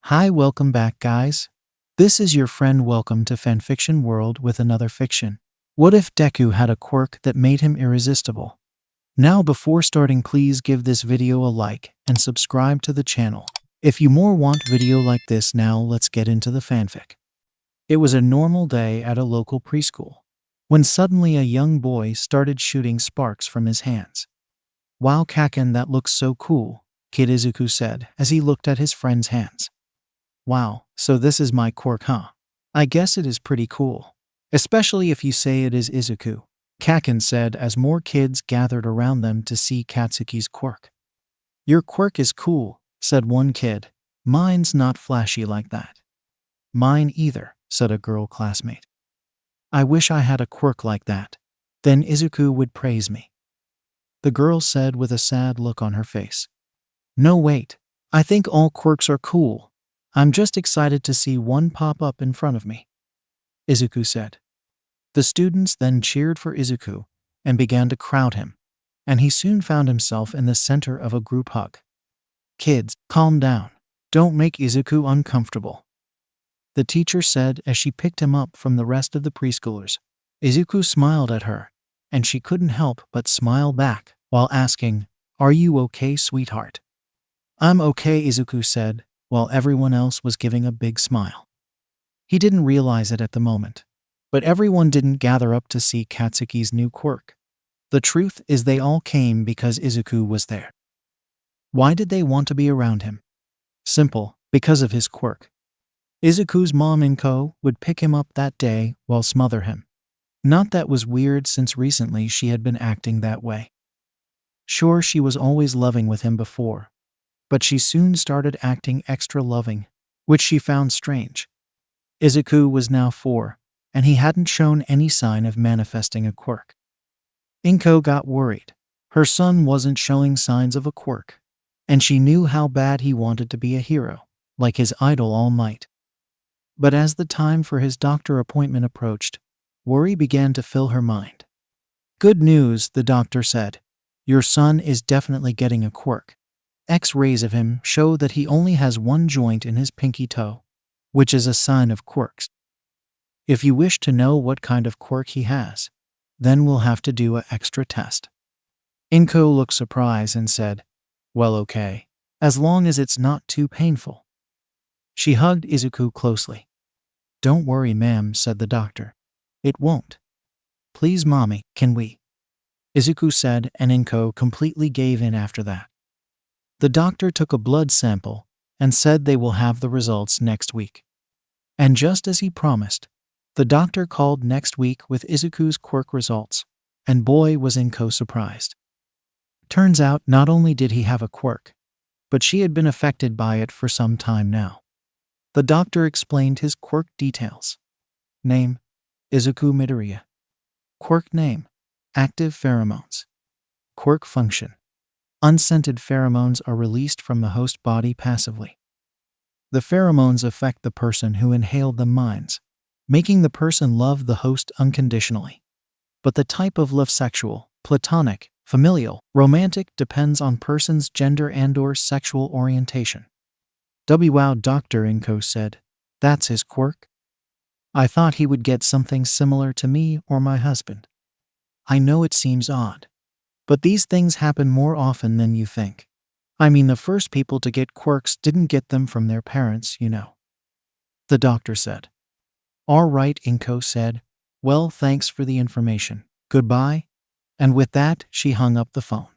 Hi, welcome back, guys. This is your friend. Welcome to Fanfiction World with another fiction. What if Deku had a quirk that made him irresistible? Now, before starting, please give this video a like and subscribe to the channel. If you more want video like this, now let's get into the fanfic. It was a normal day at a local preschool when suddenly a young boy started shooting sparks from his hands. "Wow, Kaken, that looks so cool," Kid Izuku said as he looked at his friend's hands. "Wow, so this is my quirk, huh? I guess it is pretty cool. Especially if you say it is Izuku," Kaken said as more kids gathered around them to see Katsuki's quirk. "Your quirk is cool," said one kid. "Mine's not flashy like that." "Mine either," said a girl classmate. "I wish I had a quirk like that. Then Izuku would praise me," the girl said with a sad look on her face. "No, wait. I think all quirks are cool. I'm just excited to see one pop up in front of me," Izuku said. The students then cheered for Izuku and began to crowd him, and he soon found himself in the center of a group hug. "Kids, calm down. Don't make Izuku uncomfortable," the teacher said as she picked him up from the rest of the preschoolers. Izuku smiled at her, and she couldn't help but smile back while asking, "Are you okay, sweetheart?" "I'm okay," Izuku said, while everyone else was giving a big smile. He didn't realize it at the moment, but everyone didn't gather up to see Katsuki's new quirk. The truth is they all came because Izuku was there. Why did they want to be around him? Simple, because of his quirk. Izuku's mom Inko would pick him up that day while smother him. Not that was weird since recently she had been acting that way. Sure, she was always loving with him before, but she soon started acting extra loving, which she found strange. Izuku was now 4, and he hadn't shown any sign of manifesting a quirk. Inko got worried. Her son wasn't showing signs of a quirk, and she knew how bad he wanted to be a hero, like his idol All Might. But as the time for his doctor appointment approached, worry began to fill her mind. "Good news," the doctor said. "Your son is definitely getting a quirk. X-rays of him show that he only has one joint in his pinky toe, which is a sign of quirks. If you wish to know what kind of quirk he has, then we'll have to do an extra test." Inko looked surprised and said, "Well, okay, as long as it's not too painful." She hugged Izuku closely. "Don't worry, ma'am," said the doctor. "It won't." "Please, mommy, can we?" Izuku said, and Inko completely gave in after that. The doctor took a blood sample and said they will have the results next week. And just as he promised, the doctor called next week with Izuku's quirk results, and boy was Inko surprised. Turns out not only did he have a quirk, but she had been affected by it for some time now. The doctor explained his quirk details. Name: Izuku Midoriya. Quirk name: active pheromones. Quirk function: unscented pheromones are released from the host body passively. The pheromones affect the person who inhaled them minds, making the person love the host unconditionally. But the type of love, sexual, platonic, familial, romantic, depends on person's gender and/or sexual orientation. "Wow, Dr. Inko said. That's his quirk? I thought he would get something similar to me or my husband. I know it seems odd, but these things happen more often than you think. I mean, the first people to get quirks didn't get them from their parents, you know," the doctor said. "All right," Inko said. "Well, thanks for the information. Goodbye." And with that, she hung up the phone.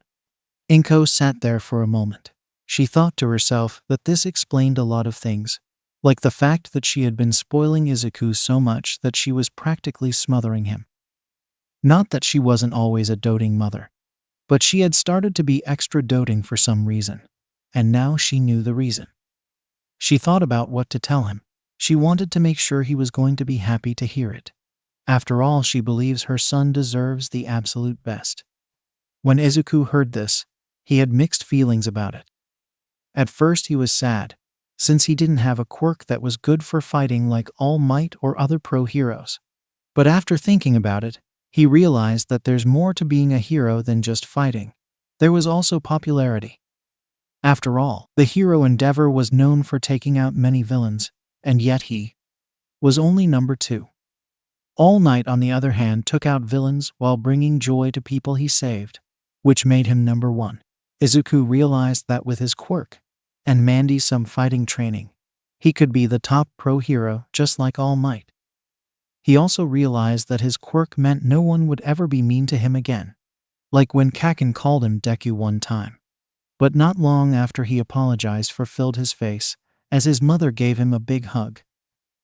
Inko sat there for a moment. She thought to herself that this explained a lot of things, like the fact that she had been spoiling Izuku so much that she was practically smothering him. Not that she wasn't always a doting mother, but she had started to be extra doting for some reason, and now she knew the reason. She thought about what to tell him. She wanted to make sure he was going to be happy to hear it. After all, she believes her son deserves the absolute best. When Izuku heard this, he had mixed feelings about it. At first he was sad, since he didn't have a quirk that was good for fighting like All Might or other pro heroes. But after thinking about it, he realized that there's more to being a hero than just fighting. There was also popularity. After all, the hero Endeavor was known for taking out many villains, and yet he was only number 2. All Might, on the other hand, took out villains while bringing joy to people he saved, which made him number 1. Izuku realized that with his quirk and Mandy's some fighting training, he could be the top pro hero just like All Might. He also realized that his quirk meant no one would ever be mean to him again, like when Kaken called him Deku one time. But not long after he apologized filled his face, as his mother gave him a big hug.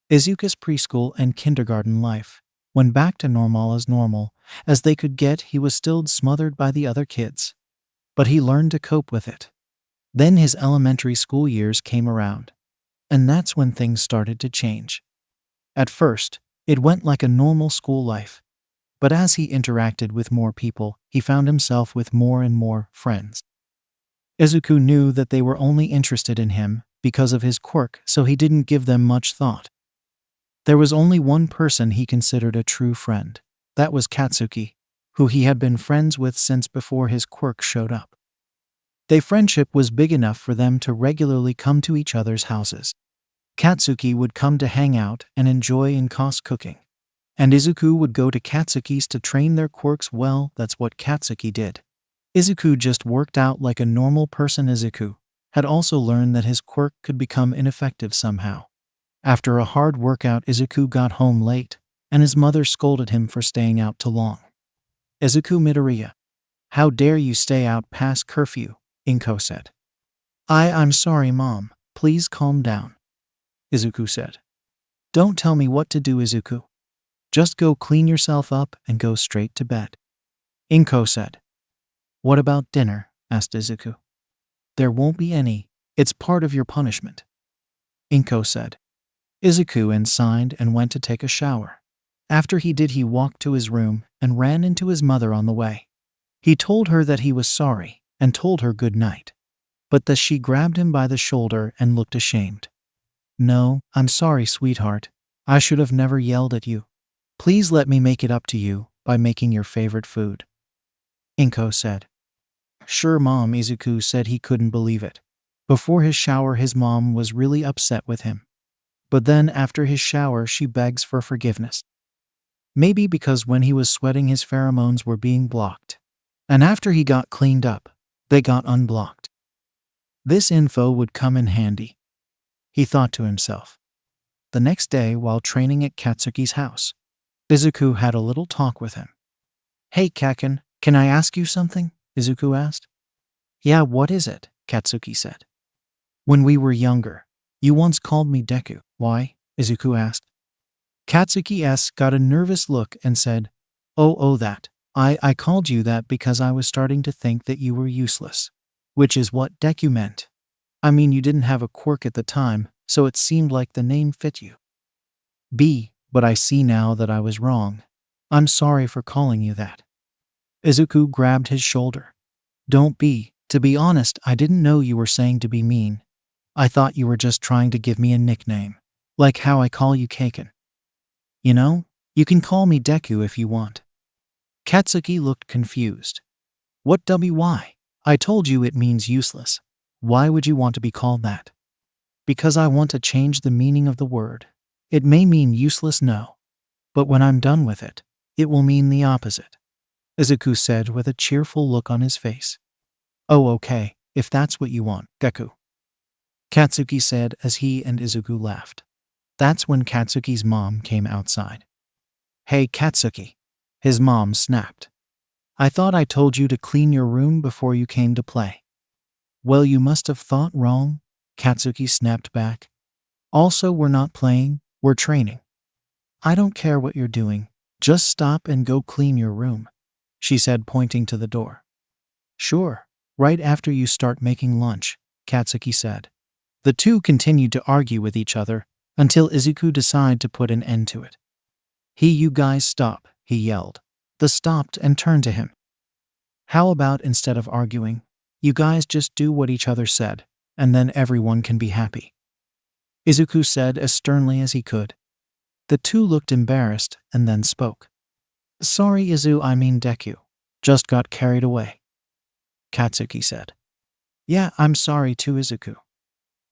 Izuku's preschool and kindergarten life went back to normal as they could get. He was still smothered by the other kids, but he learned to cope with it. Then his elementary school years came around, and that's when things started to change. At first, it went like a normal school life, but as he interacted with more people, he found himself with more and more friends. Izuku knew that they were only interested in him because of his quirk, so he didn't give them much thought. There was only one person he considered a true friend. That was Katsuki, who he had been friends with since before his quirk showed up. Their friendship was big enough for them to regularly come to each other's houses. Katsuki would come to hang out and enjoy in-house cooking, and Izuku would go to Katsuki's to train their quirks. Well, that's what Katsuki did. Izuku just worked out like a normal person. Izuku had also learned that his quirk could become ineffective somehow. After a hard workout, Izuku got home late, and his mother scolded him for staying out too long. "Izuku Midoriya, how dare you stay out past curfew?" Inko said. I'm sorry, Mom. Please calm down," Izuku said. "Don't tell me what to do, Izuku. Just go clean yourself up and go straight to bed," Inko said. "What about dinner?" asked Izuku. "There won't be any. It's part of your punishment," Inko said. Izuku signed and went to take a shower. After he did, he walked to his room and ran into his mother on the way. He told her that he was sorry and told her good night, but that she grabbed him by the shoulder and looked ashamed. "No, I'm sorry, sweetheart. I should have never yelled at you. Please let me make it up to you by making your favorite food," Inko said. "Sure, Mom," Izuku said. He couldn't believe it. Before his shower, his mom was really upset with him. But then after his shower, she begs for forgiveness. Maybe because when he was sweating, his pheromones were being blocked. And after he got cleaned up, they got unblocked. This info would come in handy, he thought to himself. The next day, while training at Katsuki's house, Izuku had a little talk with him. "Hey, Kaken, can I ask you something?" Izuku asked. "Yeah, what is it?" Katsuki said. "When we were younger, you once called me Deku." "Why?" Izuku asked. Katsuki got a nervous look and said, Oh, that. I called you that because I was starting to think that you were useless. Which is what Deku meant. I mean, you didn't have a quirk at the time, so it seemed like the name fit you. But I see now that I was wrong. I'm sorry for calling you that." Izuku grabbed his shoulder. "Don't be. To be honest, I didn't know you were saying to be mean. I thought you were just trying to give me a nickname. Like how I call you Kaken. You know, you can call me Deku if you want." Katsuki looked confused. "What WY? I told you it means useless. Why would you want to be called that?" "Because I want to change the meaning of the word. It may mean useless now, but when I'm done with it, it will mean the opposite," Izuku said with a cheerful look on his face. "Oh, okay, if that's what you want, Deku," Katsuki said as he and Izuku laughed. That's when Katsuki's mom came outside. "Hey, Katsuki," his mom snapped. "I thought I told you to clean your room before you came to play." "Well, you must have thought wrong," Katsuki snapped back. "Also, we're not playing, we're training." "I don't care what you're doing. Just stop and go clean your room," she said, pointing to the door. "Sure, right after you start making lunch," Katsuki said. The two continued to argue with each other until Izuku decided to put an end to it. You guys stop," he yelled. They stopped and turned to him. "How about instead of arguing, you guys just do what each other said, and then everyone can be happy," Izuku said as sternly as he could. The two looked embarrassed and then spoke. "Sorry, Deku. Just got carried away," Katsuki said. Yeah, I'm sorry too, Izuku.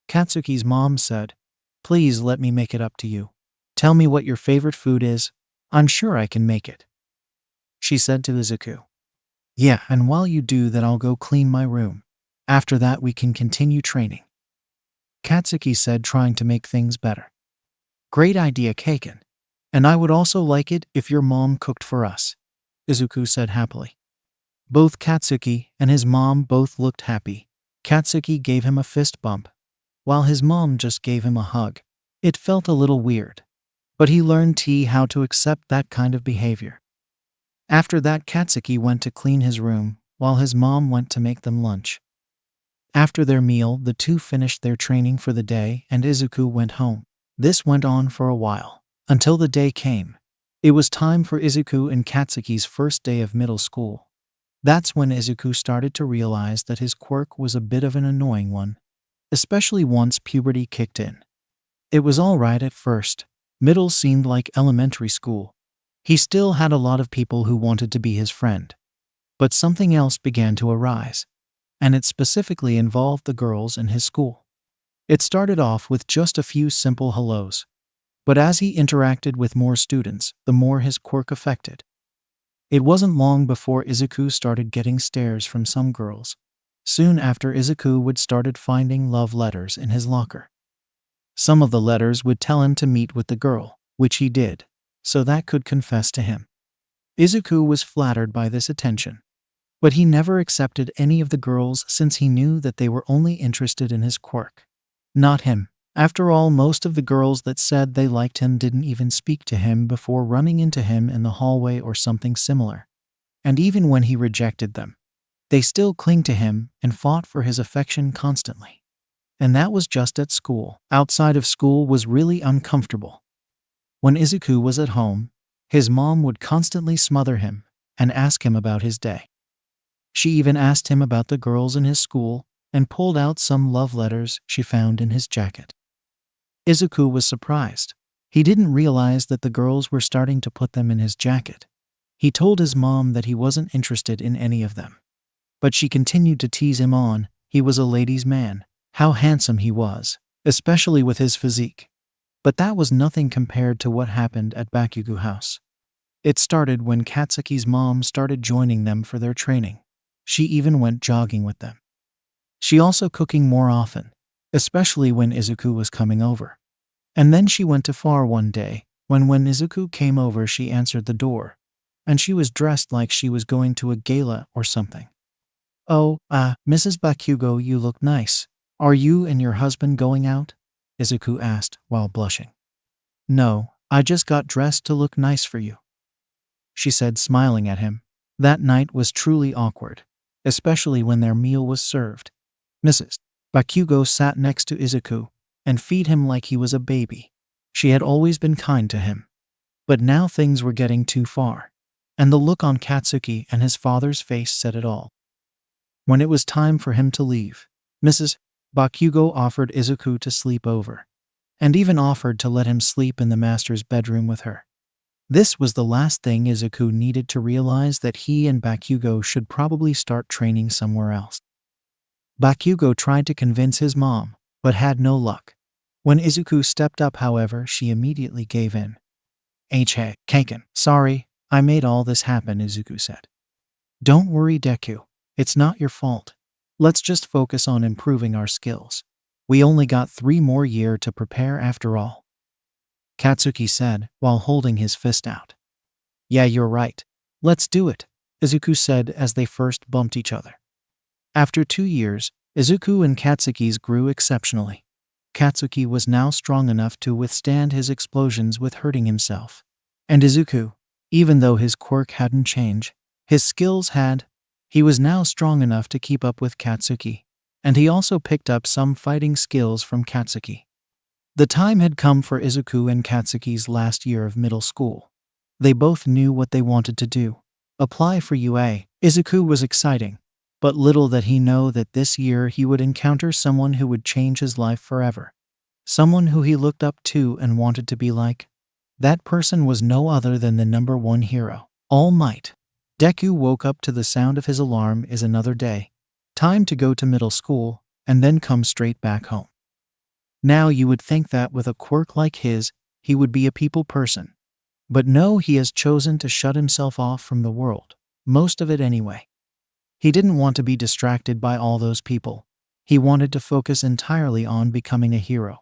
Katsuki's mom said, please let me make it up to you. Tell me what your favorite food is. I'm sure I can make it. She said to Izuku. Yeah, and while you do that, I'll go clean my room. After that, we can continue training. Katsuki said, trying to make things better. Great idea, Kaken. And I would also like it if your mom cooked for us, Izuku said happily. Both Katsuki and his mom both looked happy. Katsuki gave him a fist bump, while his mom just gave him a hug. It felt a little weird, but he learned how to accept that kind of behavior. After that, Katsuki went to clean his room, while his mom went to make them lunch. After their meal, the two finished their training for the day and Izuku went home. This went on for a while, until the day came. It was time for Izuku and Katsuki's first day of middle school. That's when Izuku started to realize that his quirk was a bit of an annoying one, especially once puberty kicked in. It was alright at first. Middle seemed like elementary school. He still had a lot of people who wanted to be his friend. But something else began to arise, and it specifically involved the girls in his school. It started off with just a few simple hellos, but as he interacted with more students, the more his quirk affected. It wasn't long before Izuku started getting stares from some girls. Soon after, Izuku would started finding love letters in his locker. Some of the letters would tell him to meet with the girl, which he did, so that could confess to him. Izuku was flattered by this attention, but he never accepted any of the girls since he knew that they were only interested in his quirk, not him. After all, most of the girls that said they liked him didn't even speak to him before running into him in the hallway or something similar. And even when he rejected them, they still clung to him and fought for his affection constantly. And that was just at school. Outside of school was really uncomfortable. When Izuku was at home, his mom would constantly smother him and ask him about his day. She even asked him about the girls in his school and pulled out some love letters she found in his jacket. Izuku was surprised. He didn't realize that the girls were starting to put them in his jacket. He told his mom that he wasn't interested in any of them. But she continued to tease him on. He was a ladies' man. How handsome he was, especially with his physique. But that was nothing compared to what happened at Bakugo House. It started when Katsuki's mom started joining them for their training. She even went jogging with them. She also cooking more often, especially when Izuku was coming over. And then she went too far one day, when Izuku came over, she answered the door, and she was dressed like she was going to a gala or something. Oh, Mrs. Bakugo, you look nice. Are you and your husband going out? Izuku asked while blushing. No, I just got dressed to look nice for you, she said, smiling at him. That night was truly awkward, especially when their meal was served. Mrs. Bakugo sat next to Izuku and fed him like he was a baby. She had always been kind to him. But now things were getting too far, and the look on Katsuki and his father's face said it all. When it was time for him to leave, Mrs. Bakugo offered Izuku to sleep over, and even offered to let him sleep in the master's bedroom with her. This was the last thing Izuku needed to realize that he and Bakugo should probably start training somewhere else. Bakugo tried to convince his mom, but had no luck. When Izuku stepped up, however, she immediately gave in. Hey, Kaken, sorry, I made all this happen, Izuku said. Don't worry, Deku. It's not your fault. Let's just focus on improving our skills. We only got 3 more years to prepare after all, Katsuki said while holding his fist out. Yeah, you're right. Let's do it, Izuku said as they first bumped each other. After 2 years, Izuku and Katsuki's grew exceptionally. Katsuki was now strong enough to withstand his explosions with hurting himself. And Izuku, even though his quirk hadn't changed, his skills had. He was now strong enough to keep up with Katsuki, and he also picked up some fighting skills from Katsuki. The time had come for Izuku and Katsuki's last year of middle school. They both knew what they wanted to do. Apply for UA. Izuku was exciting, but little did he know that this year he would encounter someone who would change his life forever. Someone who he looked up to and wanted to be like. That person was no other than the #1 hero, All Might. Deku woke up to the sound of his alarm. Is another day. Time to go to middle school, and then come straight back home. Now you would think that with a quirk like his, he would be a people person. But no, he has chosen to shut himself off from the world, most of it anyway. He didn't want to be distracted by all those people. He wanted to focus entirely on becoming a hero.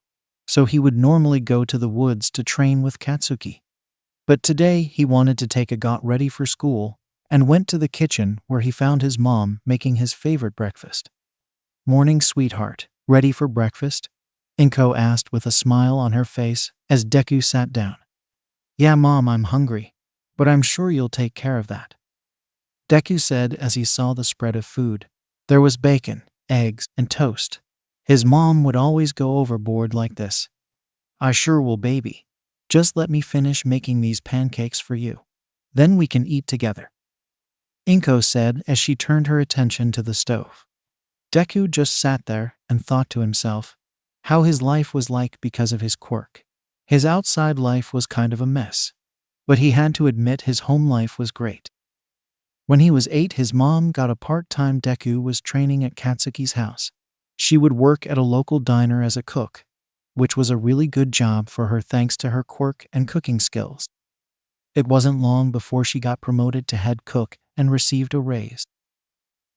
So he would normally go to the woods to train with Katsuki. But today he wanted to take a got ready for school and went to the kitchen where he found his mom making his favorite breakfast. "Morning, sweetheart. Ready for breakfast?" Inko asked with a smile on her face as Deku sat down. "Yeah, Mom, I'm hungry, but I'm sure you'll take care of that," Deku said as he saw the spread of food. There was bacon, eggs, and toast. His mom would always go overboard like this. "I sure will, baby. Just let me finish making these pancakes for you. Then we can eat together," Inko said as she turned her attention to the stove. Deku just sat there and thought to himself how his life was like because of his quirk. His outside life was kind of a mess, but he had to admit his home life was great. When he was 8, his mom got a part-time. Deku was training at Katsuki's house. She would work at a local diner as a cook, which was a really good job for her thanks to her quirk and cooking skills. It wasn't long before she got promoted to head cook and received a raise.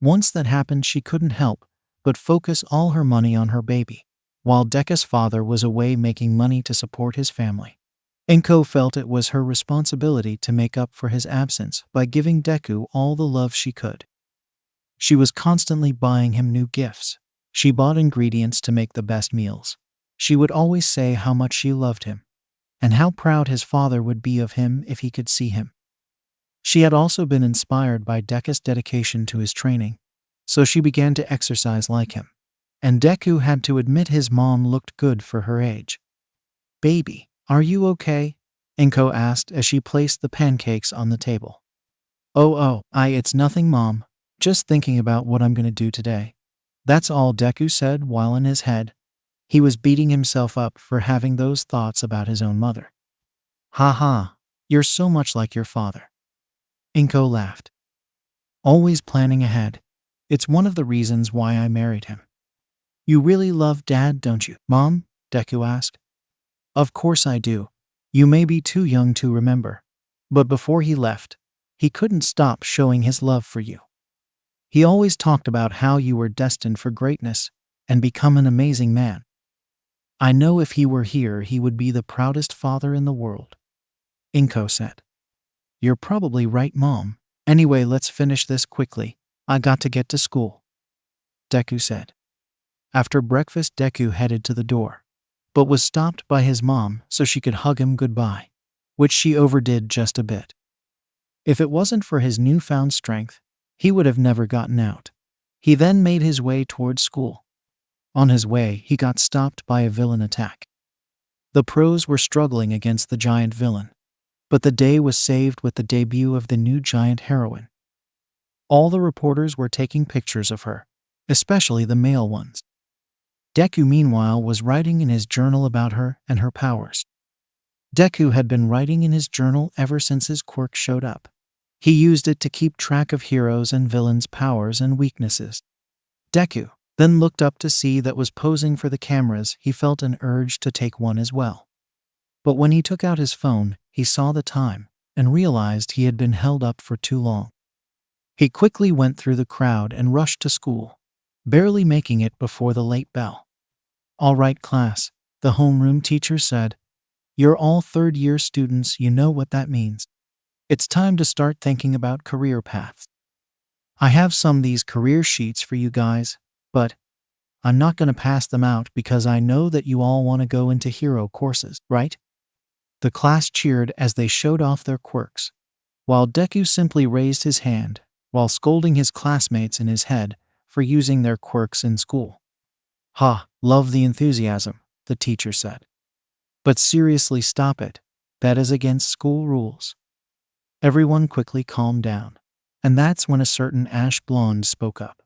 Once that happened, she couldn't help but focus all her money on her baby, while Deku's father was away making money to support his family. Inko felt it was her responsibility to make up for his absence by giving Deku all the love she could. She was constantly buying him new gifts. She bought ingredients to make the best meals. She would always say how much she loved him, and how proud his father would be of him if he could see him. She had also been inspired by Deku's dedication to his training, so she began to exercise like him. And Deku had to admit his mom looked good for her age. "Baby, are you okay?" Inko asked as she placed the pancakes on the table. It's nothing, Mom. Just thinking about what I'm gonna do today. That's all," Deku said, while in his head, he was beating himself up for having those thoughts about his own mother. "Ha, you're so much like your father," Inko laughed. "Always planning ahead. It's one of the reasons why I married him." "You really love Dad, don't you, Mom?" Deku asked. "Of course I do. You may be too young to remember, but before he left, he couldn't stop showing his love for you. He always talked about how you were destined for greatness and become an amazing man. I know if he were here, he would be the proudest father in the world," Inko said. "You're probably right, Mom. Anyway, let's finish this quickly. I got to get to school," Deku said. After breakfast, Deku headed to the door, but was stopped by his mom so she could hug him goodbye, which she overdid just a bit. If it wasn't for his newfound strength, he would have never gotten out. He then made his way towards school. On his way, he got stopped by a villain attack. The pros were struggling against the giant villain, but the day was saved with the debut of the new giant heroine. All the reporters were taking pictures of her, especially the male ones. Deku, meanwhile, was writing in his journal about her and her powers. Deku had been writing in his journal ever since his quirk showed up. He used it to keep track of heroes' and villains' powers and weaknesses. Deku then looked up to see that was posing for the cameras. He felt an urge to take one as well. But when he took out his phone, he saw the time and realized he had been held up for too long. He quickly went through the crowd and rushed to school, barely making it before the late bell. "All right, class," the homeroom teacher said. "You're all third-year students, you know what that means. It's time to start thinking about career paths. I have these career sheets for you guys, but I'm not going to pass them out because I know that you all want to go into hero courses, right?" The class cheered as they showed off their quirks, while Deku simply raised his hand while scolding his classmates in his head for using their quirks in school. "Ha, love the enthusiasm," the teacher said. "But seriously, stop it. That is against school rules." Everyone quickly calmed down, and that's when a certain ash blonde spoke up.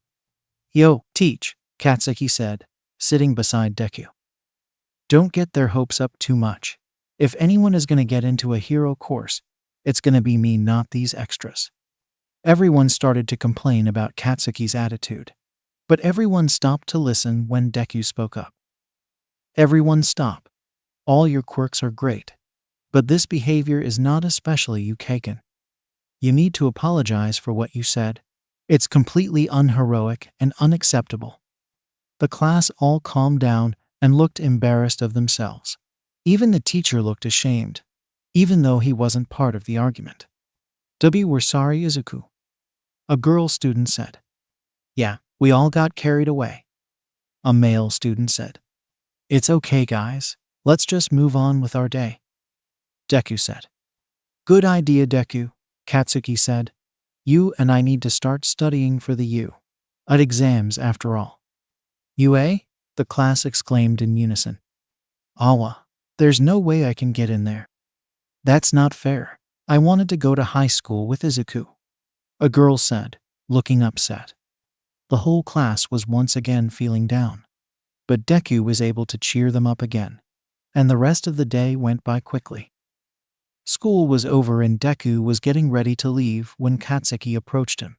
"Yo, teach," Katsuki said, sitting beside Deku. "Don't get their hopes up too much. If anyone is going to get into a hero course, it's going to be me, not these extras." Everyone started to complain about Katsuki's attitude. But everyone stopped to listen when Deku spoke up. Everyone stop. All your quirks are great. But this behavior is not especially Yukaken. You need to apologize for what you said. It's completely unheroic and unacceptable. The class all calmed down and looked embarrassed of themselves. Even the teacher looked ashamed, even though he wasn't part of the argument. We're sorry, Izuku. A girl student said. Yeah, we all got carried away. A male student said. It's okay, guys. Let's just move on with our day. Deku said. Good idea, Deku, Katsuki said. You and I need to start studying for the at exams after all. UA? The class exclaimed in unison. Awa, there's no way I can get in there. That's not fair. I wanted to go to high school with Izuku. A girl said, looking upset. The whole class was once again feeling down. But Deku was able to cheer them up again, and the rest of the day went by quickly. School was over and Deku was getting ready to leave when Katsuki approached him.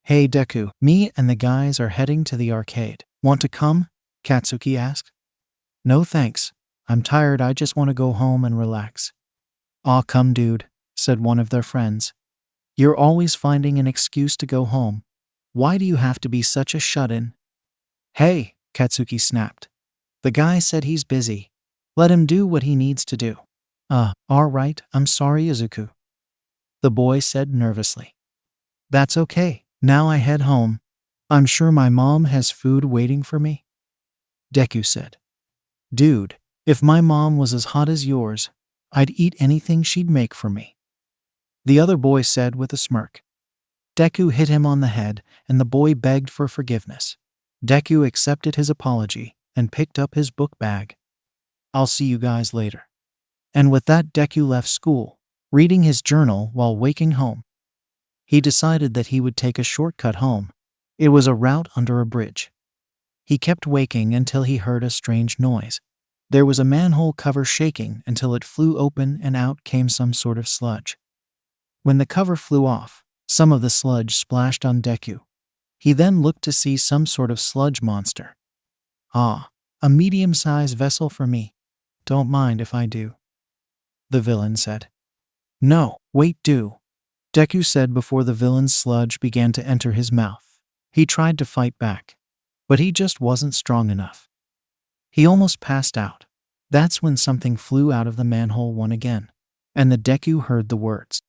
Hey Deku, me and the guys are heading to the arcade. Want to come? Katsuki asked. No thanks. I'm tired, I just want to go home and relax. Aw, come dude, said one of their friends. You're always finding an excuse to go home. Why do you have to be such a shut-in? Hey, Katsuki snapped. The guy said he's busy. Let him do what he needs to do. All right, I'm sorry, Izuku. The boy said nervously. That's okay, now I head home. I'm sure my mom has food waiting for me. Deku said. Dude, if my mom was as hot as yours, I'd eat anything she'd make for me. The other boy said with a smirk. Deku hit him on the head and the boy begged for forgiveness. Deku accepted his apology and picked up his book bag. I'll see you guys later. And with that, Deku left school, reading his journal while waking home. He decided that he would take a shortcut home. It was a route under a bridge. He kept waking until he heard a strange noise. There was a manhole cover shaking until it flew open and out came some sort of sludge. When the cover flew off, some of the sludge splashed on Deku. He then looked to see some sort of sludge monster. Ah, a medium-sized vessel for me. Don't mind if I do. The villain said. No, wait, do. Deku said before the villain's sludge began to enter his mouth. He tried to fight back, but he just wasn't strong enough. He almost passed out. That's when something flew out of the manhole once again, and the Deku heard the words.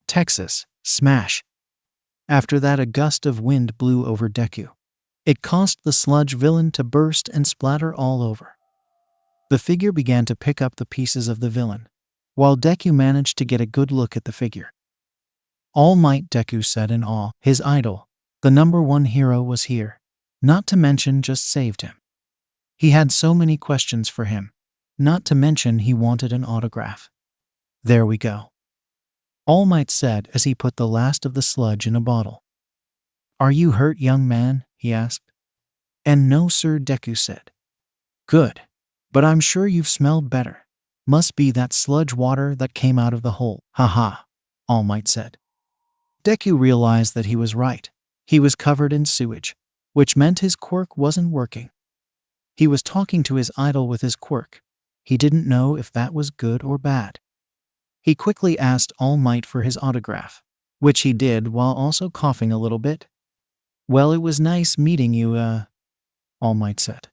Texas, smash. After that, a gust of wind blew over Deku. It caused the sludge villain to burst and splatter all over. The figure began to pick up the pieces of the villain, while Deku managed to get a good look at the figure. All Might, Deku said in awe. His idol, the #1 hero, was here. Not to mention just saved him. He had so many questions for him. Not to mention he wanted an autograph. There we go. All Might said as he put the last of the sludge in a bottle. Are you hurt, young man? He asked. And no, sir, Deku said. Good. But I'm sure you've smelled better. Must be that sludge water that came out of the hole. Haha, All Might said. Deku realized that he was right. He was covered in sewage, which meant his quirk wasn't working. He was talking to his idol with his quirk. He didn't know if that was good or bad. He quickly asked All Might for his autograph, which he did while also coughing a little bit. Well, it was nice meeting you, All Might said.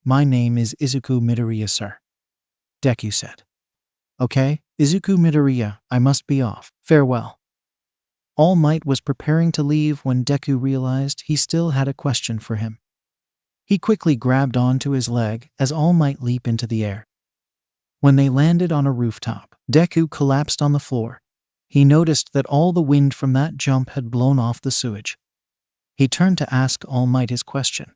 My name is Izuku Midoriya, sir. Deku said. Okay, Izuku Midoriya, I must be off. Farewell. All Might was preparing to leave when Deku realized he still had a question for him. He quickly grabbed onto his leg as All Might leaped into the air. When they landed on a rooftop, Deku collapsed on the floor. He noticed that all the wind from that jump had blown off the sewage. He turned to ask All Might his question,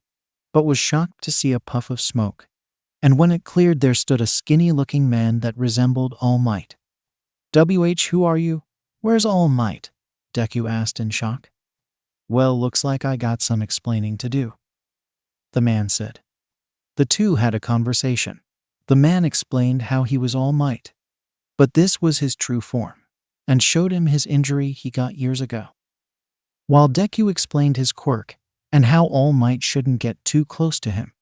but was shocked to see a puff of smoke. And when it cleared, there stood a skinny-looking man that resembled All Might. Who are you? Where's All Might? Deku asked in shock. Well, looks like I got some explaining to do, the man said. The two had a conversation. The man explained how he was All Might, but this was his true form, and showed him his injury he got years ago. While Deku explained his quirk, and how All Might shouldn't get too close to him.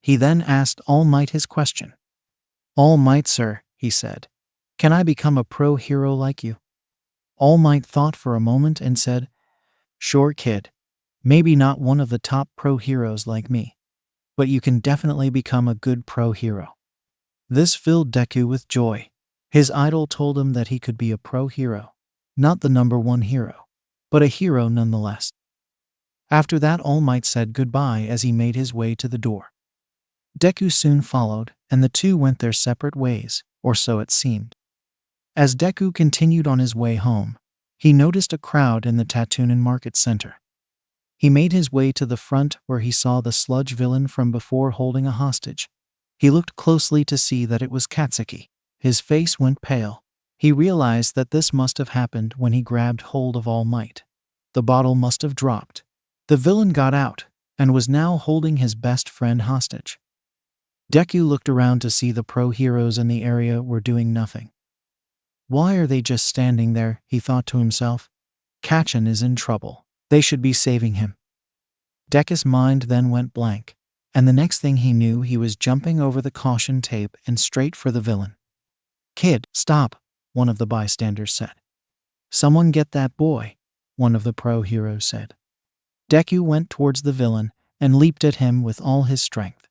He then asked All Might his question. All Might, sir, he said, can I become a pro hero like you? All Might thought for a moment and said, sure, kid. Maybe not one of the top pro heroes like me, but you can definitely become a good pro hero. This filled Deku with joy. His idol told him that he could be a pro hero, not the #1 hero, but a hero nonetheless. After that, All Might said goodbye as he made his way to the door. Deku soon followed, and the two went their separate ways, or so it seemed. As Deku continued on his way home, he noticed a crowd in the Tatooine Market Center. He made his way to the front where he saw the sludge villain from before holding a hostage. He looked closely to see that it was Katsuki. His face went pale. He realized that this must have happened when he grabbed hold of All Might. The bottle must have dropped. The villain got out and was now holding his best friend hostage. Deku looked around to see the pro heroes in the area were doing nothing. Why are they just standing there, he thought to himself. Kachin is in trouble. They should be saving him. Deku's mind then went blank, and the next thing he knew he was jumping over the caution tape and straight for the villain. Kid, stop, one of the bystanders said. Someone get that boy, one of the pro heroes said. Deku went towards the villain and leaped at him with all his strength.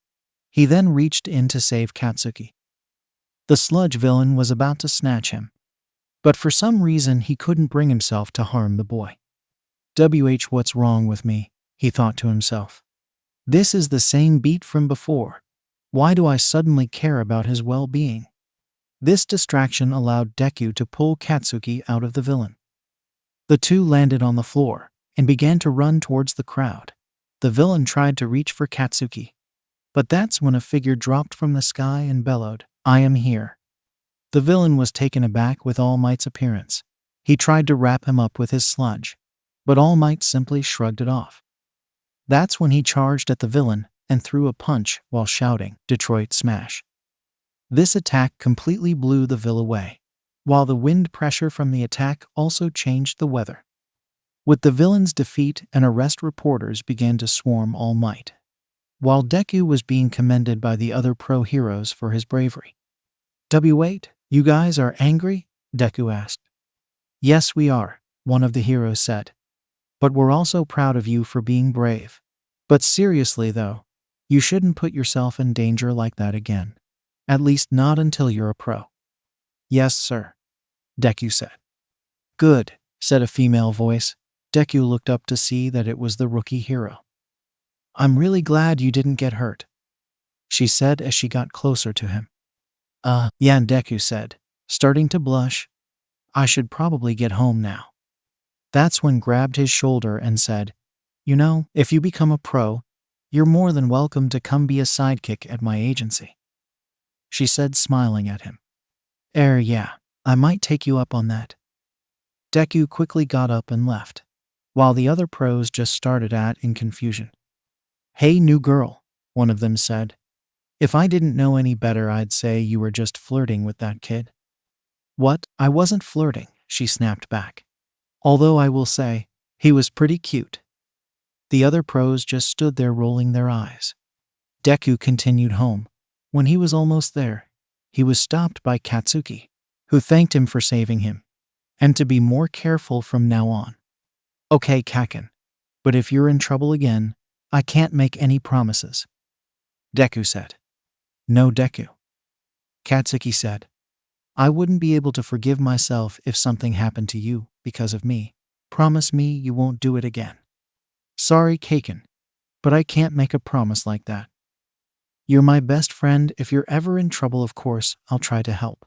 He then reached in to save Katsuki. The sludge villain was about to snatch him, but for some reason he couldn't bring himself to harm the boy. What's wrong with me, he thought to himself. This is the same beat from before. Why do I suddenly care about his well-being? This distraction allowed Deku to pull Katsuki out of the villain. The two landed on the floor and began to run towards the crowd. The villain tried to reach for Katsuki, but that's when a figure dropped from the sky and bellowed, I am here. The villain was taken aback with All Might's appearance. He tried to wrap him up with his sludge, but All Might simply shrugged it off. That's when he charged at the villain and threw a punch while shouting, Detroit Smash. This attack completely blew the villain away, while the wind pressure from the attack also changed the weather. With the villain's defeat and arrest, reporters began to swarm All Might, while Deku was being commended by the other pro heroes for his bravery. Wait, you guys are angry? Deku asked. Yes, we are, one of the heroes said. But we're also proud of you for being brave. But seriously though, you shouldn't put yourself in danger like that again. At least not until you're a pro. Yes, sir, Deku said. Good, said a female voice. Deku looked up to see that it was the rookie hero. I'm really glad you didn't get hurt, she said as she got closer to him. Yeah, Deku said, starting to blush. I should probably get home now. That's when grabbed his shoulder and said, you know, if you become a pro, you're more than welcome to come be a sidekick at my agency, she said, smiling at him. Yeah, I might take you up on that. Deku quickly got up and left, while the other pros just started in confusion. Hey, new girl, one of them said. If I didn't know any better, I'd say you were just flirting with that kid. What? I wasn't flirting, she snapped back. Although I will say, he was pretty cute. The other pros just stood there rolling their eyes. Deku continued home. When he was almost there, he was stopped by Katsuki, who thanked him for saving him, and to be more careful from now on. Okay, Kakin, but if you're in trouble again, I can't make any promises, Deku said. No, Deku, Katsuki said. I wouldn't be able to forgive myself if something happened to you because of me. Promise me you won't do it again. Sorry, Kakin, but I can't make a promise like that. You're my best friend. If you're ever in trouble, of course, I'll try to help,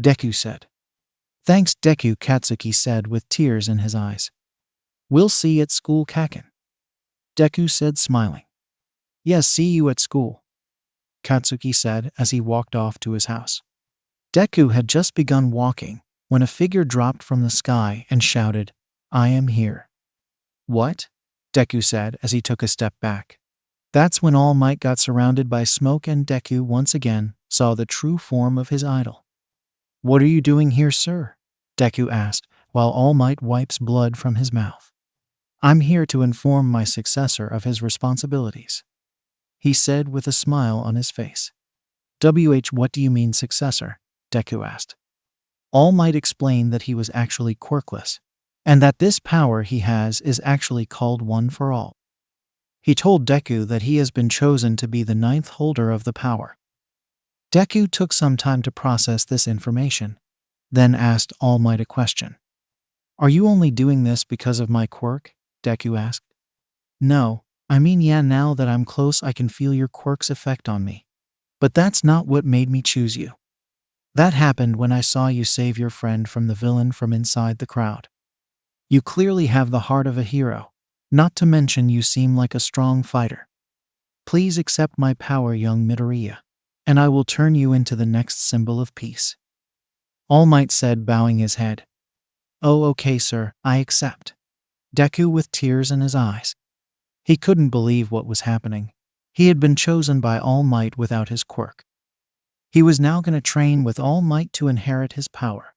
Deku said. Thanks, Deku, Katsuki said with tears in his eyes. We'll see you at school, Kakin, Deku said, smiling. Yes, see you at school, Katsuki said as he walked off to his house. Deku had just begun walking when a figure dropped from the sky and shouted, I am here. What? Deku said as he took a step back. That's when All Might got surrounded by smoke and Deku once again saw the true form of his idol. What are you doing here, sir? Deku asked, while All Might wipes blood from his mouth. I'm here to inform my successor of his responsibilities," he said with a smile on his face. What do you mean successor?" Deku asked. All Might explained that he was actually quirkless, and that this power he has is actually called One for All. He told Deku that he has been chosen to be the ninth holder of the power. Deku took some time to process this information, then asked All Might a question. "Are you only doing this because of my quirk?" Deku asked. "No, I mean now that I'm close I can feel your quirk's effect on me. But that's not what made me choose you. That happened when I saw you save your friend from the villain from inside the crowd. You clearly have the heart of a hero, not to mention you seem like a strong fighter. Please accept my power, young Midoriya, and I will turn you into the next symbol of peace." All Might said, bowing his head. "Oh, okay, sir, I accept." Deku with tears in his eyes. He couldn't believe what was happening. He had been chosen by All Might without his quirk. He was now going to train with All Might to inherit his power.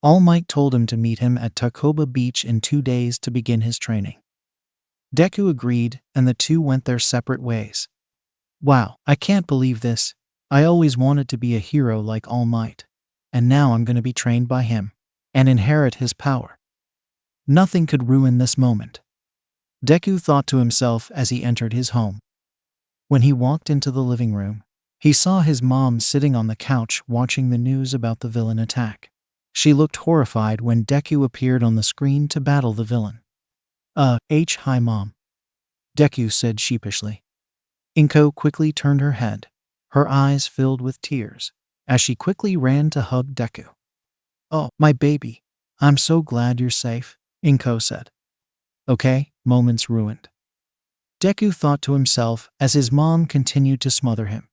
All Might told him to meet him at Takoba Beach in 2 days to begin his training. Deku agreed, and the two went their separate ways. Wow, I can't believe this. I always wanted to be a hero like All Might, and now I'm going to be trained by him and inherit his power. Nothing could ruin this moment, Deku thought to himself as he entered his home. When he walked into the living room, he saw his mom sitting on the couch watching the news about the villain attack. She looked horrified when Deku appeared on the screen to battle the villain. Hi Mom," Deku said sheepishly. Inko quickly turned her head, her eyes filled with tears, as she quickly ran to hug Deku. "Oh, my baby, I'm so glad you're safe," Inko said. "Okay, moments ruined," Deku thought to himself as his mom continued to smother him.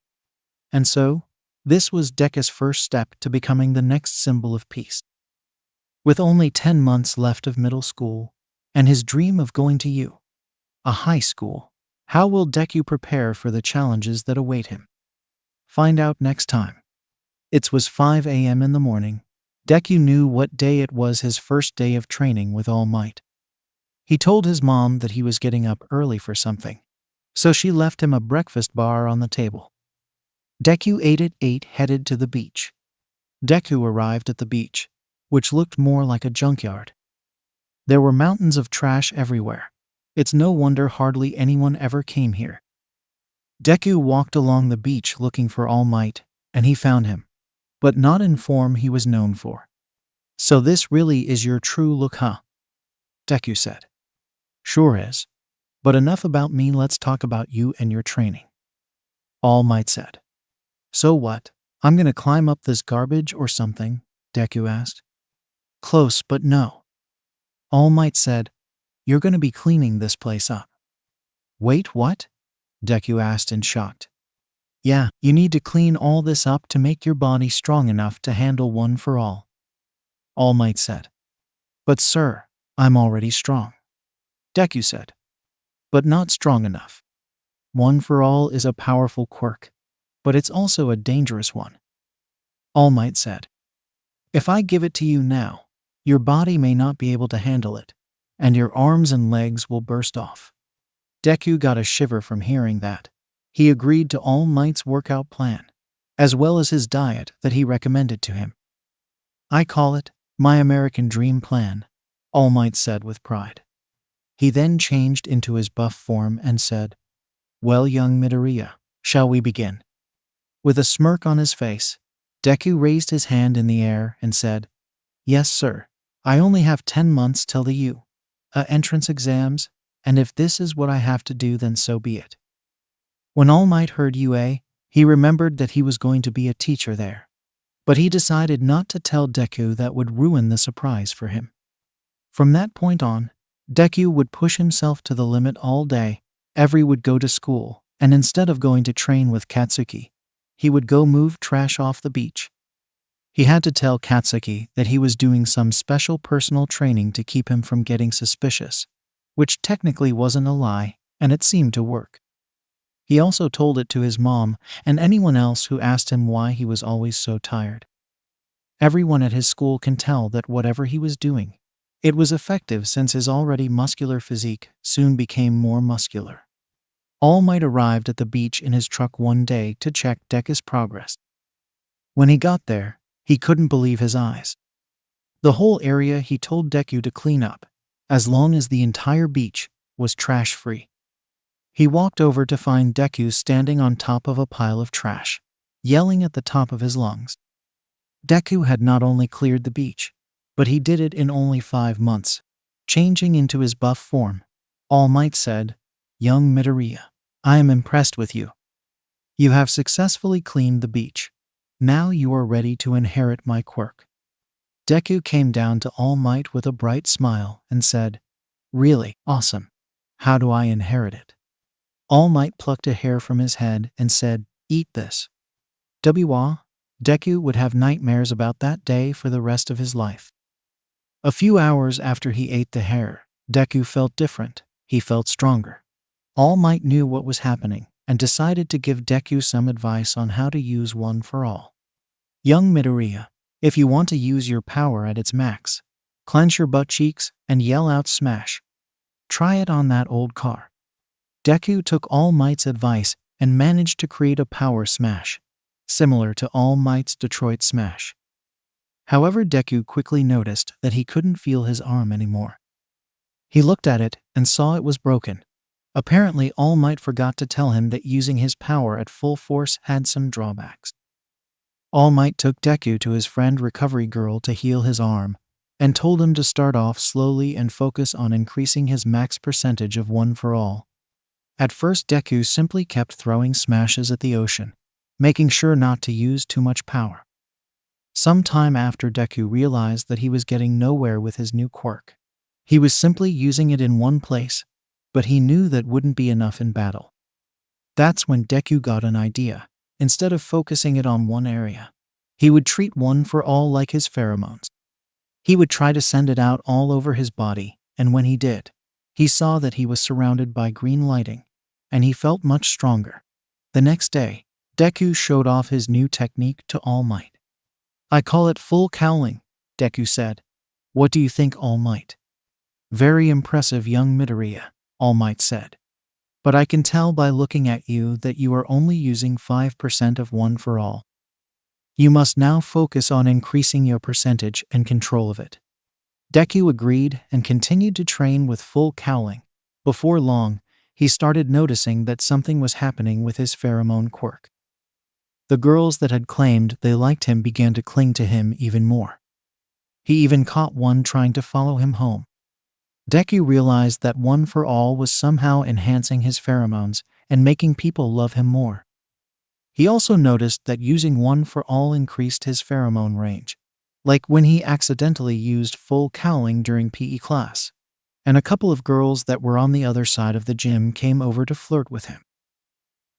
And so, this was Deku's first step to becoming the next symbol of peace. With only 10 months left of middle school, and his dream of going to a high school, how will Deku prepare for the challenges that await him? Find out next time. It was 5 a.m. in the morning. Deku knew what day it was, his first day of training with All Might. He told his mom that he was getting up early for something, so she left him a breakfast bar on the table. Deku ate it, headed to the beach. Deku arrived at the beach, which looked more like a junkyard. There were mountains of trash everywhere. It's no wonder hardly anyone ever came here. Deku walked along the beach looking for All Might, and he found him, but not in form he was known for. "So this really is your true look, huh?" Deku said. "Sure is. But enough about me, let's talk about you and your training," All Might said. "So what? I'm gonna climb up this garbage or something?" Deku asked. "Close, but no," All Might said. "You're gonna be cleaning this place up." "Wait, what?" Deku asked in shock. "Yeah, you need to clean all this up to make your body strong enough to handle One for All," All Might said. "But sir, I'm already strong," Deku said. "But not strong enough. One for All is a powerful quirk, but it's also a dangerous one," All Might said. "If I give it to you now, your body may not be able to handle it, and your arms and legs will burst off." Deku got a shiver from hearing that. He agreed to All Might's workout plan, as well as his diet that he recommended to him. "I call it my American Dream Plan," All Might said with pride. He then changed into his buff form and said, "Well, young Midoriya, shall we begin?" With a smirk on his face, Deku raised his hand in the air and said, "Yes, sir. I only have 10 months till the entrance exams, and if this is what I have to do, then so be it." When All Might heard UA, he remembered that he was going to be a teacher there. But he decided not to tell Deku, that would ruin the surprise for him. From that point on, Deku would push himself to the limit all day. Every would go to school, and instead of going to train with Katsuki, he would go move trash off the beach. He had to tell Katsuki that he was doing some special personal training to keep him from getting suspicious, which technically wasn't a lie, and it seemed to work. He also told it to his mom and anyone else who asked him why he was always so tired. Everyone at his school can tell that whatever he was doing, It was effective since his already muscular physique soon became more muscular. All Might arrived at the beach in his truck one day to check Deku's progress. When he got there, he couldn't believe his eyes. The whole area he told Deku to clean up, as long as the entire beach was trash-free. He walked over to find Deku standing on top of a pile of trash, yelling at the top of his lungs. Deku had not only cleared the beach, but he did it in only 5 months. Changing into his buff form, All Might said, "Young Midoriya, I am impressed with you. You have successfully cleaned the beach. Now you are ready to inherit my quirk." Deku came down to All Might with a bright smile and said, "Really, awesome. How do I inherit it?" All Might plucked a hair from his head and said, "Eat this." Deku would have nightmares about that day for the rest of his life. A few hours after he ate the hair, Deku felt different. He felt stronger. All Might knew what was happening and decided to give Deku some advice on how to use One for All. "Young Midoriya, if you want to use your power at its max, clench your butt cheeks and yell out smash. Try it on that old car." Deku took All Might's advice and managed to create a power smash, similar to All Might's Detroit Smash. However, Deku quickly noticed that he couldn't feel his arm anymore. He looked at it and saw it was broken. Apparently, All Might forgot to tell him that using his power at full force had some drawbacks. All Might took Deku to his friend Recovery Girl to heal his arm, and told him to start off slowly and focus on increasing his max percentage of One for All. At first, Deku simply kept throwing smashes at the ocean, making sure not to use too much power. Some time after, Deku realized that he was getting nowhere with his new quirk. He was simply using it in one place, but he knew that wouldn't be enough in battle. That's when Deku got an idea. Instead of focusing it on one area, he would treat One for All like his pheromones. He would try to send it out all over his body, and when he did, he saw that he was surrounded by green lighting, and he felt much stronger. The next day, Deku showed off his new technique to All Might. "I call it full cowling," Deku said. "What do you think, All Might?" "Very impressive, young Midoriya," All Might said. "But I can tell by looking at you that you are only using 5% of One for All. You must now focus on increasing your percentage and control of it." Deku agreed and continued to train with full cowling. Before long, he started noticing that something was happening with his pheromone quirk. The girls that had claimed they liked him began to cling to him even more. He even caught one trying to follow him home. Deku realized that One for All was somehow enhancing his pheromones and making people love him more. He also noticed that using One for All increased his pheromone range, like when he accidentally used full cowling during PE class, and a couple of girls that were on the other side of the gym came over to flirt with him.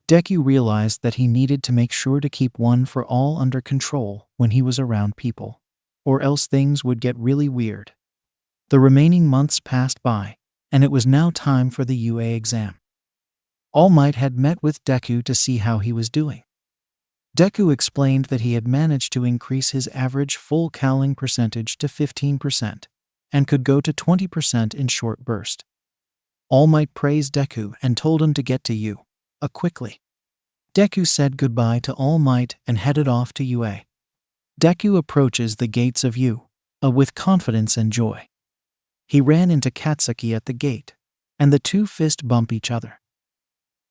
Deku realized that he needed to make sure to keep One for All under control when he was around people, or else things would get really weird. The remaining months passed by, and it was now time for the UA exam. All Might had met with Deku to see how he was doing. Deku explained that he had managed to increase his average full cowling percentage to 15%, and could go to 20% in short burst. All Might praised Deku and told him to get to UA quickly. Deku said goodbye to All Might and headed off to UA. Deku approaches the gates of UA with confidence and joy. He ran into Katsuki at the gate, and the two fist bump each other.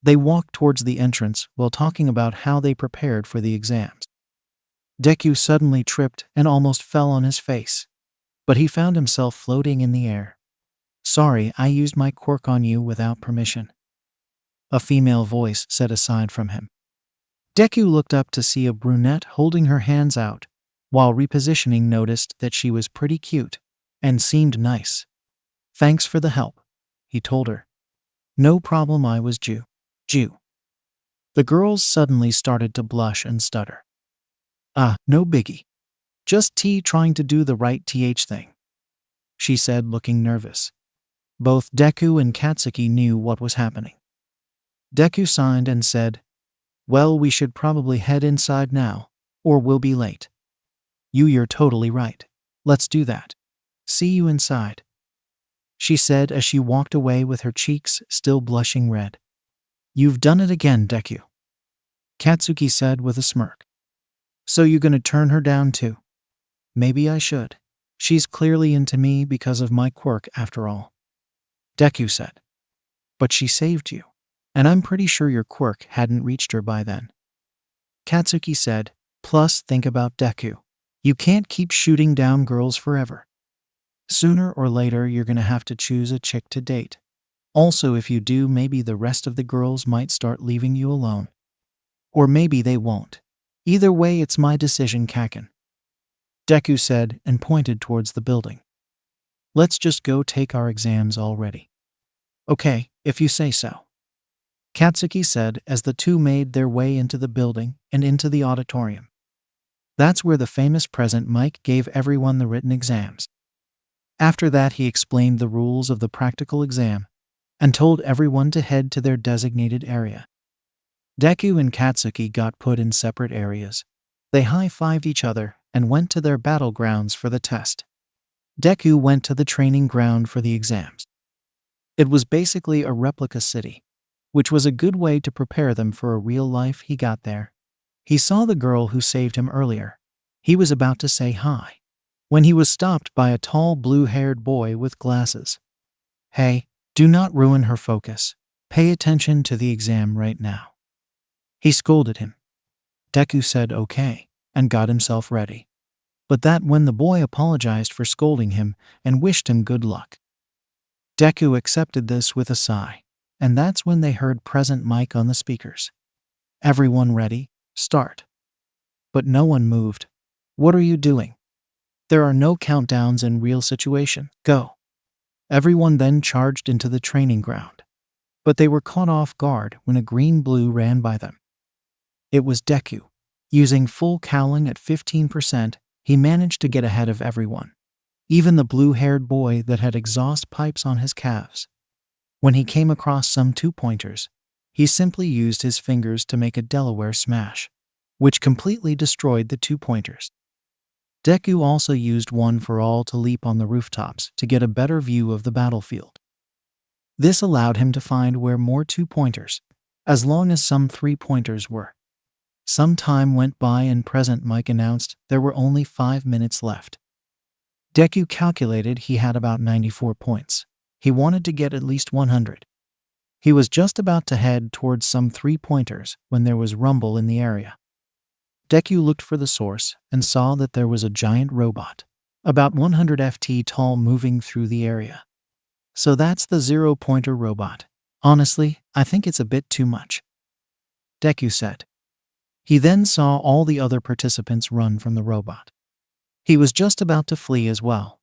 They walked towards the entrance while talking about how they prepared for the exams. Deku suddenly tripped and almost fell on his face, but he found himself floating in the air. "Sorry, I used my quirk on you without permission," a female voice said aside from him. Deku looked up to see a brunette holding her hands out, while repositioning noticed that she was pretty cute and seemed nice. "Thanks for the help," he told her. "No problem, I was Jew." The girls suddenly started to blush and stutter. No biggie. Just trying to do the right thing," she said, looking nervous. Both Deku and Katsuki knew what was happening. Deku signed and said, "Well, we should probably head inside now, or we'll be late." "You're totally right. Let's do that," See you inside, she said as she walked away with her cheeks still blushing red. You've done it again, Deku, Katsuki said with a smirk. So you gonna turn her down too? Maybe I should. She's clearly into me because of my quirk after all, Deku said. But she saved you, and I'm pretty sure your quirk hadn't reached her by then, Katsuki said. Plus, think about Deku. You can't keep shooting down girls forever. Sooner or later, you're gonna have to choose a chick to date. Also, if you do, maybe the rest of the girls might start leaving you alone. Or maybe they won't. Either way, it's my decision, Kaken, Deku said and pointed towards the building. Let's just go take our exams already. Okay, if you say so, Katsuki said as the two made their way into the building and into the auditorium. That's where the famous present Mike gave everyone the written exams. After that, he explained the rules of the practical exam and told everyone to head to their designated area. Deku and Katsuki got put in separate areas. They high-fived each other and went to their battlegrounds for the test. Deku went to the training ground for the exams. It was basically a replica city, which was a good way to prepare them for a real life. He got there. He saw the girl who saved him earlier. He was about to say hi when he was stopped by a tall blue-haired boy with glasses. Hey, do not ruin her focus. Pay attention to the exam right now, he scolded him. Deku said okay and got himself ready. But that when the boy apologized for scolding him and wished him good luck. Deku accepted this with a sigh, and that's when they heard Present Mike on the speakers. Everyone ready? Start. But no one moved. What are you doing? There are no countdowns in real situation. Go. Everyone then charged into the training ground. But they were caught off guard when a green-blue ran by them. It was Deku. Using full cowling at 15%, he managed to get ahead of everyone, even the blue-haired boy that had exhaust pipes on his calves. When he came across some two-pointers, he simply used his fingers to make a Delaware smash, which completely destroyed the two-pointers. Deku also used one for all to leap on the rooftops to get a better view of the battlefield. This allowed him to find where more two-pointers, as long as some three-pointers were. Some time went by and Present Mike announced there were only 5 minutes left. Deku calculated he had about 94 points. He wanted to get at least 100. He was just about to head towards some three-pointers when there was rumble in the area. Deku looked for the source and saw that there was a giant robot, about 100 FT tall, moving through the area. So that's the zero-pointer robot. Honestly, I think it's a bit too much, Deku said. He then saw all the other participants run from the robot. He was just about to flee as well.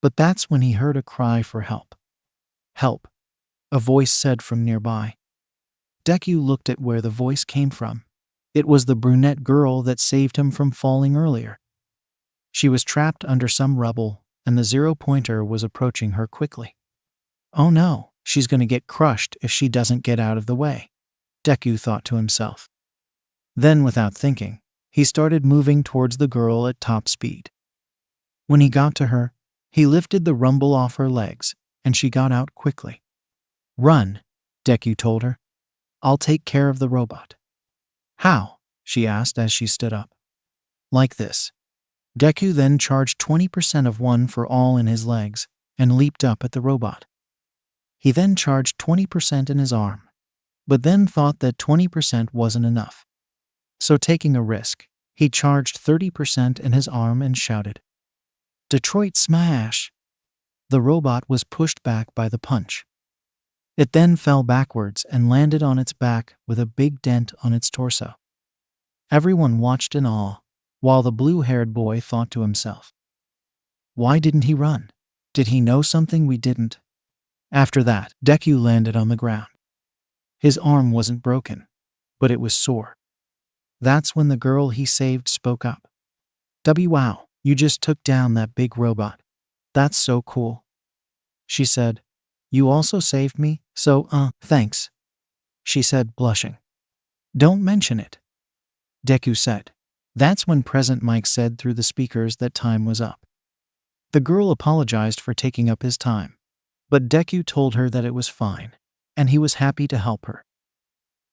But that's when he heard a cry for help. Help, a voice said from nearby. Deku looked at where the voice came from. It was the brunette girl that saved him from falling earlier. She was trapped under some rubble, and the zero-pointer was approaching her quickly. Oh no, she's going to get crushed if she doesn't get out of the way, Deku thought to himself. Then, without thinking, he started moving towards the girl at top speed. When he got to her, he lifted the rumble off her legs, and she got out quickly. Run, Deku told her. I'll take care of the robot. How? She asked as she stood up. Like this. Deku then charged 20% of one for all in his legs and leaped up at the robot. He then charged 20% in his arm, but then thought that 20% wasn't enough. So taking a risk, he charged 30% in his arm and shouted, Detroit Smash! The robot was pushed back by the punch. It then fell backwards and landed on its back with a big dent on its torso. Everyone watched in awe, while the blue-haired boy thought to himself, why didn't he run? Did he know something we didn't? After that, Deku landed on the ground. His arm wasn't broken, but it was sore. That's when the girl he saved spoke up. Wow, you just took down that big robot. That's so cool. She said, you also saved me, so, thanks, she said, blushing. Don't mention it, Deku said. That's when Present Mike said through the speakers that time was up. The girl apologized for taking up his time, but Deku told her that it was fine, and he was happy to help her.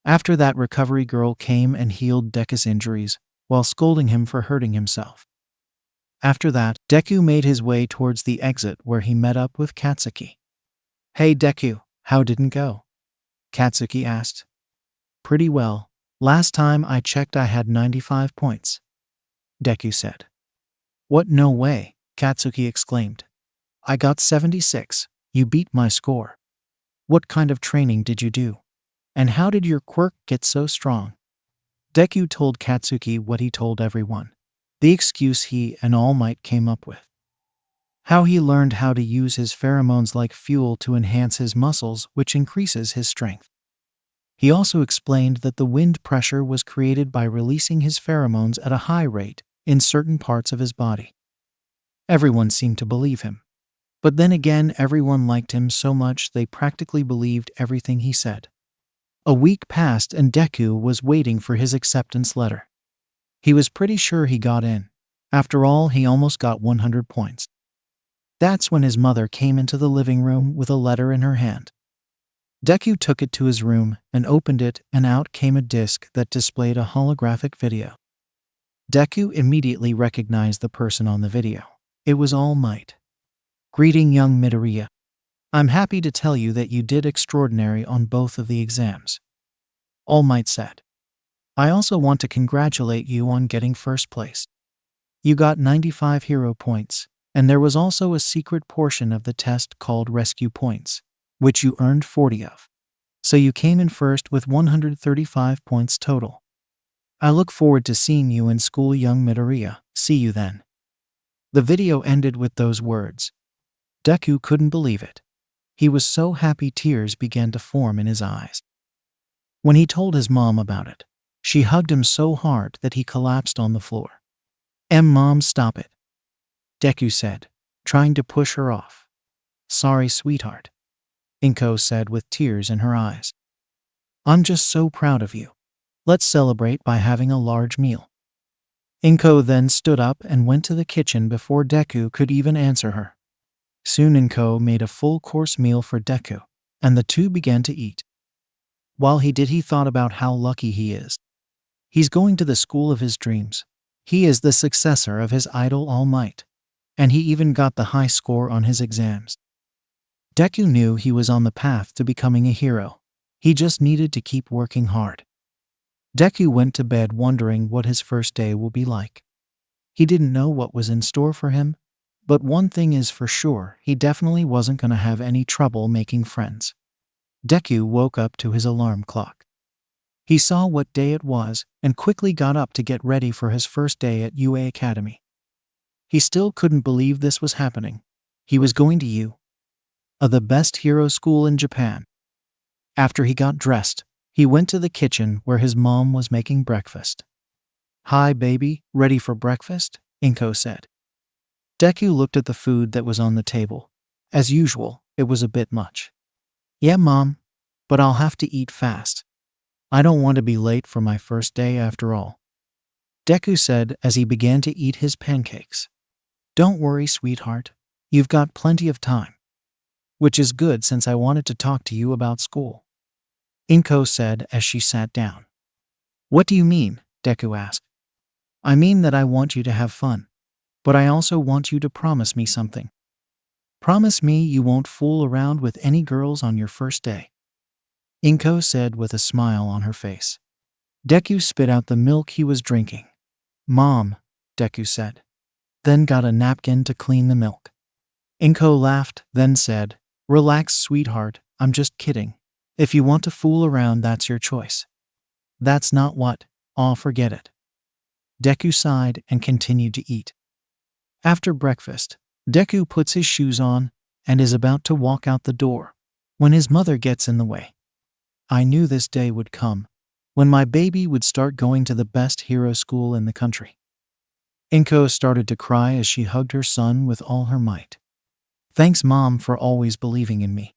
After that, recovery girl came and healed Deku's injuries while scolding him for hurting himself. After that, Deku made his way towards the exit where he met up with Katsuki. "Hey Deku, how did it go?" Katsuki asked. "Pretty well. Last time I checked I had 95 points," Deku said. "What, no way," Katsuki exclaimed. "I got 76. You beat my score. What kind of training did you do? And how did your quirk get so strong?" Deku told Katsuki what he told everyone, the excuse he and All Might came up with. How he learned how to use his pheromones like fuel to enhance his muscles, which increases his strength. He also explained that the wind pressure was created by releasing his pheromones at a high rate in certain parts of his body. Everyone seemed to believe him. But then again, everyone liked him so much they practically believed everything he said. A week passed and Deku was waiting for his acceptance letter. He was pretty sure he got in. After all, he almost got 100 points. That's when his mother came into the living room with a letter in her hand. Deku took it to his room and opened it, and out came a disc that displayed a holographic video. Deku immediately recognized the person on the video. It was All Might. "Greeting, young Midoriya. I'm happy to tell you that you did extraordinary on both of the exams," All Might said. "I also want to congratulate you on getting first place. You got 95 hero points, and there was also a secret portion of the test called rescue points, which you earned 40 of. So you came in first with 135 points total. I look forward to seeing you in school, young Midoriya. See you then." The video ended with those words. Deku couldn't believe it. He was so happy tears began to form in his eyes. When he told his mom about it, she hugged him so hard that he collapsed on the floor. Mom, stop it," Deku said, trying to push her off. "Sorry, sweetheart," Inko said with tears in her eyes. "I'm just so proud of you. Let's celebrate by having a large meal." Inko then stood up and went to the kitchen before Deku could even answer her. Soon Inko made a full-course meal for Deku, and the two began to eat. While he did, he thought about how lucky he is. He's going to the school of his dreams. He is the successor of his idol All Might, and he even got the high score on his exams. Deku knew he was on the path to becoming a hero. He just needed to keep working hard. Deku went to bed wondering what his first day will be like. He didn't know what was in store for him, but one thing is for sure, he definitely wasn't going to have any trouble making friends. Deku woke up to his alarm clock. He saw what day it was and quickly got up to get ready for his first day at UA Academy. He still couldn't believe this was happening. He was going to UA, the best hero school in Japan. After he got dressed, he went to the kitchen where his mom was making breakfast. "Hi baby, ready for breakfast?" Inko said. Deku looked at the food that was on the table. As usual, it was a bit much. "Yeah, Mom, but I'll have to eat fast. I don't want to be late for my first day after all," Deku said as he began to eat his pancakes. "Don't worry, sweetheart. You've got plenty of time. Which is good since I wanted to talk to you about school," Inko said as she sat down. "What do you mean?" Deku asked. "I mean that I want you to have fun. But I also want you to promise me something. Promise me you won't fool around with any girls on your first day," Inko said with a smile on her face. Deku spit out the milk he was drinking. "Mom," Deku said, then got a napkin to clean the milk. Inko laughed, then said, "Relax, sweetheart, I'm just kidding. If you want to fool around, that's your choice." "That's not what." "Aw, forget it." Deku sighed and continued to eat. After breakfast, Deku puts his shoes on and is about to walk out the door when his mother gets in the way. "I knew this day would come, when my baby would start going to the best hero school in the country." Inko started to cry as she hugged her son with all her might. "Thanks, Mom, for always believing in me.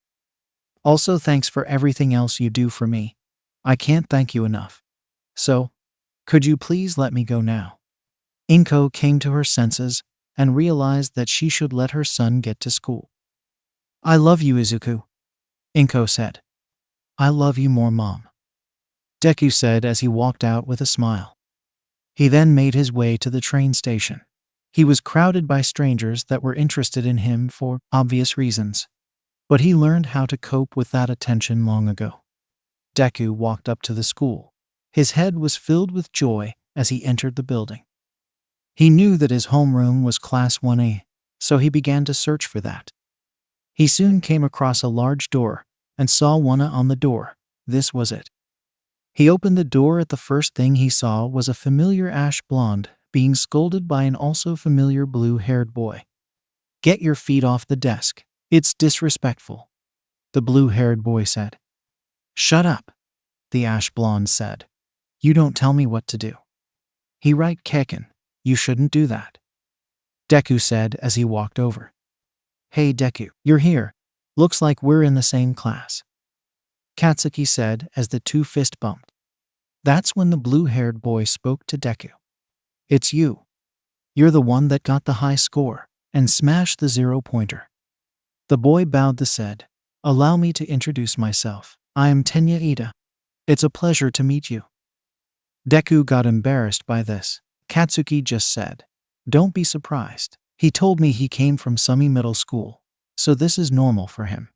Also, thanks for everything else you do for me. I can't thank you enough. So, could you please let me go now?" Inko came to her senses and realized that she should let her son get to school. "I love you, Izuku," Inko said. "I love you more, Mom," Deku said as he walked out with a smile. He then made his way to the train station. He was crowded by strangers that were interested in him for obvious reasons, but he learned how to cope with that attention long ago. Deku walked up to the school. His head was filled with joy as he entered the building. He knew that his homeroom was Class 1A, so he began to search for that. He soon came across a large door and saw one on the door. This was it. He opened the door. At the first thing he saw was a familiar ash blonde being scolded by an also familiar blue-haired boy. "Get your feet off the desk. It's disrespectful," the blue-haired boy said. "Shut up," the ash blonde said. "You don't tell me what to do." "He right, Kekken. You shouldn't do that," Deku said as he walked over. "Hey Deku, you're here. Looks like we're in the same class," Katsuki said as the two fist bumped. That's when the blue-haired boy spoke to Deku. "It's you. You're the one that got the high score and smashed the 0-pointer. The boy bowed and said, "Allow me to introduce myself. I am Tenya Ida. It's a pleasure to meet you." Deku got embarrassed by this. Katsuki just said, "Don't be surprised. He told me he came from Sumi Middle School, so this is normal for him."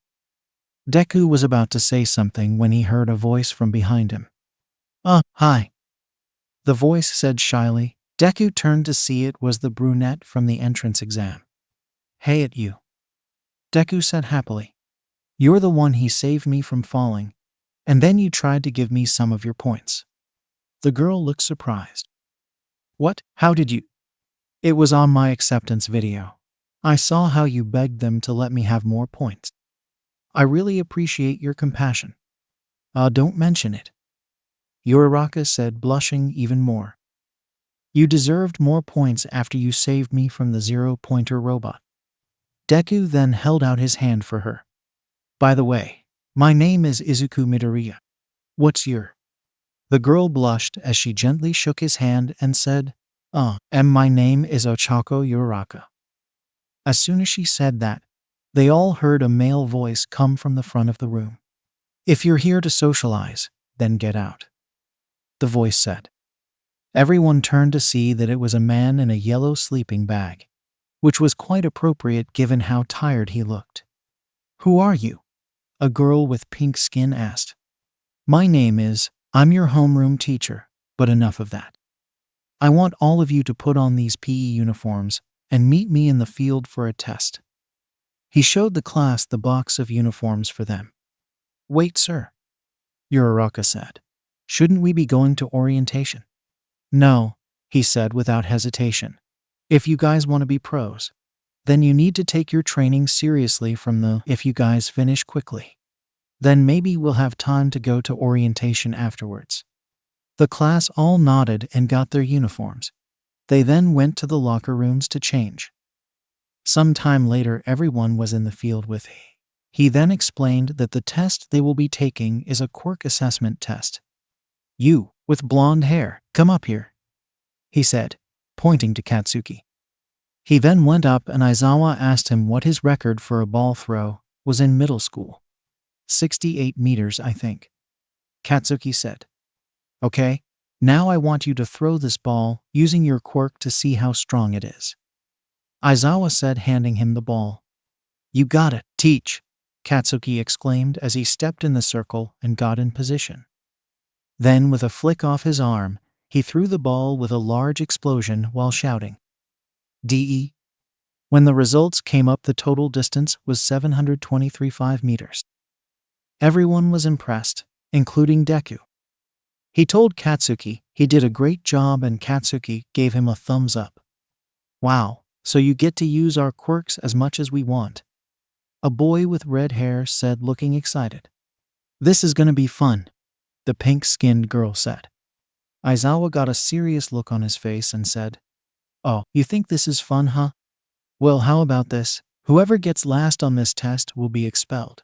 Deku was about to say something when he heard a voice from behind him. Hi," the voice said shyly. Deku turned to see it was the brunette from the entrance exam. "Hey, it's you," Deku said happily. "You're the one he saved me from falling, and then you tried to give me some of your points." The girl looked surprised. "What? How did you?" "It was on my acceptance video. I saw how you begged them to let me have more points. I really appreciate your compassion." Don't mention it," Uraraka said, blushing even more. "You deserved more points after you saved me from the 0-pointer robot." Deku then held out his hand for her. "By the way, my name is Izuku Midoriya. What's your?" The girl blushed as she gently shook his hand and said, And my name is Ochako Uraraka." As soon as she said that, they all heard a male voice come from the front of the room. "If you're here to socialize, then get out," the voice said. Everyone turned to see that it was a man in a yellow sleeping bag, which was quite appropriate given how tired he looked. "Who are you?" a girl with pink skin asked. "My name is, I'm your homeroom teacher, but enough of that. I want all of you to put on these PE uniforms and meet me in the field for a test." He showed the class the box of uniforms for them. "Wait, sir," Uraraka said. "Shouldn't we be going to orientation?" "No," he said without hesitation. "If you guys want to be pros, then you need to take your training seriously if you guys finish quickly. Then maybe we'll have time to go to orientation afterwards." The class all nodded and got their uniforms. They then went to the locker rooms to change. Some time later, everyone was in the field with he then explained that the test they will be taking is a quirk assessment test. "You, with blonde hair, come up here," he said, pointing to Katsuki. He then went up and Aizawa asked him what his record for a ball throw was in middle school. 68 meters, I think, Katsuki said. "Okay, now I want you to throw this ball using your quirk to see how strong it is," Aizawa said, handing him the ball. "You got it, teach," Katsuki exclaimed as he stepped in the circle and got in position. Then, with a flick off his arm, he threw the ball with a large explosion while shouting, "DE." When the results came up, the total distance was 723.5 meters. Everyone was impressed, including Deku. He told Katsuki he did a great job and Katsuki gave him a thumbs up. "Wow, so you get to use our quirks as much as we want," a boy with red hair said, looking excited. "This is gonna be fun," the pink-skinned girl said. Aizawa got a serious look on his face and said, "Oh, you think this is fun, huh? Well, how about this? Whoever gets last on this test will be expelled."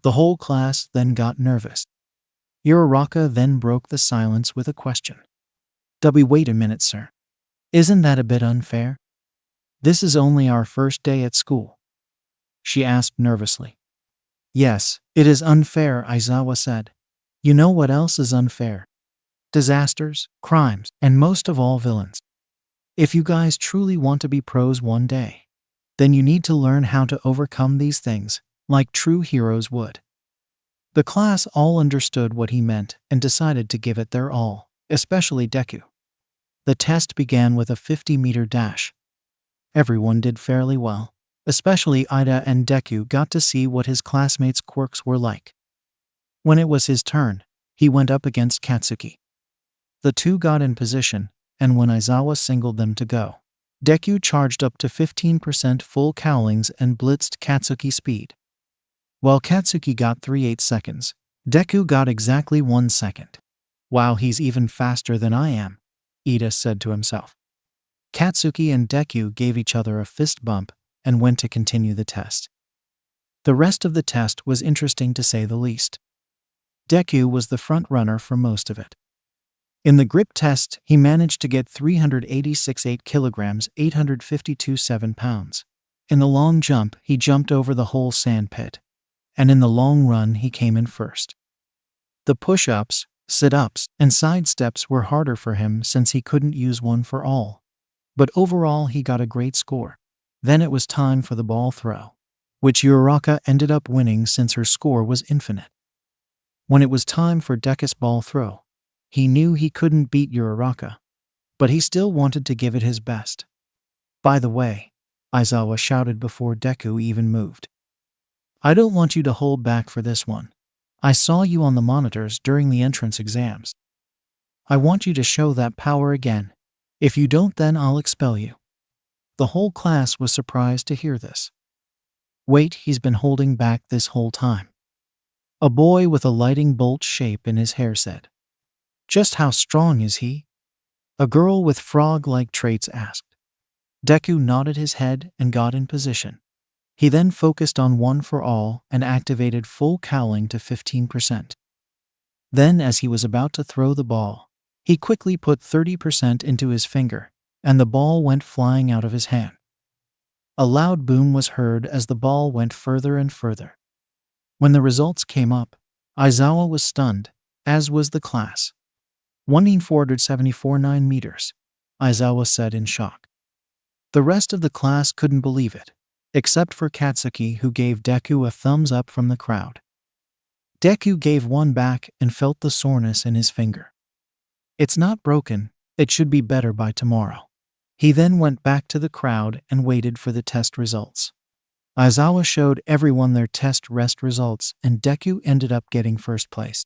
The whole class then got nervous. Uraraka then broke the silence with a question. "Wait a minute, sir. Isn't that a bit unfair?" This is only our first day at school, she asked nervously. Yes, it is unfair, Aizawa said. You know what else is unfair? Disasters, crimes, and most of all villains. If you guys truly want to be pros one day, then you need to learn how to overcome these things, like true heroes would. The class all understood what he meant and decided to give it their all, especially Deku. The test began with a 50-meter dash. Everyone did fairly well, especially Ida, and Deku got to see what his classmates' quirks were like. When it was his turn, he went up against Katsuki. The two got in position, and when Aizawa singled them to go, Deku charged up to 15% full cowlings and blitzed Katsuki's speed. While Katsuki got 3/8 seconds, Deku got exactly 1 second. Wow, he's even faster than I am, Ida said to himself. Katsuki and Deku gave each other a fist bump and went to continue the test. The rest of the test was interesting to say the least. Deku was the front runner for most of it. In the grip test, he managed to get 386.8 kilograms, 852.7 pounds. In the long jump, he jumped over the whole sand pit. And in the long run, he came in first. The push-ups, sit-ups, and side steps were harder for him since he couldn't use one for all. But overall, he got a great score. Then it was time for the ball throw, which Uraraka ended up winning since her score was infinite. When it was time for Deku's ball throw, he knew he couldn't beat Uraraka, but he still wanted to give it his best. By the way, Aizawa shouted before Deku even moved. I don't want you to hold back for this one. I saw you on the monitors during the entrance exams. I want you to show that power again. If you don't, then I'll expel you. The whole class was surprised to hear this. Wait, he's been holding back this whole time. A boy with a lightning bolt shape in his hair said. Just how strong is he? A girl with frog-like traits asked. Deku nodded his head and got in position. He then focused on one for all and activated full cowling to 15%. Then, as he was about to throw the ball, he quickly put 30% into his finger, and the ball went flying out of his hand. A loud boom was heard as the ball went further and further. When the results came up, Aizawa was stunned, as was the class. 1,474.9 meters, Aizawa said in shock. The rest of the class couldn't believe it, except for Katsuki, who gave Deku a thumbs up from the crowd. Deku gave one back and felt the soreness in his finger. It's not broken, it should be better by tomorrow. He then went back to the crowd and waited for the test results. Aizawa showed everyone their test results, and Deku ended up getting first place.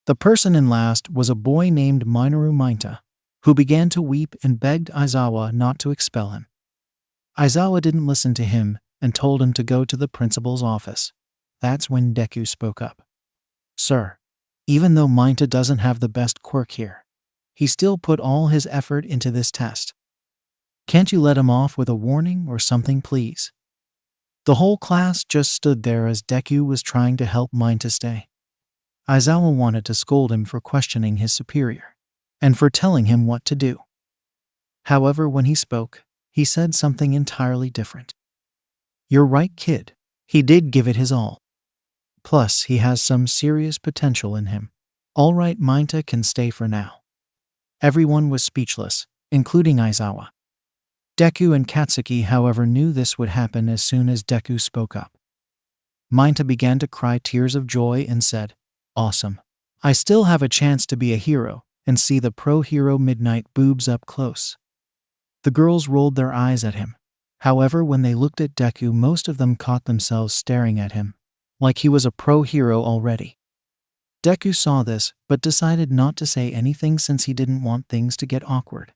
The person in last was a boy named Minoru Mainta, who began to weep and begged Aizawa not to expel him. Aizawa didn't listen to him and told him to go to the principal's office. That's when Deku spoke up. Sir, even though Mainta doesn't have the best quirk here, he still put all his effort into this test. Can't you let him off with a warning or something, please? The whole class just stood there as Deku was trying to help Mainta stay. Aizawa wanted to scold him for questioning his superior, and for telling him what to do. However, when he spoke, he said something entirely different. You're right, kid. He did give it his all. Plus, he has some serious potential in him. All right, Mainta can stay for now. Everyone was speechless, including Aizawa. Deku and Katsuki, however, knew this would happen as soon as Deku spoke up. Mainta began to cry tears of joy and said, Awesome. I still have a chance to be a hero and see the pro hero midnight boobs up close. The girls rolled their eyes at him. However, when they looked at Deku, most of them caught themselves staring at him, like he was a pro hero already. Deku saw this, but decided not to say anything since he didn't want things to get awkward.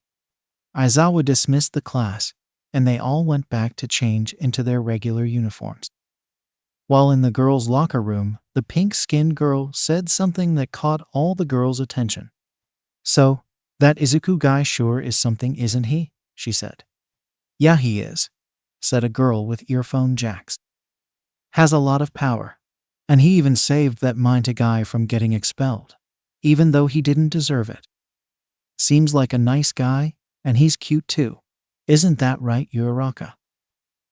Aizawa dismissed the class, and they all went back to change into their regular uniforms. While in the girls' locker room, the pink-skinned girl said something that caught all the girls' attention. So, that Izuku guy sure is something, isn't he? She said. Yeah, he is, said a girl with earphone jacks. Has a lot of power. And he even saved that Mainta guy from getting expelled, even though he didn't deserve it. Seems like a nice guy, and he's cute too. Isn't that right, Uraraka?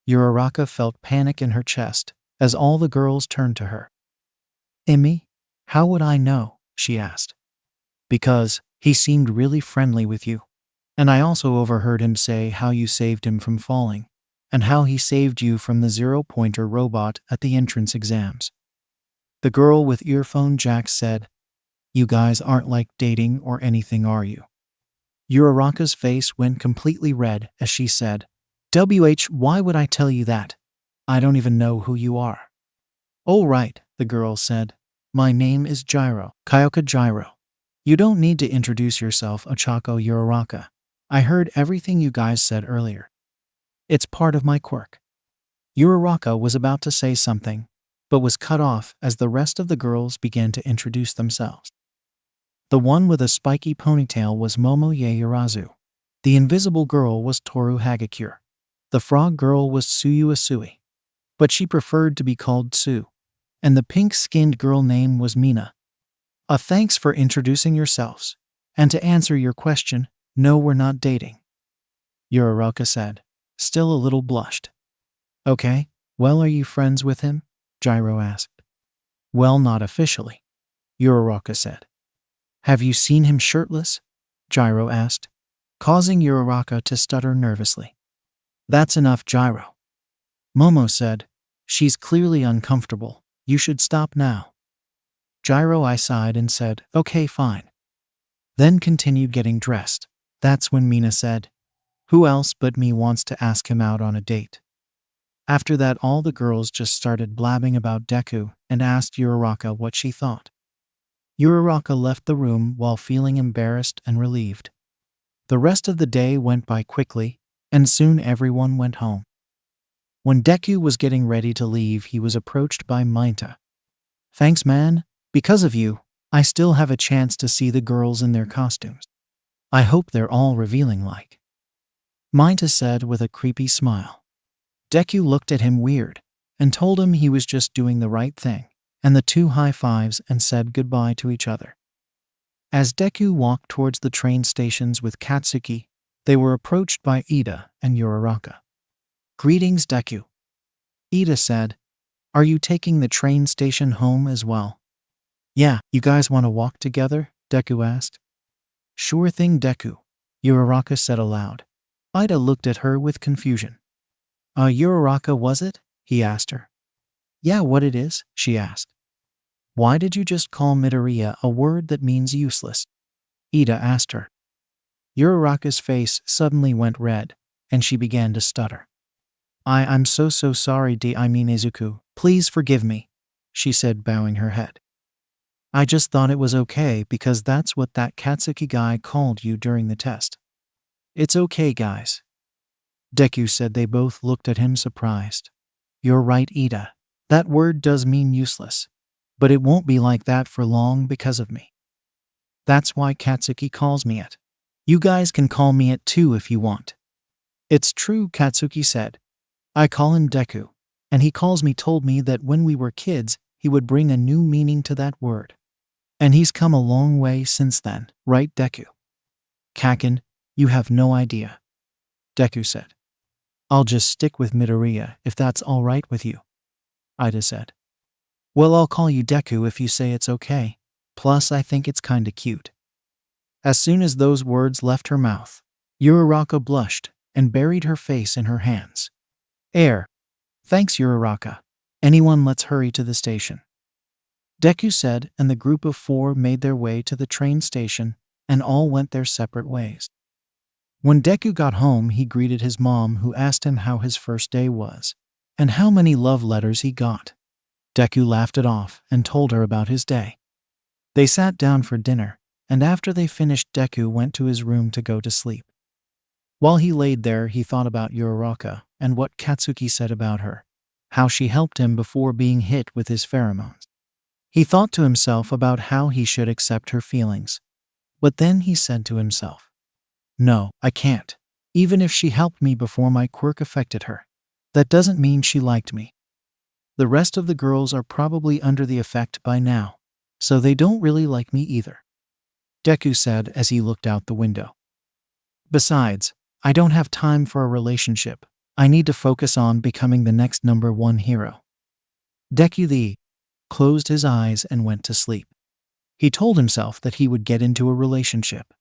Uraraka felt panic in her chest as all the girls turned to her. Emi, how would I know? She asked. Because he seemed really friendly with you. And I also overheard him say how you saved him from falling, and how he saved you from the zero-pointer robot at the entrance exams. The girl with earphone jacks said, You guys aren't like dating or anything, are you? Uraraka's face went completely red as she said, why would I tell you that? I don't even know who you are. Oh right, the girl said. My name is Gyro, Kyoka Gyro. You don't need to introduce yourself, Ochako Uraraka. I heard everything you guys said earlier. It's part of my quirk. Uraraka was about to say something, but was cut off as the rest of the girls began to introduce themselves. The one with a spiky ponytail was Momo Urazu. The invisible girl was Toru Hagakure. The frog girl was Tsuyu Asui, but she preferred to be called Tsu. And the pink-skinned girl name was Mina. Thanks for introducing yourselves. And to answer your question, no, we're not dating. Uraraka said, still a little blushed. Okay, well, are you friends with him? Gyro asked. Well, not officially, Uraraka said. Have you seen him shirtless? Gyro asked, causing Uraraka to stutter nervously. That's enough, Gyro. Momo said, she's clearly uncomfortable. You should stop now. Gyro sighed and said, okay, fine. Then continued getting dressed. That's when Mina said, who else but me wants to ask him out on a date? After that, all the girls just started blabbing about Deku and asked Uraraka what she thought. Uraraka left the room while feeling embarrassed and relieved. The rest of the day went by quickly, and soon everyone went home. When Deku was getting ready to leave, he was approached by Mainta. Thanks, man. Because of you, I still have a chance to see the girls in their costumes. I hope they're all revealing like. Mainta said with a creepy smile. Deku looked at him weird and told him he was just doing the right thing, and the two high-fives and said goodbye to each other. As Deku walked towards the train stations with Katsuki, they were approached by Ida and Uraraka. Greetings, Deku. Ida said, Are you taking the train station home as well? Yeah, you guys want to walk together? Deku asked. Sure thing, Deku, Uraraka said aloud. Ida looked at her with confusion. Uraraka, was it? He asked her. Yeah, what it is? She asked. Why did you just call Midoriya a word that means useless? Ida asked her. Uraraka's face suddenly went red, and she began to stutter. I'm so sorry, Izuku. Please forgive me, she said, bowing her head. I just thought it was okay because that's what that Katsuki guy called you during the test. It's okay, guys. Deku said. They both looked at him surprised. You're right, Ida. That word does mean useless. But it won't be like that for long because of me. That's why Katsuki calls me it. You guys can call me it too if you want. It's true, Katsuki said. I call him Deku, and he told me that when we were kids, he would bring a new meaning to that word. And he's come a long way since then, right, Deku? Kaken, you have no idea, Deku said. I'll just stick with Midoriya if that's all right with you, Ida said. Well, I'll call you Deku if you say it's okay. Plus, I think it's kinda cute. As soon as those words left her mouth, Uraraka blushed and buried her face in her hands. Thanks, Uraraka. Anyone, let's hurry to the station, Deku said, and the group of 4 made their way to the train station and all went their separate ways. When Deku got home, he greeted his mom, who asked him how his first day was and how many love letters he got. Deku laughed it off and told her about his day. They sat down for dinner, and after they finished, Deku went to his room to go to sleep. While he laid there, he thought about Uraraka and what Katsuki said about her, how she helped him before being hit with his pheromones. He thought to himself about how he should accept her feelings. But then he said to himself, no, I can't. Even if she helped me before my quirk affected her, that doesn't mean she liked me. The rest of the girls are probably under the effect by now, so they don't really like me either, Deku said as he looked out the window. Besides, I don't have time for a relationship. I need to focus on becoming the next #1 hero. Deku the closed his eyes and went to sleep. He told himself that he would get into a relationship,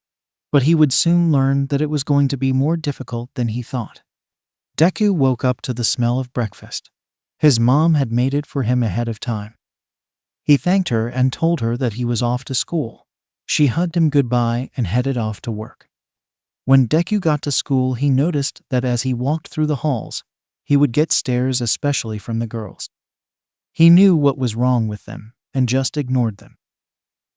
but he would soon learn that it was going to be more difficult than he thought. Deku woke up to the smell of breakfast. His mom had made it for him ahead of time. He thanked her and told her that he was off to school. She hugged him goodbye and headed off to work. When Deku got to school, he noticed that as he walked through the halls, he would get stares, especially from the girls. He knew what was wrong with them and just ignored them.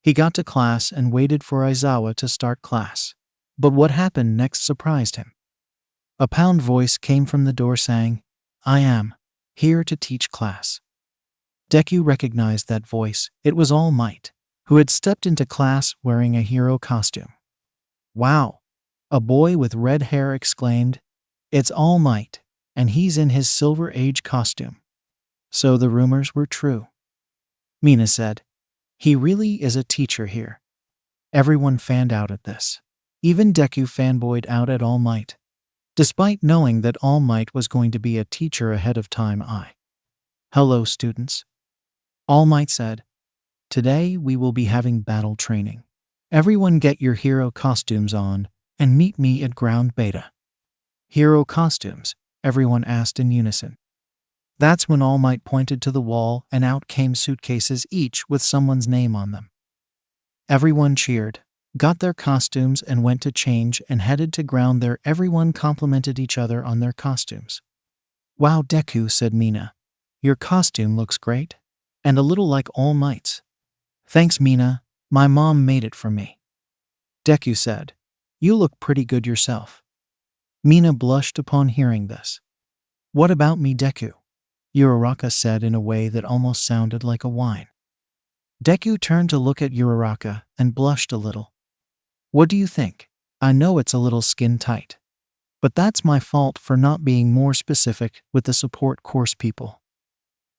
He got to class and waited for Aizawa to start class. But what happened next surprised him. A pound voice came from the door saying, "I am here to teach class." Deku recognized that voice. It was All Might, who had stepped into class wearing a hero costume. "Wow!" A boy with red hair exclaimed. "It's All Might, and he's in his Silver Age costume." So the rumors were true. Mina said, "He really is a teacher here." Everyone fanned out at this. Even Deku fanboyed out at All Might. Despite knowing that All Might was going to be a teacher ahead of time, "Hello, students," All Might said. "Today we will be having battle training. Everyone get your hero costumes on and meet me at ground beta." "Hero costumes?" everyone asked in unison. That's when All Might pointed to the wall and out came suitcases, each with someone's name on them. Everyone cheered, got their costumes and went to change and headed to ground. There everyone complimented each other on their costumes. "Wow, Deku," said Mina. "Your costume looks great. And a little like All Might's." "Thanks, Mina. My mom made it for me." Deku said, "You look pretty good yourself." Mina blushed upon hearing this. "What about me, Deku?" Uraraka said in a way that almost sounded like a whine. Deku turned to look at Uraraka and blushed a little. "What do you think? I know it's a little skin tight. But that's my fault for not being more specific with the support course people."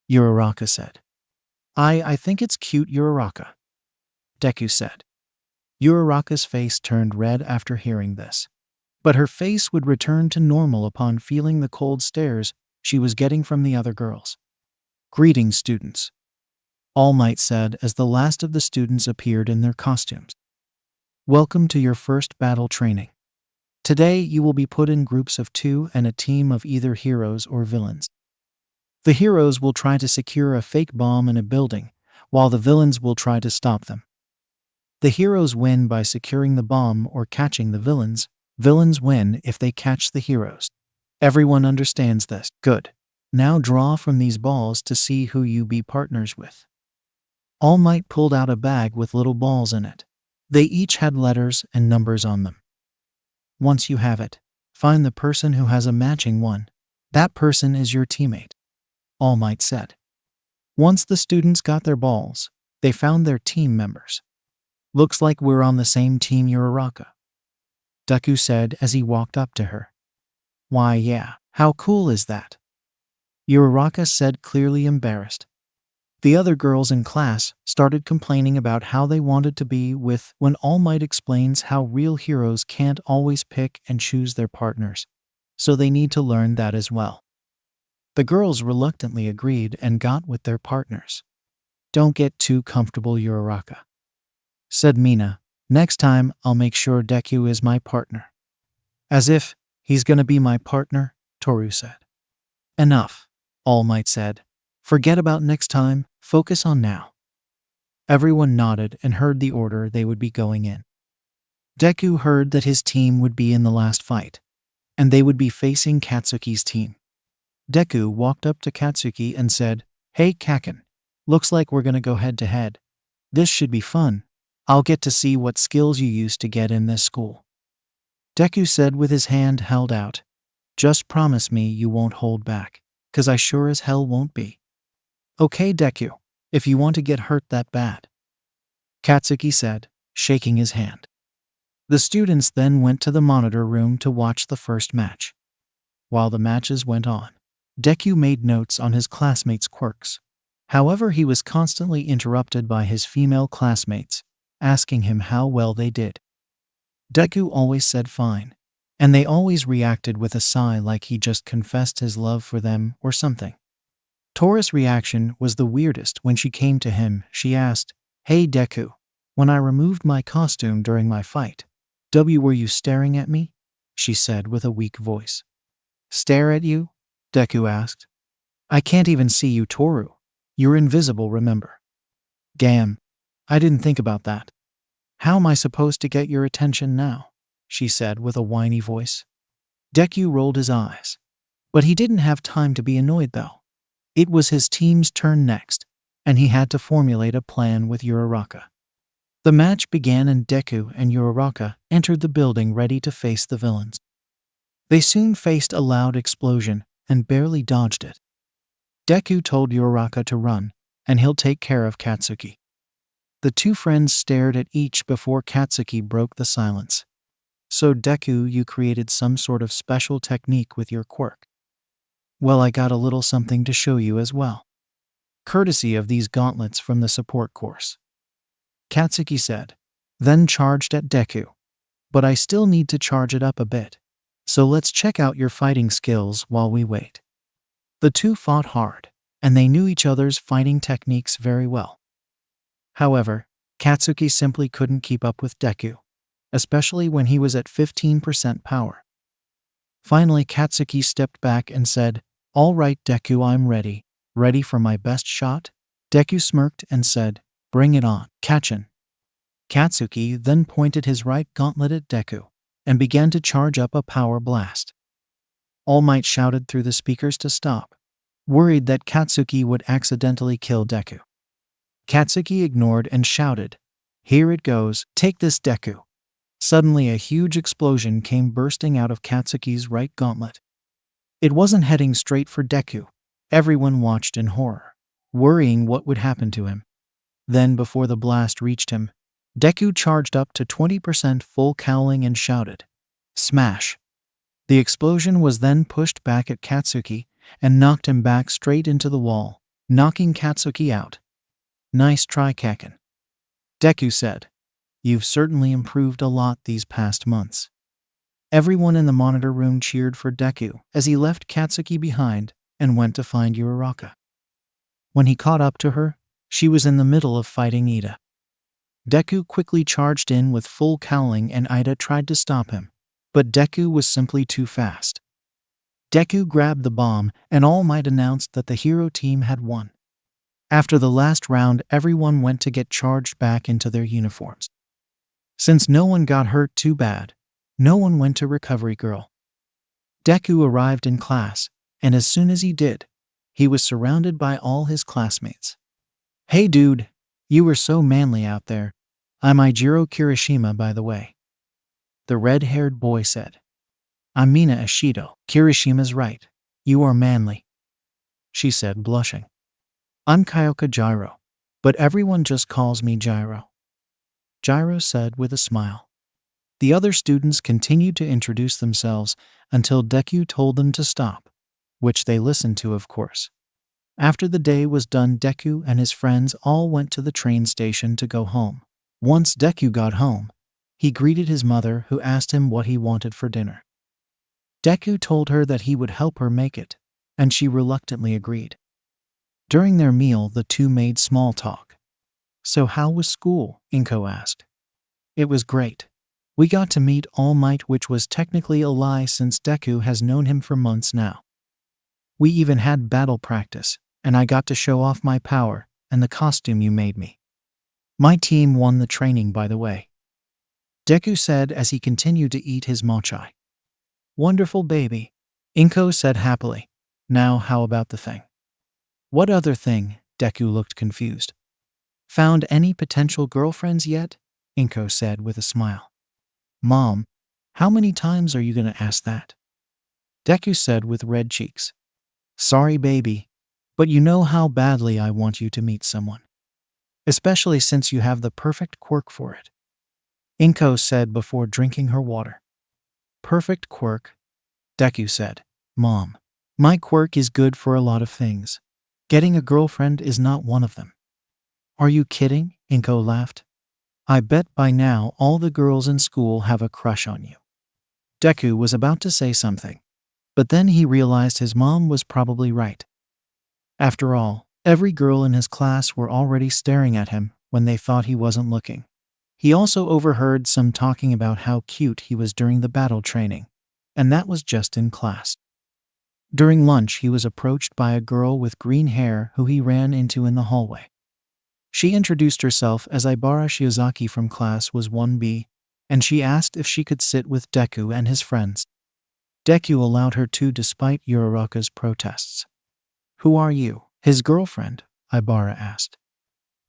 Uraraka said. I think it's cute, Uraraka," Deku said. Uraraka's face turned red after hearing this. But her face would return to normal upon feeling the cold stares she was getting from the other girls. "Greetings, students," All Might said as the last of the students appeared in their costumes. "Welcome to your first battle training. Today you will be put in groups of 2 and a team of either heroes or villains. The heroes will try to secure a fake bomb in a building, while the villains will try to stop them. The heroes win by securing the bomb or catching the villains. Villains win if they catch the heroes. Everyone understands this. Good. Now draw from these balls to see who you be partners with." All Might pulled out a bag with little balls in it. They each had letters and numbers on them. "Once you have it, find the person who has a matching one. That person is your teammate," All Might said. Once the students got their balls, they found their team members. "Looks like we're on the same team, Uraraka," Deku said as he walked up to her. "Why, yeah, how cool is that?" Uraraka said, clearly embarrassed. The other girls in class started complaining about how they wanted to be with when All Might explains how real heroes can't always pick and choose their partners, so they need to learn that as well. The girls reluctantly agreed and got with their partners. "Don't get too comfortable, Uraraka," said Mina. "Next time I'll make sure Deku is my partner." "As if he's gonna be my partner," Toru said. "Enough," All Might said. "Forget about next time, focus on now." Everyone nodded and heard the order they would be going in. Deku heard that his team would be in the last fight, and they would be facing Katsuki's team. Deku walked up to Katsuki and said, "Hey Kaken, looks like we're gonna go head to head. This should be fun. I'll get to see what skills you used to get in this school." Deku said with his hand held out, "Just promise me you won't hold back, 'cause I sure as hell won't be." "Okay, Deku, if you want to get hurt that bad," Katsuki said, shaking his hand. The students then went to the monitor room to watch the first match. While the matches went on, Deku made notes on his classmates' quirks. However, he was constantly interrupted by his female classmates, asking him how well they did. Deku always said fine. and they always reacted with a sigh like he just confessed his love for them or something. Tora's reaction was the weirdest when she came to him. She asked, "Hey Deku, when I removed my costume during my fight, were you staring at me?" she said with a weak voice. "Stare at you?" Deku asked. "I can't even see you, Toru. You're invisible, remember?" "Gam, I didn't think about that. How am I supposed to get your attention now?" she said with a whiny voice. Deku rolled his eyes. But he didn't have time to be annoyed though. It was his team's turn next, and he had to formulate a plan with Uraraka. The match began and Deku and Uraraka entered the building ready to face the villains. They soon faced a loud explosion and barely dodged it. Deku told Uraraka to run, and he'll take care of Katsuki. The two friends stared at each before Katsuki broke the silence. "So Deku, you created some sort of special technique with your quirk." "Well, I got a little something to show you as well. Courtesy of these gauntlets from the support course," Katsuki said, then charged at Deku. "But I still need to charge it up a bit. So let's check out your fighting skills while we wait." The two fought hard, and they knew each other's fighting techniques very well. However, Katsuki simply couldn't keep up with Deku, especially when he was at 15% power. Finally, Katsuki stepped back and said, "All right, Deku, I'm ready. Ready for my best shot?" Deku smirked and said, "Bring it on, Kachin." Katsuki then pointed his right gauntlet at Deku and began to charge up a power blast. All Might shouted through the speakers to stop, worried that Katsuki would accidentally kill Deku. Katsuki ignored and shouted, "Here it goes, take this, Deku." Suddenly a huge explosion came bursting out of Katsuki's right gauntlet. It wasn't heading straight for Deku. Everyone watched in horror, worrying what would happen to him. Then, before the blast reached him, Deku charged up to 20% full cowling and shouted, "Smash!" The explosion was then pushed back at Katsuki and knocked him back straight into the wall, knocking Katsuki out. "Nice try, Kakin," Deku said. "You've certainly improved a lot these past months." Everyone in the monitor room cheered for Deku as he left Katsuki behind and went to find Uraraka. When he caught up to her, she was in the middle of fighting Ida. Deku quickly charged in with full cowling and Ida tried to stop him, but Deku was simply too fast. Deku grabbed the bomb and All Might announced that the hero team had won. After the last round, everyone went to get charged back into their uniforms. Since no one got hurt too bad, no one went to Recovery Girl. Deku arrived in class, and as soon as he did, he was surrounded by all his classmates. "Hey dude, you were so manly out there. I'm Ijiro Kirishima, by the way," the red-haired boy said. "I'm Mina Ashido." "Kirishima's right. You are manly," she said, blushing. "I'm Kyoka Gyro, but everyone just calls me Gyro," Gyro said with a smile. The other students continued to introduce themselves until Deku told them to stop, which they listened to, of course. After the day was done, Deku and his friends all went to the train station to go home. Once Deku got home, he greeted his mother, who asked him what he wanted for dinner. Deku told her that he would help her make it, and she reluctantly agreed. During their meal, the two made small talk. "So how was school?" Inko asked. "It was great. We got to meet All Might, which was technically a lie since Deku has known him for months now. We even had battle practice, and I got to show off my power and the costume you made me. My team won the training, by the way," Deku said as he continued to eat his mochai. "Wonderful, baby," Inko said happily. "Now how about the thing?" "What other thing?" Deku looked confused. "Found any potential girlfriends yet?" Inko said with a smile. "Mom, how many times are you going to ask that?" Deku said with red cheeks. "Sorry, baby, but you know how badly I want you to meet someone. Especially since you have the perfect quirk for it," Inko said before drinking her water. "Perfect quirk?" Deku said. "Mom, my quirk is good for a lot of things. Getting a girlfriend is not one of them." "Are you kidding?" Inko laughed. "I bet by now all the girls in school have a crush on you." Deku was about to say something, but then he realized his mom was probably right. After all, every girl in his class were already staring at him when they thought he wasn't looking. He also overheard some talking about how cute he was during the battle training, and that was just in class. During lunch, he was approached by a girl with green hair who he ran into in the hallway. She introduced herself as Ibara Shiozaki from class was 1B, and she asked if she could sit with Deku and his friends. Deku allowed her to despite Uraraka's protests. "Who are you? His girlfriend?" Ibara asked.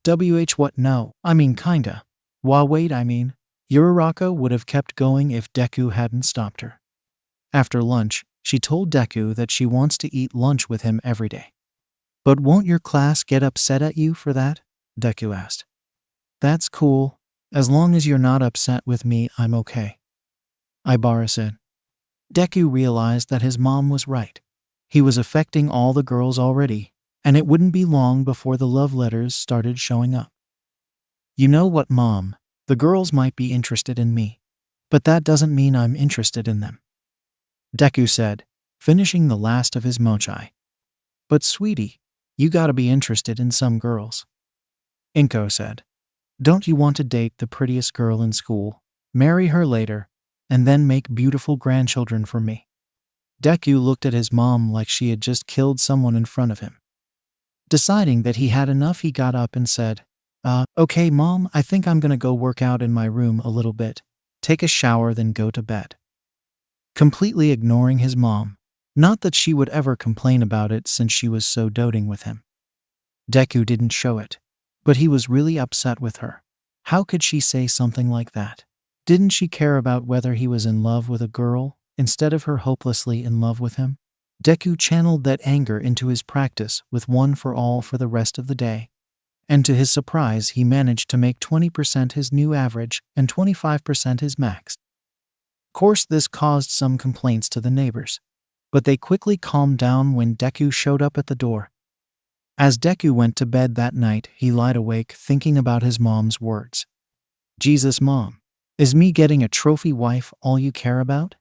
What? No, I mean kinda. Wait, Uraraka would have kept going if Deku hadn't stopped her. After lunch, she told Deku that she wants to eat lunch with him every day. "But won't your class get upset at you for that?" Deku asked. "That's cool. As long as you're not upset with me, I'm okay," Ibara said. Deku realized that his mom was right. He was affecting all the girls already, and it wouldn't be long before the love letters started showing up. "You know what, Mom? The girls might be interested in me, but that doesn't mean I'm interested in them," Deku said, finishing the last of his mochi. "But sweetie, you gotta be interested in some girls," Inko said. "Don't you want to date the prettiest girl in school, marry her later, and then make beautiful grandchildren for me?" Deku looked at his mom like she had just killed someone in front of him. Deciding that he had enough, he got up and said, "Okay, Mom, I think I'm gonna go work out in my room a little bit, take a shower, then go to bed." Completely ignoring his mom. Not that she would ever complain about it since she was so doting with him. Deku didn't show it, but he was really upset with her. How could she say something like that? Didn't she care about whether he was in love with a girl instead of her hopelessly in love with him? Deku channeled that anger into his practice with One for All for the rest of the day. And to his surprise, he managed to make 20% his new average and 25% his max. Of course, this caused some complaints to the neighbors, but they quickly calmed down when Deku showed up at the door. As Deku went to bed that night, he lied awake thinking about his mom's words. "Jesus, Mom, is me getting a trophy wife all you care about?"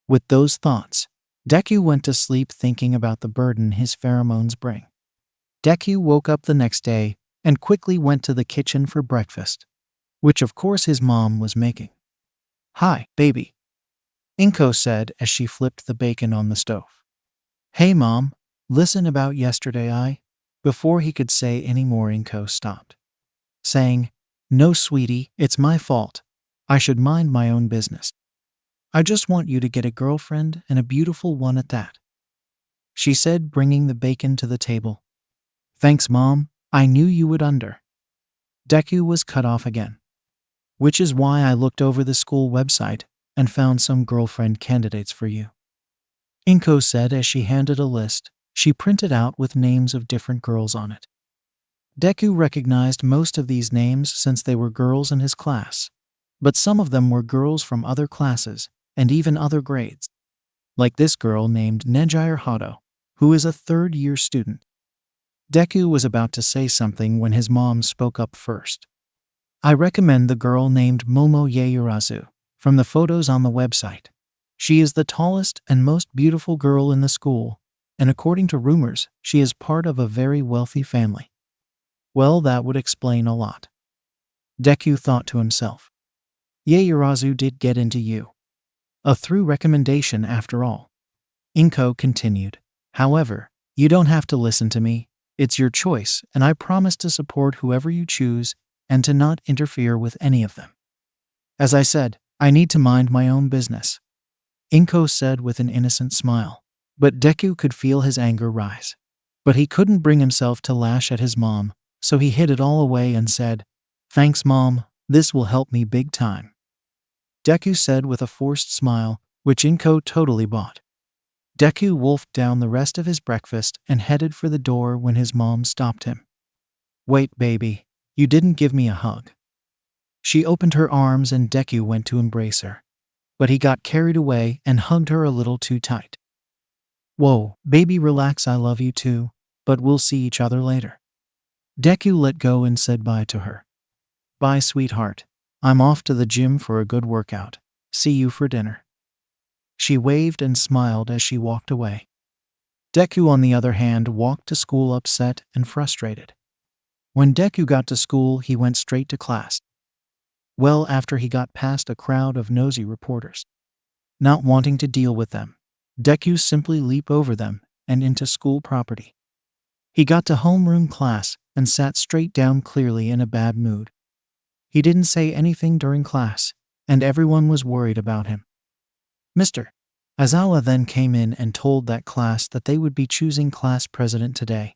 With those thoughts, Deku went to sleep thinking about the burden his pheromones bring. Deku woke up the next day and quickly went to the kitchen for breakfast, which of course his mom was making. "Hi, baby," Inko said as she flipped the bacon on the stove. "Hey, Mom, listen about yesterday." Before he could say any more, Inko stopped, saying, "No, sweetie, it's my fault. I should mind my own business. I just want you to get a girlfriend, and a beautiful one at that," she said, bringing the bacon to the table. "Thanks, Mom. I knew you would Deku was cut off again. "Which is why I looked over the school website and found some girlfriend candidates for you," Inko said as she handed a list she printed out with names of different girls on it. Deku recognized most of these names since they were girls in his class, but some of them were girls from other classes and even other grades. Like this girl named Nejire Hado, who is a third-year student. Deku was about to say something when his mom spoke up first. "I recommend the girl named Momo Yaeurazu from the photos on the website. She is the tallest and most beautiful girl in the school, and according to rumors, she is part of a very wealthy family." Well, that would explain a lot, Deku thought to himself. Yaeurazu did get into you. A through recommendation after all. Inko continued, "However, you don't have to listen to me. It's your choice, and I promise to support whoever you choose and to not interfere with any of them. As I said, I need to mind my own business," Inko said with an innocent smile. But Deku could feel his anger rise. But he couldn't bring himself to lash at his mom, so he hid it all away and said, "Thanks, Mom, this will help me big time," Deku said with a forced smile, which Inko totally bought. Deku wolfed down the rest of his breakfast and headed for the door when his mom stopped him. "Wait, baby, you didn't give me a hug." She opened her arms and Deku went to embrace her, but he got carried away and hugged her a little too tight. "Whoa, baby, relax, I love you too, but we'll see each other later." Deku let go and said bye to her. "Bye, sweetheart. I'm off to the gym for a good workout. See you for dinner." She waved and smiled as she walked away. Deku, on the other hand, walked to school upset and frustrated. When Deku got to school, he went straight to class. Well, after he got past a crowd of nosy reporters. Not wanting to deal with them, Deku simply leaped over them and into school property. He got to homeroom class and sat straight down, clearly in a bad mood. He didn't say anything during class, and everyone was worried about him. Mr. Aizawa then came in and told that class that they would be choosing class president today,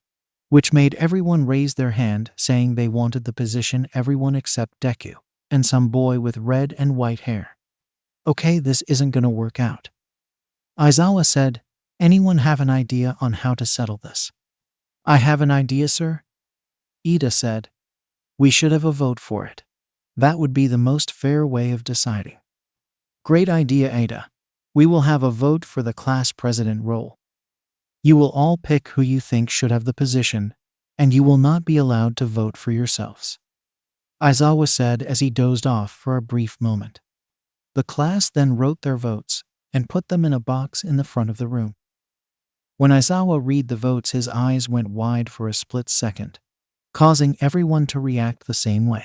which made everyone raise their hand, saying they wanted the position, everyone except Deku and some boy with red and white hair. Okay, this isn't gonna work out. Aizawa said, anyone have an idea on how to settle this? I have an idea, sir. Ida said, we should have a vote for it. That would be the most fair way of deciding. Great idea, Ada. We will have a vote for the class president role. You will all pick who you think should have the position, and you will not be allowed to vote for yourselves. Aizawa said as he dozed off for a brief moment. The class then wrote their votes and put them in a box in the front of the room. When Aizawa read the votes, his eyes went wide for a split second, causing everyone to react the same way.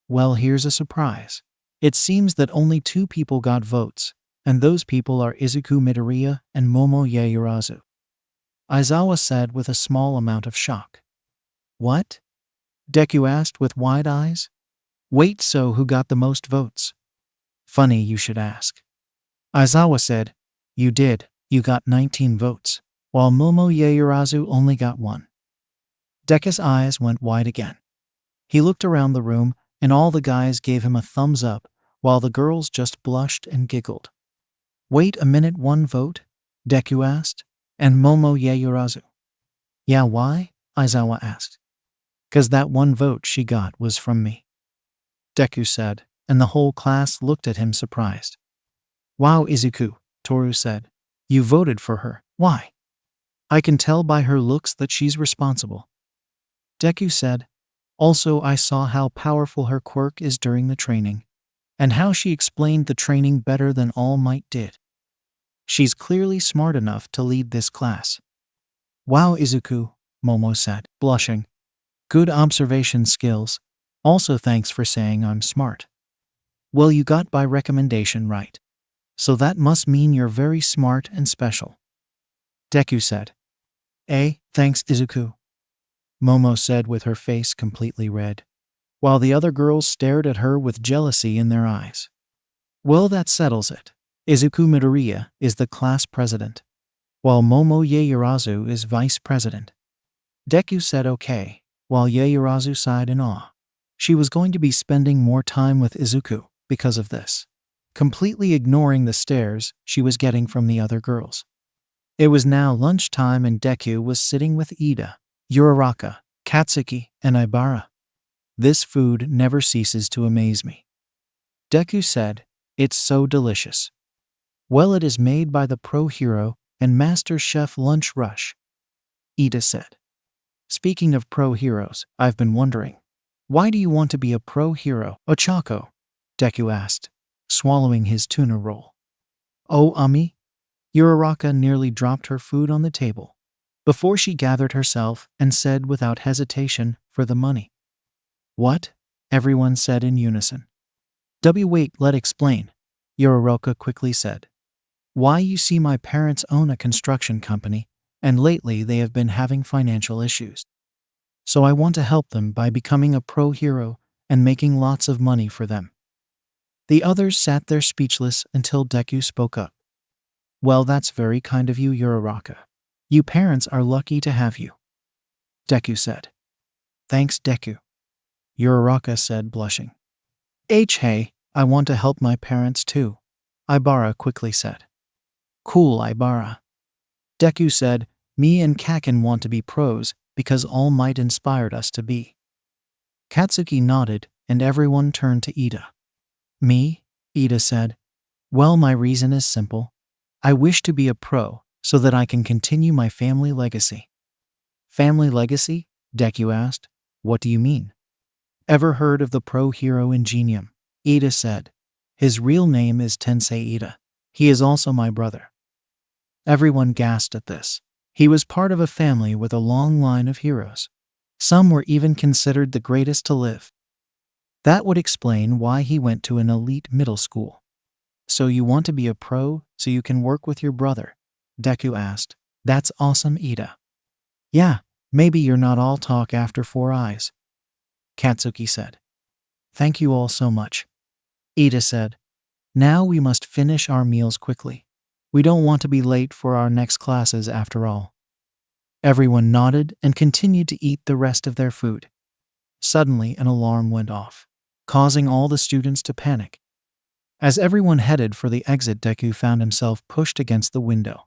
Well, here's a surprise. It seems that only 2 people got votes, and those people are Izuku Midoriya and Momo Yaoyorozu. Aizawa said with a small amount of shock. What? Deku asked with wide eyes. Wait, so who got the most votes? Funny you should ask. Aizawa said, you did, you got 19 votes, while Momo Yaoyorozu only got 1. Deku's eyes went wide again. He looked around the room, and all the guys gave him a thumbs up, while the girls just blushed and giggled. Wait a minute, 1 vote? Deku asked. And Momo Yaoyorozu? Yeah, why? Aizawa asked. 'Cause that 1 vote she got was from me, Deku said, and the whole class looked at him surprised. Wow, Izuku, Toru said. You voted for her. Why? I can tell by her looks that she's responsible, Deku said. Also, I saw how powerful her quirk is during the training, and how she explained the training better than All Might did. She's clearly smart enough to lead this class. Wow, Izuku, Momo said, blushing. Good observation skills. Also, thanks for saying I'm smart. Well, you got by recommendation right. So that must mean you're very smart and special, Deku said. Thanks, Izuku, Momo said with her face completely red, while the other girls stared at her with jealousy in their eyes. Well, that settles it. Izuku Midoriya is the class president, while Momo Yaoyorozu is vice president. Deku said okay, while Yaoyorozu sighed in awe. She was going to be spending more time with Izuku because of this, completely ignoring the stares she was getting from the other girls. It was now lunchtime and Deku was sitting with Ida, Uraraka, Katsuki, and Ibara. This food never ceases to amaze me, Deku said. It's so delicious. Well, it is made by the pro hero and master chef Lunch Rush, Ida said. Speaking of pro heroes, I've been wondering, why do you want to be a pro hero, Ochako? Deku asked, swallowing his tuna roll. Oh, Uraraka nearly dropped her food on the table before she gathered herself and said without hesitation, for the money. What? Everyone said in unison. Wait, let explain, Uraraka quickly said. Why, you see, my parents own a construction company, and lately they have been having financial issues. So I want to help them by becoming a pro hero and making lots of money for them. The others sat there speechless until Deku spoke up. Well, that's very kind of you, Uraraka. You parents are lucky to have you, Deku said. Thanks, Deku, Uraraka said, blushing. Hey, I want to help my parents too, Ibara quickly said. Cool, Ibara, Deku said. Me and Kaken want to be pros because All Might inspired us to be. Katsuki nodded and everyone turned to Ida. Me? Ida said. Well, my reason is simple. I wish to be a pro so that I can continue my family legacy. Family legacy? Deku asked. What do you mean? Ever heard of the pro hero Ingenium? Ida said. His real name is Tensei Ida. He is also my brother. Everyone gasped at this. He was part of a family with a long line of heroes. Some were even considered the greatest to live. That would explain why he went to an elite middle school. So you want to be a pro so you can work with your brother? Deku asked. That's awesome, Ida. Yeah, maybe you're not all talk after 4 eyes, Katsuki said. Thank you all so much, Ida said. Now we must finish our meals quickly. We don't want to be late for our next classes after all. Everyone nodded and continued to eat the rest of their food. Suddenly, an alarm went off, causing all the students to panic. As everyone headed for the exit, Deku found himself pushed against the window.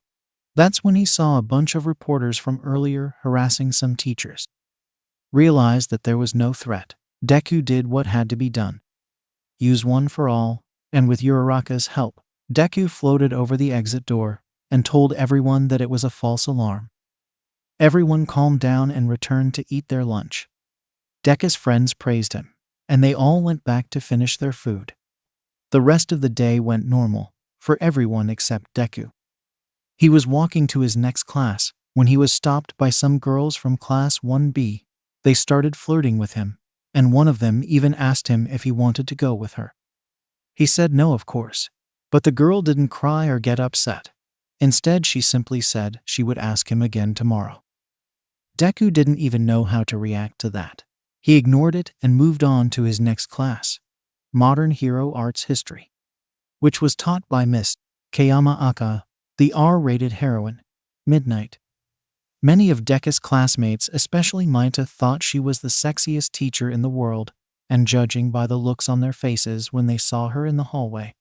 That's when he saw a bunch of reporters from earlier harassing some teachers. Realized that there was no threat, Deku did what had to be done. Use one for all, and with Uraraka's help, Deku floated over the exit door and told everyone that it was a false alarm. Everyone calmed down and returned to eat their lunch. Deku's friends praised him, and they all went back to finish their food. The rest of the day went normal, for everyone except Deku. He was walking to his next class when he was stopped by some girls from Class 1B. They started flirting with him, and one of them even asked him if he wanted to go with her. He said no, of course, but the girl didn't cry or get upset. Instead, she simply said she would ask him again tomorrow. Deku didn't even know how to react to that. He ignored it and moved on to his next class, Modern Hero Arts History, which was taught by Miss Kayama Aka, the R-rated heroine, Midnight. Many of Deku's classmates, especially Maita, thought she was the sexiest teacher in the world, and judging by the looks on their faces when they saw her in the hallway,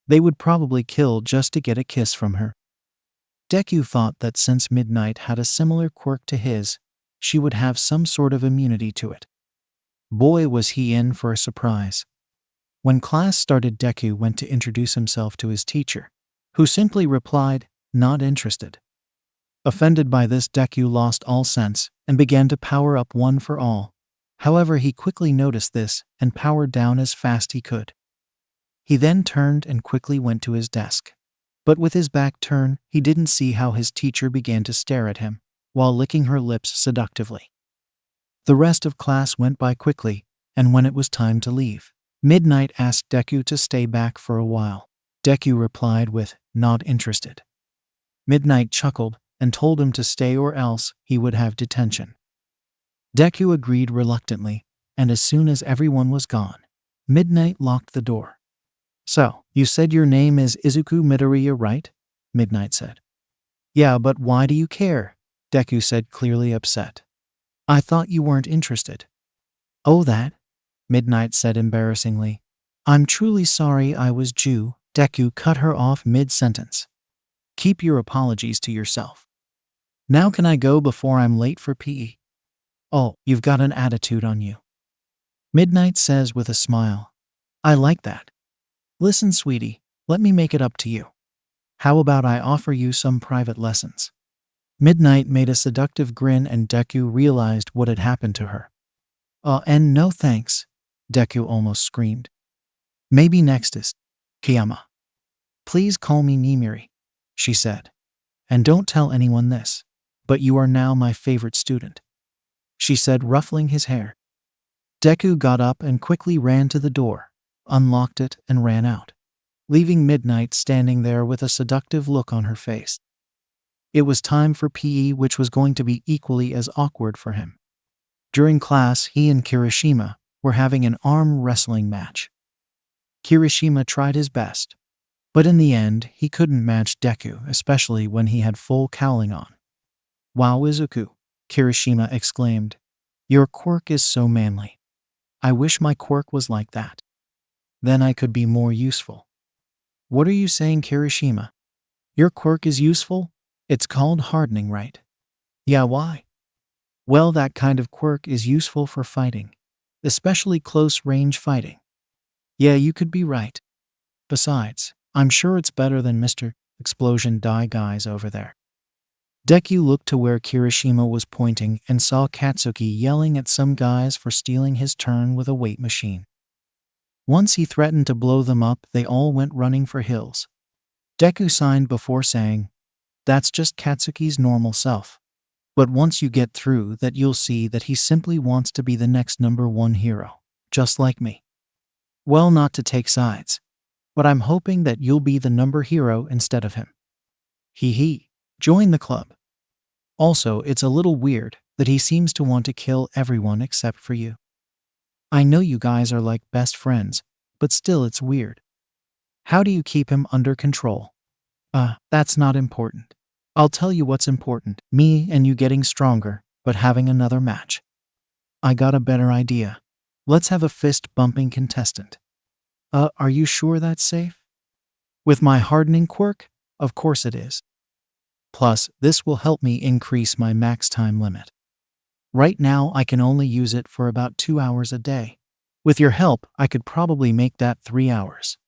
they would probably kill just to get a kiss from her. Deku thought that since Midnight had a similar quirk to his, she would have some sort of immunity to it. Boy, was he in for a surprise. When class started, Deku went to introduce himself to his teacher, who simply replied, "Not interested." Offended by this, Deku lost all sense and began to power up one for all. However, he quickly noticed this and powered down as fast he could. He then turned and quickly went to his desk. But with his back turned, he didn't see how his teacher began to stare at him, while licking her lips seductively. The rest of class went by quickly, and when it was time to leave, Midnight asked Deku to stay back for a while. Deku replied with, "Not interested." Midnight chuckled and told him to stay or else he would have detention. Deku agreed reluctantly, and as soon as everyone was gone, Midnight locked the door. "So, you said your name is Izuku Midoriya, right?" Midnight said. "Yeah, but why do you care?" Deku said, clearly upset. "I thought you weren't interested." "Oh, that?" Midnight said embarrassingly. "I'm truly sorry I was Jew." Deku cut her off mid-sentence. "Keep your apologies to yourself. Now can I go before I'm late for PE?" "Oh, you've got an attitude on you," Midnight says with a smile. "I like that. Listen, sweetie, let me make it up to you. How about I offer you some private lessons?" Midnight made a seductive grin and Deku realized what had happened to her. And no thanks," Deku almost screamed. "Maybe next is Kiyama. Please call me Nimiri," she said. "And don't tell anyone this, but you are now my favorite student," she said, ruffling his hair. Deku got up and quickly ran to the door, unlocked it, and ran out, leaving Midnight standing there with a seductive look on her face. It was time for PE, which was going to be equally as awkward for him. During class, he and Kirishima were having an arm wrestling match. Kirishima tried his best, but in the end, he couldn't match Deku, especially when he had full cowling on. "Wow, Izuku," Kirishima exclaimed. "Your quirk is so manly. I wish my quirk was like that. Then I could be more useful." "What are you saying, Kirishima? Your quirk is useful? It's called hardening, right?" "Yeah, why?" "Well, that kind of quirk is useful for fighting, especially close-range fighting." "Yeah, you could be right. Besides, I'm sure it's better than Mr. Explosion Die guys over there." Deku looked to where Kirishima was pointing and saw Katsuki yelling at some guys for stealing his turn with a weight machine. Once he threatened to blow them up, they all went running for hills. Deku signed before saying, "That's just Katsuki's normal self. But once you get through that, you'll see that he simply wants to be the next #1 hero, just like me. Well, not to take sides, but I'm hoping that you'll be the number hero instead of him. Hee hee. Join the club. Also, it's a little weird that he seems to want to kill everyone except for you. I know you guys are like best friends, but still it's weird. How do you keep him under control?" That's not important. I'll tell you what's important. Me and you getting stronger, but having another match. I got a better idea. Let's have a fist-bumping contestant. Are you sure that's safe? With my hardening quirk? Of course it is. Plus, this will help me increase my max time limit. Right now, I can only use it for about 2 hours a day. With your help, I could probably make that 3 hours.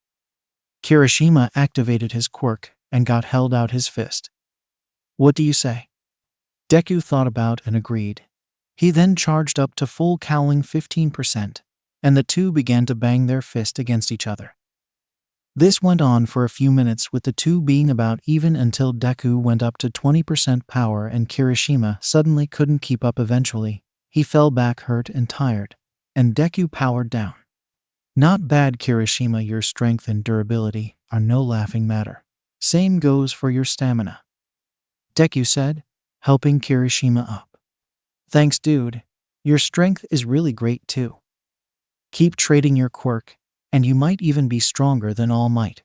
Kirishima activated his quirk and got held out his fist. What do you say? Deku thought about and agreed. He then charged up to full cowling 15%, and the two began to bang their fist against each other. This went on for a few minutes, with the two being about even, until Deku went up to 20% power and Kirishima suddenly couldn't keep up. Eventually, he fell back hurt and tired, and Deku powered down. Not bad, Kirishima, your strength and durability are no laughing matter. Same goes for your stamina, Deku said, helping Kirishima up. Thanks, dude. Your strength is really great too. Keep trading your quirk, and you might even be stronger than All Might.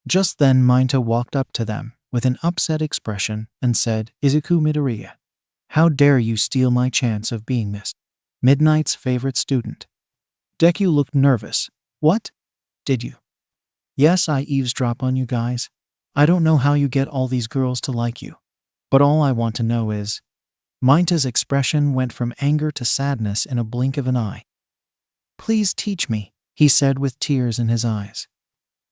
Just then Minta walked up to them with an upset expression and said, "Izuku Midoriya, how dare you steal my chance of being Miss Midnight's favorite student?" Deku looked nervous. What? Did you? Yes, I eavesdrop on you guys. I don't know how you get all these girls to like you. But all I want to know is... Minta's expression went from anger to sadness in a blink of an eye. Please teach me, he said with tears in his eyes.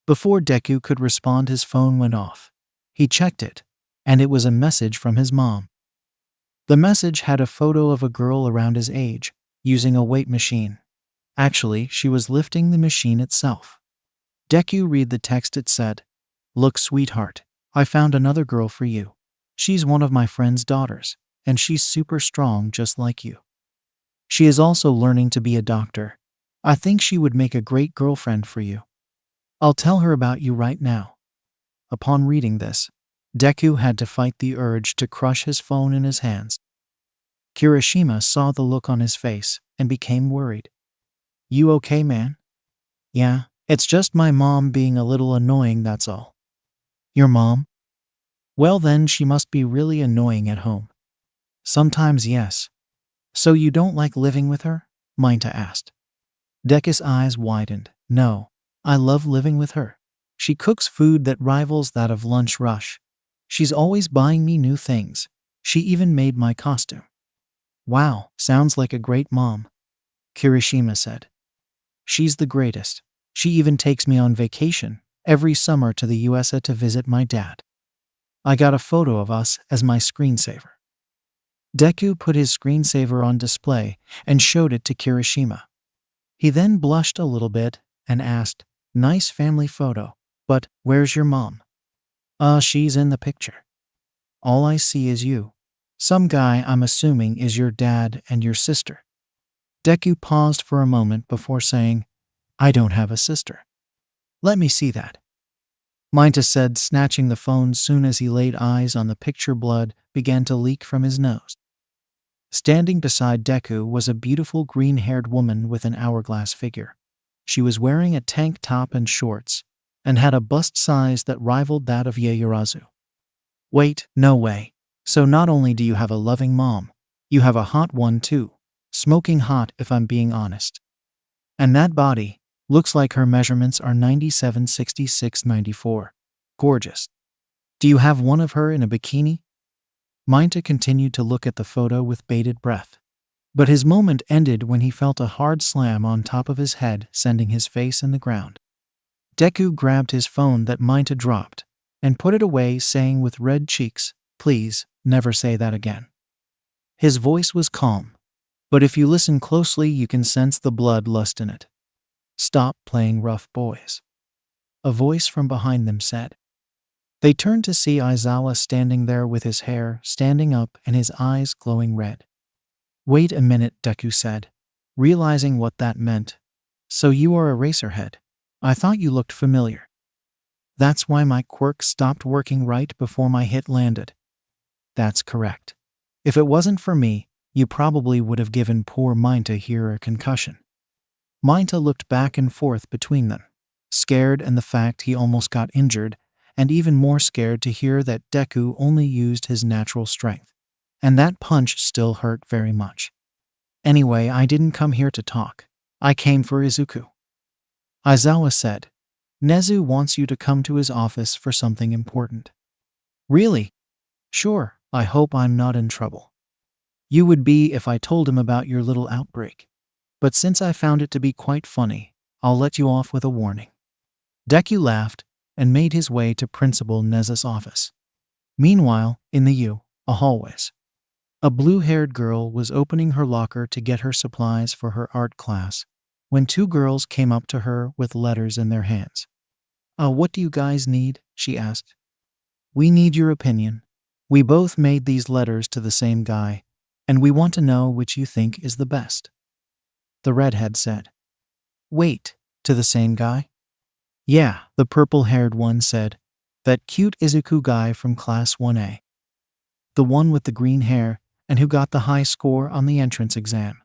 Before Deku could respond, his phone went off. He checked it, and it was a message from his mom. The message had a photo of a girl around his age, using a weight machine. Actually, she was lifting the machine itself. Deku read the text. It said, "Look, sweetheart, I found another girl for you. She's one of my friend's daughters, and she's super strong just like you. She is also learning to be a doctor. I think she would make a great girlfriend for you. I'll tell her about you right now." Upon reading this, Deku had to fight the urge to crush his phone in his hands. Kirishima saw the look on his face and became worried. "You okay, man?" "Yeah, it's just my mom being a little annoying, that's all." "Your mom? Well then, she must be really annoying at home." "Sometimes, yes." "So you don't like living with her?" Minta asked. Deku's eyes widened. "No, I love living with her. She cooks food that rivals that of Lunch Rush. She's always buying me new things. She even made my costume." "Wow, sounds like a great mom," Kirishima said. "She's the greatest. She even takes me on vacation every summer to the USA to visit my dad. I got a photo of us as my screensaver." Deku put his screensaver on display and showed it to Kirishima. He then blushed a little bit and asked, "Nice family photo, but where's your mom?" She's in the picture. All I see is you. Some guy I'm assuming is your dad and your sister." Deku paused for a moment before saying, "I don't have a sister." "Let me see that," Minta said, snatching the phone. Soon as he laid eyes on the picture, blood began to leak from his nose. Standing beside Deku was a beautiful green-haired woman with an hourglass figure. She was wearing a tank top and shorts, and had a bust size that rivaled that of Yaoyorozu. "Wait, no way. So not only do you have a loving mom, you have a hot one too. Smoking hot, if I'm being honest. And that body, looks like her measurements are 97, 66, 94. Gorgeous. Do you have one of her in a bikini?" Minta continued to look at the photo with bated breath. But his moment ended when he felt a hard slam on top of his head, sending his face in the ground. Deku grabbed his phone that Minta dropped and put it away, saying with red cheeks, "Please, never say that again." His voice was calm, but if you listen closely you can sense the bloodlust in it. "Stop playing rough, boys," a voice from behind them said. They turned to see Aizawa standing there with his hair standing up and his eyes glowing red. Wait a minute, Deku said, realizing what that meant. So you are a racerhead. I thought you looked familiar. That's why my quirk stopped working right before my hit landed. That's correct. If it wasn't for me, you probably would have given poor Minta here a concussion. Minta looked back and forth between them, scared and the fact he almost got injured, and even more scared to hear that Deku only used his natural strength. And that punch still hurt very much. Anyway, I didn't come here to talk. I came for Izuku. Aizawa said. Nezu wants you to come to his office for something important. Really? Sure, I hope I'm not in trouble. You would be if I told him about your little outbreak. But since I found it to be quite funny, I'll let you off with a warning. Deku laughed and made his way to Principal Nezu's office. Meanwhile, in the hallways, a blue-haired girl was opening her locker to get her supplies for her art class when two girls came up to her with letters in their hands. What do you guys need? She asked. We need your opinion. We both made these letters to the same guy, and we want to know which you think is the best. The redhead said. Wait, to the same guy? Yeah, the purple-haired one said. That cute Izuku guy from Class 1A. The one with the green hair and who got the high score on the entrance exam.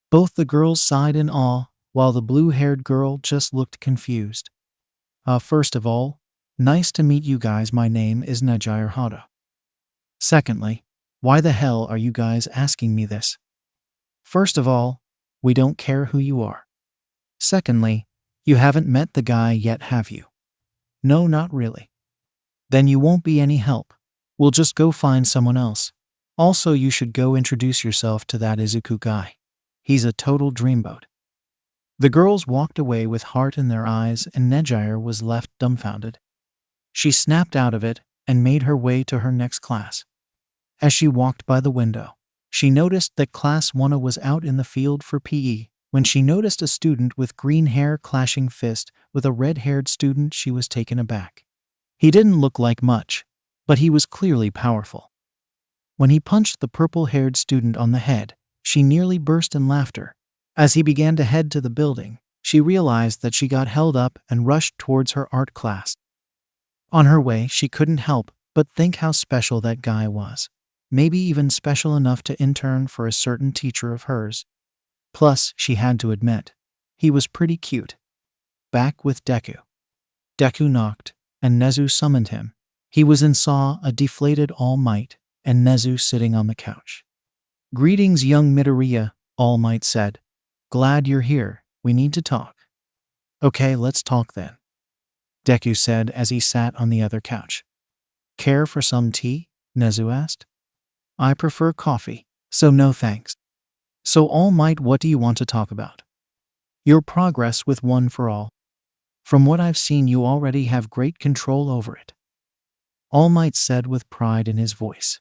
Both the girls sighed in awe, while the blue-haired girl just looked confused. First of all, nice to meet you guys. My name is Nejire Hado. Secondly, why the hell are you guys asking me this? First of all, we don't care who you are. Secondly, you haven't met the guy yet, have you? No, not really. Then you won't be any help. We'll just go find someone else. Also, you should go introduce yourself to that Izuku guy. He's a total dreamboat. The girls walked away with heart in their eyes, and Nejire was left dumbfounded. She snapped out of it and made her way to her next class. As she walked by the window, she noticed that Class 1A was out in the field for PE. When she noticed a student with green hair clashing fist with a red-haired student, she was taken aback. He didn't look like much, but he was clearly powerful. When he punched the purple-haired student on the head, she nearly burst in laughter. As he began to head to the building, she realized that she got held up and rushed towards her art class. On her way, she couldn't help but think how special that guy was. Maybe even special enough to intern for a certain teacher of hers. Plus, she had to admit, he was pretty cute. Back with Deku. Deku knocked, and Nezu summoned him. He was in saw a deflated All Might, and Nezu sitting on the couch. Greetings, young Midoriya, All Might said. Glad you're here, we need to talk. Okay, let's talk then, Deku said as he sat on the other couch. Care for some tea? Nezu asked. I prefer coffee, so no thanks. So All Might, what do you want to talk about? Your progress with One for All. From what I've seen, you already have great control over it, All Might said with pride in his voice.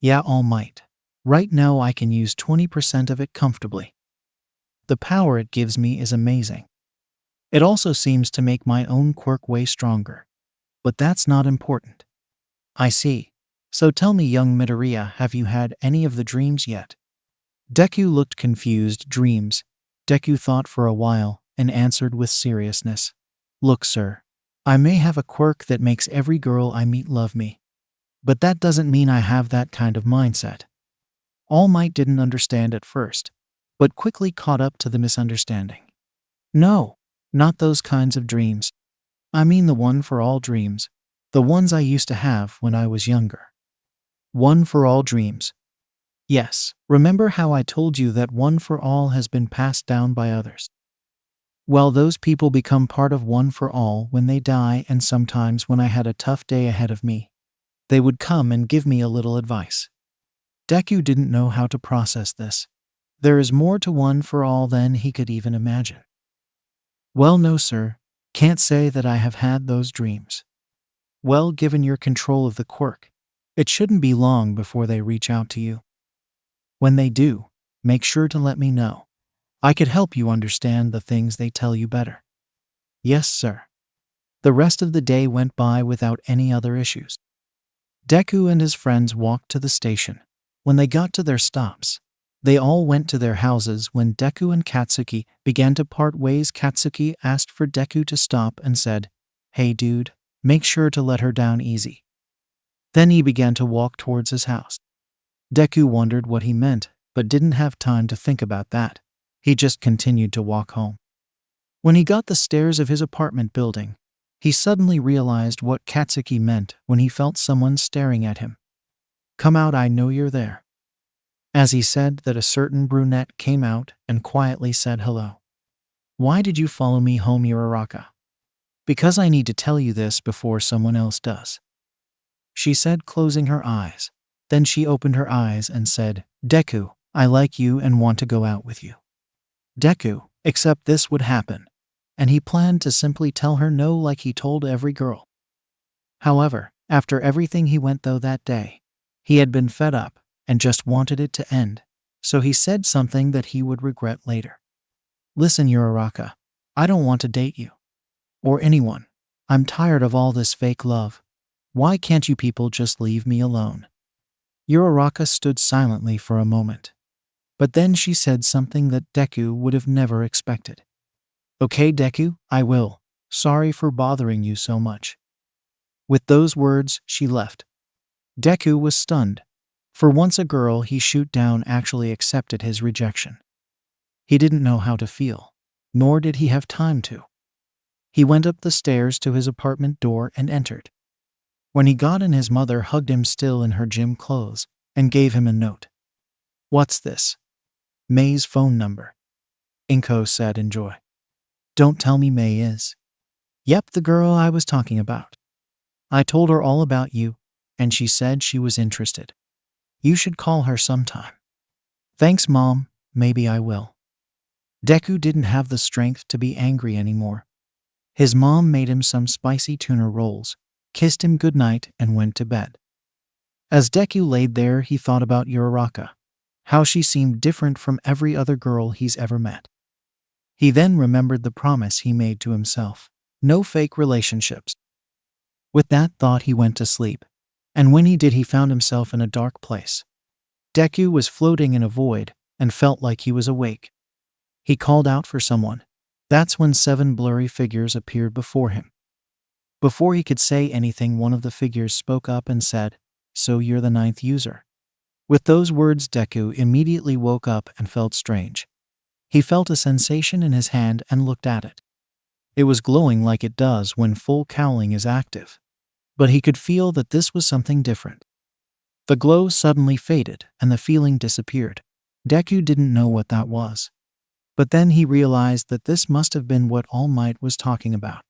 Yeah, All Might. Right now I can use 20% of it comfortably. The power it gives me is amazing. It also seems to make my own quirk way stronger. But that's not important. I see. So tell me, young Midoriya, have you had any of the dreams yet? Deku looked confused. Dreams? Deku thought for a while and answered with seriousness. Look, sir. I may have a quirk that makes every girl I meet love me. But that doesn't mean I have that kind of mindset. All Might didn't understand at first, but quickly caught up to the misunderstanding. No, not those kinds of dreams. I mean the One for All dreams. The ones I used to have when I was younger. One for All dreams. Yes, remember how I told you that One for All has been passed down by others? Well, those people become part of One for All when they die, and sometimes when I had a tough day ahead of me, they would come and give me a little advice. Deku didn't know how to process this. There is more to One for All than he could even imagine. Well, no, sir. Can't say that I have had those dreams. Well, given your control of the quirk, it shouldn't be long before they reach out to you. When they do, make sure to let me know. I could help you understand the things they tell you better. Yes, sir. The rest of the day went by without any other issues. Deku and his friends walked to the station. When they got to their stops, they all went to their houses. When Deku and Katsuki began to part ways, Katsuki asked for Deku to stop and said, "Hey dude, make sure to let her down easy." Then he began to walk towards his house. Deku wondered what he meant, but didn't have time to think about that. He just continued to walk home. When he got the stairs of his apartment building, he suddenly realized what Katsuki meant when he felt someone staring at him. "Come out, I know you're there." As he said that, a certain brunette came out and quietly said hello. "Why did you follow me home, Uraraka?" "Because I need to tell you this before someone else does," she said, closing her eyes. Then she opened her eyes and said, "Deku, I like you and want to go out with you." Deku, except this would happen, and he planned to simply tell her no like he told every girl. However, after everything he went through that day, he had been fed up and just wanted it to end, so he said something that he would regret later. "Listen, Uraraka, I don't want to date you. Or anyone. I'm tired of all this fake love. Why can't you people just leave me alone?" Uraraka stood silently for a moment. But then she said something that Deku would have never expected. "Okay, Deku, I will. Sorry for bothering you so much." With those words, she left. Deku was stunned. For once a girl he shoot down actually accepted his rejection. He didn't know how to feel, nor did he have time to. He went up the stairs to his apartment door and entered. When he got in, his mother hugged him still in her gym clothes and gave him a note. "What's this?" "May's phone number." Inko said in joy. "Don't tell me May is." "Yep, the girl I was talking about. I told her all about you, and she said she was interested. You should call her sometime." "Thanks, Mom, maybe I will." Deku didn't have the strength to be angry anymore. His mom made him some spicy tuna rolls, kissed him goodnight, and went to bed. As Deku laid there, he thought about Uraraka, how she seemed different from every other girl he's ever met. He then remembered the promise he made to himself: no fake relationships. With that thought, he went to sleep, and when he did, he found himself in a dark place. Deku was floating in a void and felt like he was awake. He called out for someone. That's when 7 blurry figures appeared before him. Before he could say anything, one of the figures spoke up and said, "So you're the 9th user." With those words, Deku immediately woke up and felt strange. He felt a sensation in his hand and looked at it. It was glowing like it does when full cowling is active. But he could feel that this was something different. The glow suddenly faded and the feeling disappeared. Deku didn't know what that was. But then he realized that this must have been what All Might was talking about.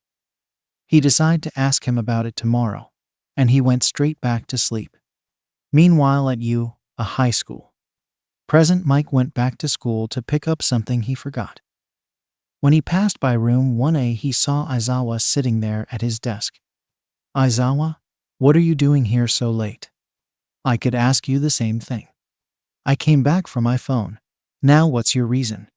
He decided to ask him about it tomorrow, and he went straight back to sleep. Meanwhile, at a high school. Present Mike went back to school to pick up something he forgot. When he passed by room 1A, he saw Aizawa sitting there at his desk. "Aizawa, what are you doing here so late?" "I could ask you the same thing." "I came back from my phone. Now what's your reason?"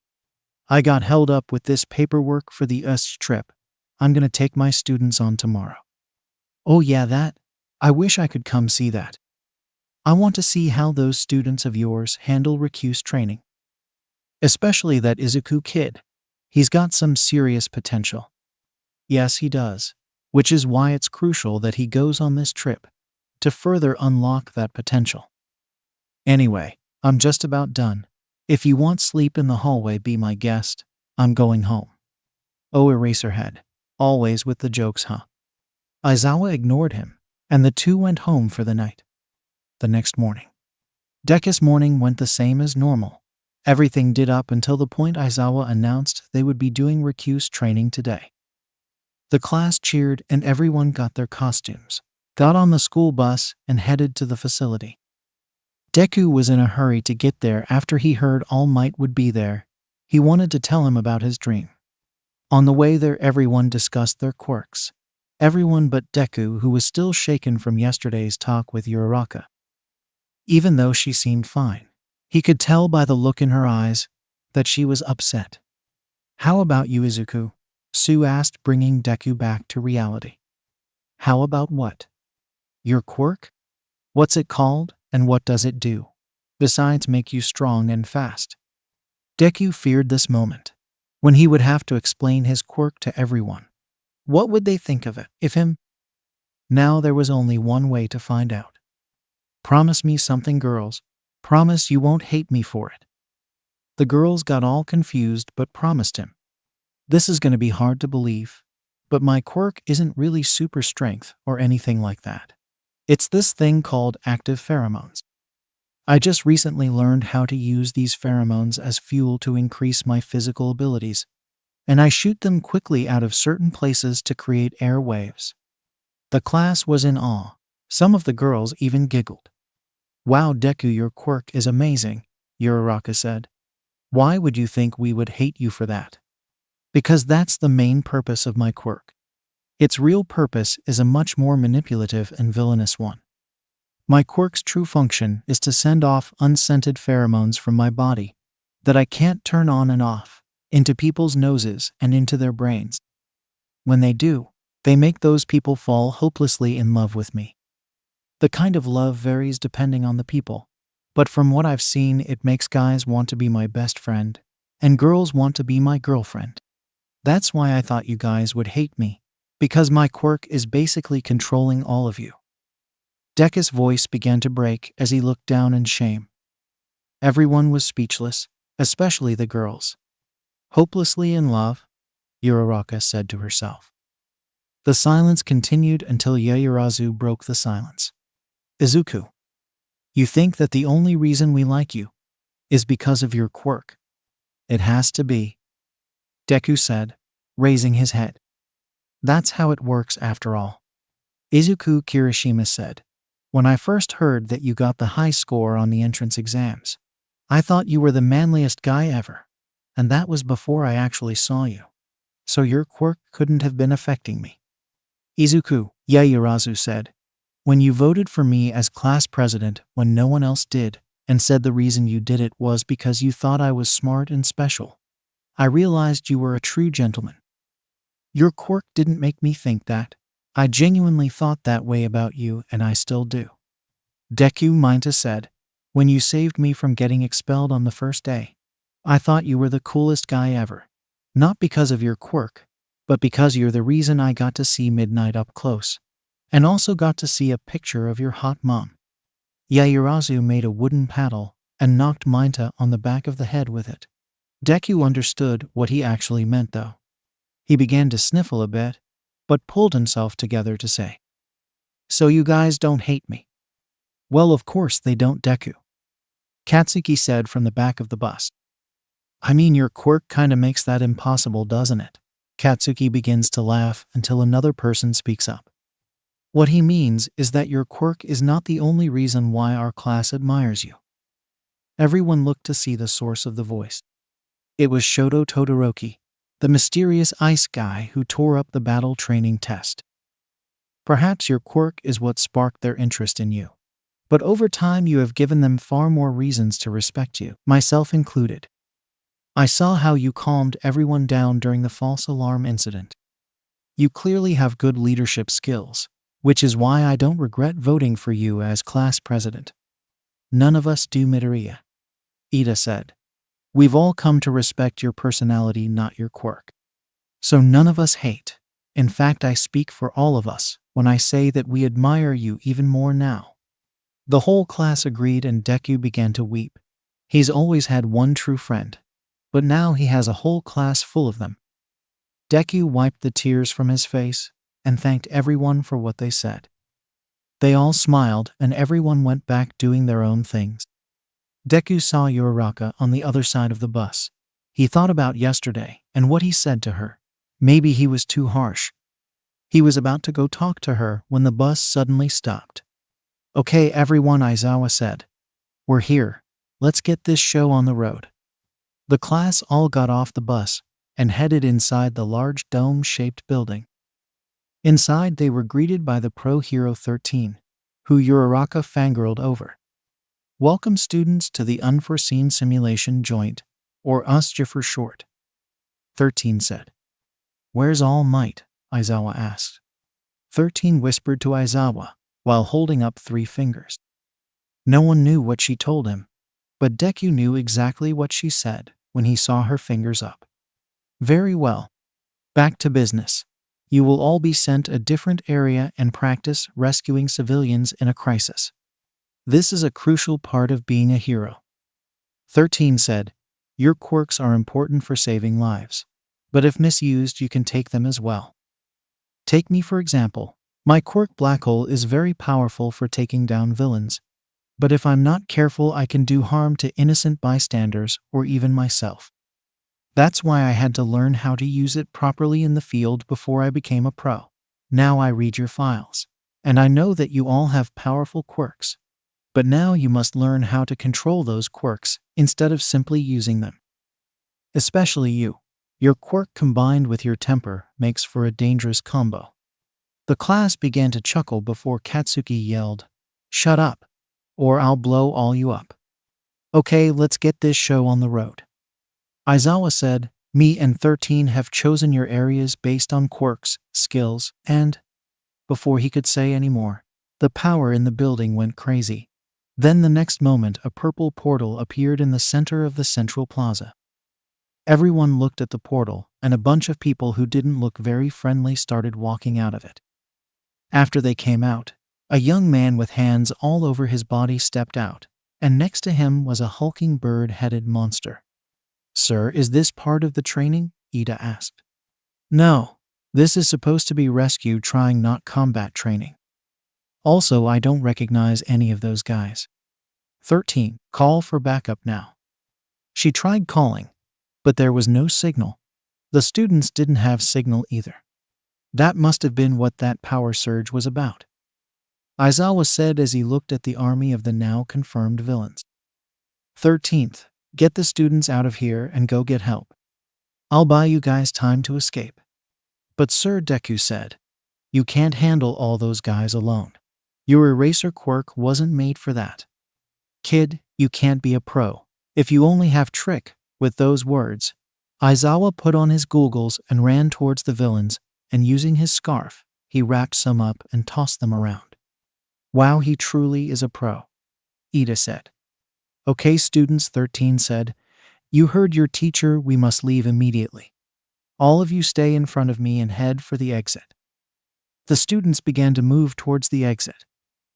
"I got held up with this paperwork for the US trip. I'm gonna take my students on tomorrow." "Oh yeah, that? I wish I could come see that. I want to see how those students of yours handle recuse training. Especially that Izuku kid. He's got some serious potential." "Yes, he does. Which is why it's crucial that he goes on this trip, to further unlock that potential. Anyway, I'm just about done. If you want sleep in the hallway, be my guest. I'm going home." "Oh, Eraserhead. Always with the jokes, huh?" Aizawa ignored him, and the two went home for the night. The next morning. Deku's morning went the same as normal. Everything did up until the point Aizawa announced they would be doing recuse training today. The class cheered and everyone got their costumes, got on the school bus, and headed to the facility. Deku was in a hurry to get there after he heard All Might would be there. He wanted to tell him about his dream. On the way there, everyone discussed their quirks. Everyone but Deku, who was still shaken from yesterday's talk with Uraraka. Even though she seemed fine, he could tell by the look in her eyes that she was upset. "How about you, Izuku? Sue asked, bringing Deku back to reality. How about what? Your quirk? What's it called, and what does it do? Besides make you strong and fast. Deku feared this moment, when he would have to explain his quirk to everyone. What would they think of it, if him? Now there was only one way to find out. Promise me something, girls. Promise you won't hate me for it. The girls got all confused but promised him. This is going to be hard to believe, but my quirk isn't really super strength or anything like that. It's this thing called active pheromones. I just recently learned how to use these pheromones as fuel to increase my physical abilities, and I shoot them quickly out of certain places to create air waves. The class was in awe. Some of the girls even giggled. Wow, Deku, your quirk is amazing, Uraraka said. Why would you think we would hate you for that? Because that's the main purpose of my quirk. Its real purpose is a much more manipulative and villainous one. My quirk's true function is to send off unscented pheromones from my body that I can't turn on and off, into people's noses and into their brains. When they do, they make those people fall hopelessly in love with me. The kind of love varies depending on the people, but from what I've seen, it makes guys want to be my best friend, and girls want to be my girlfriend. That's why I thought you guys would hate me, because my quirk is basically controlling all of you. Deku's voice began to break as he looked down in shame. Everyone was speechless, especially the girls. Hopelessly in love, Uraraka said to herself. The silence continued until Yaoyorozu broke the silence. Izuku, you think that the only reason we like you is because of your quirk? It has to be, Deku said, raising his head. That's how it works after all. Izuku, Kirishima said. When I first heard that you got the high score on the entrance exams, I thought you were the manliest guy ever, and that was before I actually saw you. So your quirk couldn't have been affecting me. Izuku, Yaoyorozu said. When you voted for me as class president when no one else did, and said the reason you did it was because you thought I was smart and special, I realized you were a true gentleman. Your quirk didn't make me think that. I genuinely thought that way about you, and I still do. Deku Minta said, when you saved me from getting expelled on the first day, I thought you were the coolest guy ever. Not because of your quirk, but because you're the reason I got to see Midnight up close, and also got to see a picture of your hot mom. Yaoyorozu made a wooden paddle and knocked Minta on the back of the head with it. Deku understood what he actually meant, though. He began to sniffle a bit, but pulled himself together to say, So you guys don't hate me? Well, of course they don't, Deku. Katsuki said from the back of the bus. I mean, your quirk kinda makes that impossible, doesn't it? Katsuki begins to laugh until another person speaks up. What he means is that your quirk is not the only reason why our class admires you. Everyone looked to see the source of the voice. It was Shoto Todoroki, the mysterious ice guy who tore up the battle training test. Perhaps your quirk is what sparked their interest in you. But over time you have given them far more reasons to respect you, myself included. I saw how you calmed everyone down during the false alarm incident. You clearly have good leadership skills, which is why I don't regret voting for you as class president. None of us do, Midoriya, Ida said. We've all come to respect your personality, not your quirk. So none of us hate. In fact, I speak for all of us when I say that we admire you even more now. The whole class agreed, and Deku began to weep. He's always had one true friend, but now he has a whole class full of them. Deku wiped the tears from his face and thanked everyone for what they said. They all smiled, and everyone went back doing their own things. Deku saw Uraraka on the other side of the bus. He thought about yesterday and what he said to her. Maybe he was too harsh. He was about to go talk to her when the bus suddenly stopped. Okay, everyone, Aizawa said. We're here. Let's get this show on the road. The class all got off the bus and headed inside the large dome-shaped building. Inside, they were greeted by the Pro Hero 13, who Uraraka fangirled over. Welcome, students, to the Unforeseen Simulation Joint, or USJ for short, 13 said. Where's All Might? Aizawa asked. 13 whispered to Aizawa, while holding up 3 fingers. No one knew what she told him, but Deku knew exactly what she said when he saw her fingers up. Very well. Back to business. You will all be sent a different area and practice rescuing civilians in a crisis. This is a crucial part of being a hero. 13 said, your quirks are important for saving lives, but if misused you can take them as well. Take me for example. My quirk Black Hole is very powerful for taking down villains, but if I'm not careful I can do harm to innocent bystanders or even myself. That's why I had to learn how to use it properly in the field before I became a pro. Now I read your files, and I know that you all have powerful quirks. But now you must learn how to control those quirks instead of simply using them. Especially you. Your quirk combined with your temper makes for a dangerous combo. The class began to chuckle before Katsuki yelled, shut up, or I'll blow all you up. Okay, let's get this show on the road. Aizawa said, me and 13 have chosen your areas based on quirks, skills, and… Before he could say any more, the power in the building went crazy. Then the next moment a purple portal appeared in the center of the central plaza. Everyone looked at the portal, and a bunch of people who didn't look very friendly started walking out of it. After they came out, a young man with hands all over his body stepped out, and next to him was a hulking bird-headed monster. Sir, is this part of the training? Ida asked. No, this is supposed to be rescue trying not combat training. Also, I don't recognize any of those guys. 13, call for backup now. She tried calling, but there was no signal. The students didn't have signal either. That must have been what that power surge was about. Aizawa said as he looked at the army of the now confirmed villains. 13th, get the students out of here and go get help. I'll buy you guys time to escape. But Sir, Deku said, you can't handle all those guys alone. Your eraser quirk wasn't made for that. Kid, you can't be a pro if you only have trick. With those words, Aizawa put on his goggles and ran towards the villains, and using his scarf, he wrapped some up and tossed them around. Wow, he truly is a pro, Ida said. Okay, students, 13 said, you heard your teacher, we must leave immediately. All of you stay in front of me and head for the exit. The students began to move towards the exit.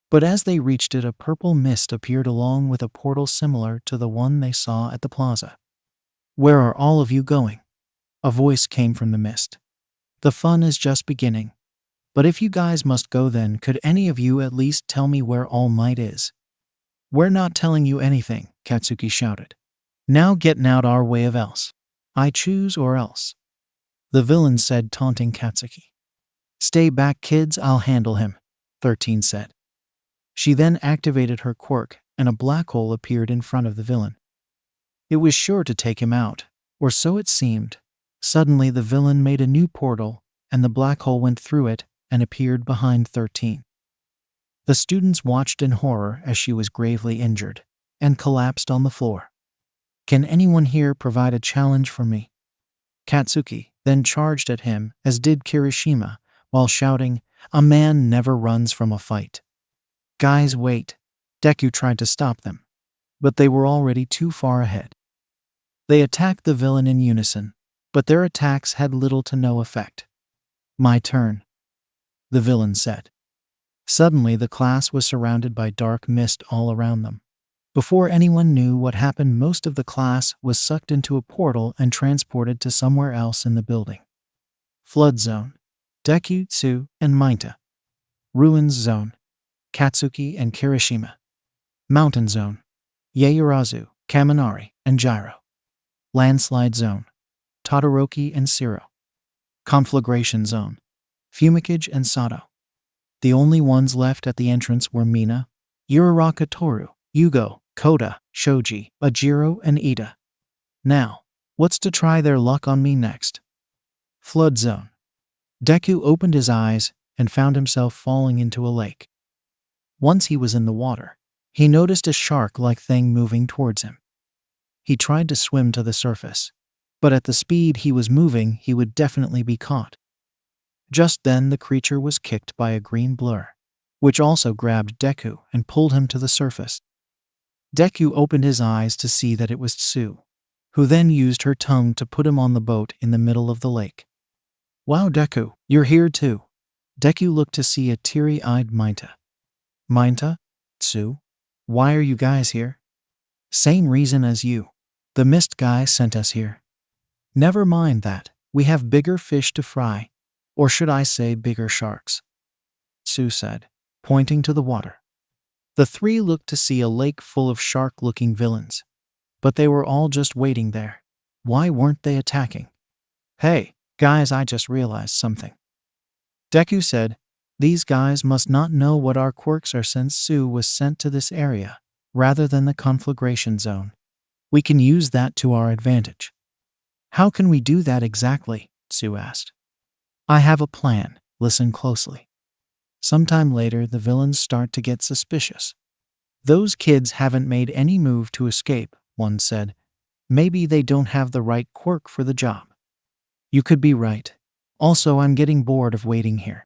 But as they reached it, a purple mist appeared along with a portal similar to the one they saw at the plaza. Where are all of you going? A voice came from the mist. The fun is just beginning. But if you guys must go, then could any of you at least tell me where All Might is? We're not telling you anything, Katsuki shouted. Now getting out our way of else. I choose or else. The villain said, taunting Katsuki. Stay back, kids, I'll handle him, 13 said. She then activated her quirk, and a black hole appeared in front of the villain. It was sure to take him out, or so it seemed. Suddenly the villain made a new portal, and the black hole went through it and appeared behind 13. The students watched in horror as she was gravely injured and collapsed on the floor. Can anyone here provide a challenge for me? Katsuki then charged at him, as did Kirishima, while shouting, a man never runs from a fight. Guys, wait. Deku tried to stop them, but they were already too far ahead. They attacked the villain in unison, but their attacks had little to no effect. My turn, the villain said. Suddenly the class was surrounded by dark mist all around them. Before anyone knew what happened, most of the class was sucked into a portal and transported to somewhere else in the building. Flood Zone, Deku, Tsu, and Mainta. Ruins Zone, Katsuki and Kirishima. Mountain Zone, Yaoyorozu, Kaminari, and Gyro. Landslide Zone, Todoroki and Siro. Conflagration Zone, Fumikage and Sato. The only ones left at the entrance were Mina, Uraraka Toru, Yugo, Koda, Shoji, Ajiro, and Ida. Now, what's to try their luck on me next? Flood Zone. Deku opened his eyes and found himself falling into a lake. Once he was in the water, he noticed a shark-like thing moving towards him. He tried to swim to the surface, but at the speed he was moving, he would definitely be caught. Just then the creature was kicked by a green blur, which also grabbed Deku and pulled him to the surface. Deku opened his eyes to see that it was Tsu, who then used her tongue to put him on the boat in the middle of the lake. Wow, Deku, you're here too. Deku looked to see a teary-eyed Mainta. Mainta? Tsu? Why are you guys here? Same reason as you. The mist guy sent us here. Never mind that, we have bigger fish to fry. Or should I say bigger sharks? Tsu said, pointing to the water. The three looked to see a lake full of shark-looking villains. But they were all just waiting there. Why weren't they attacking? Hey, guys, I just realized something. Deku said, these guys must not know what our quirks are since Tsu was sent to this area, rather than the conflagration zone. We can use that to our advantage. How can we do that exactly? Tsu asked. I have a plan, listen closely. Sometime later, the villains start to get suspicious. Those kids haven't made any move to escape, one said. Maybe they don't have the right quirk for the job. You could be right. Also, I'm getting bored of waiting here.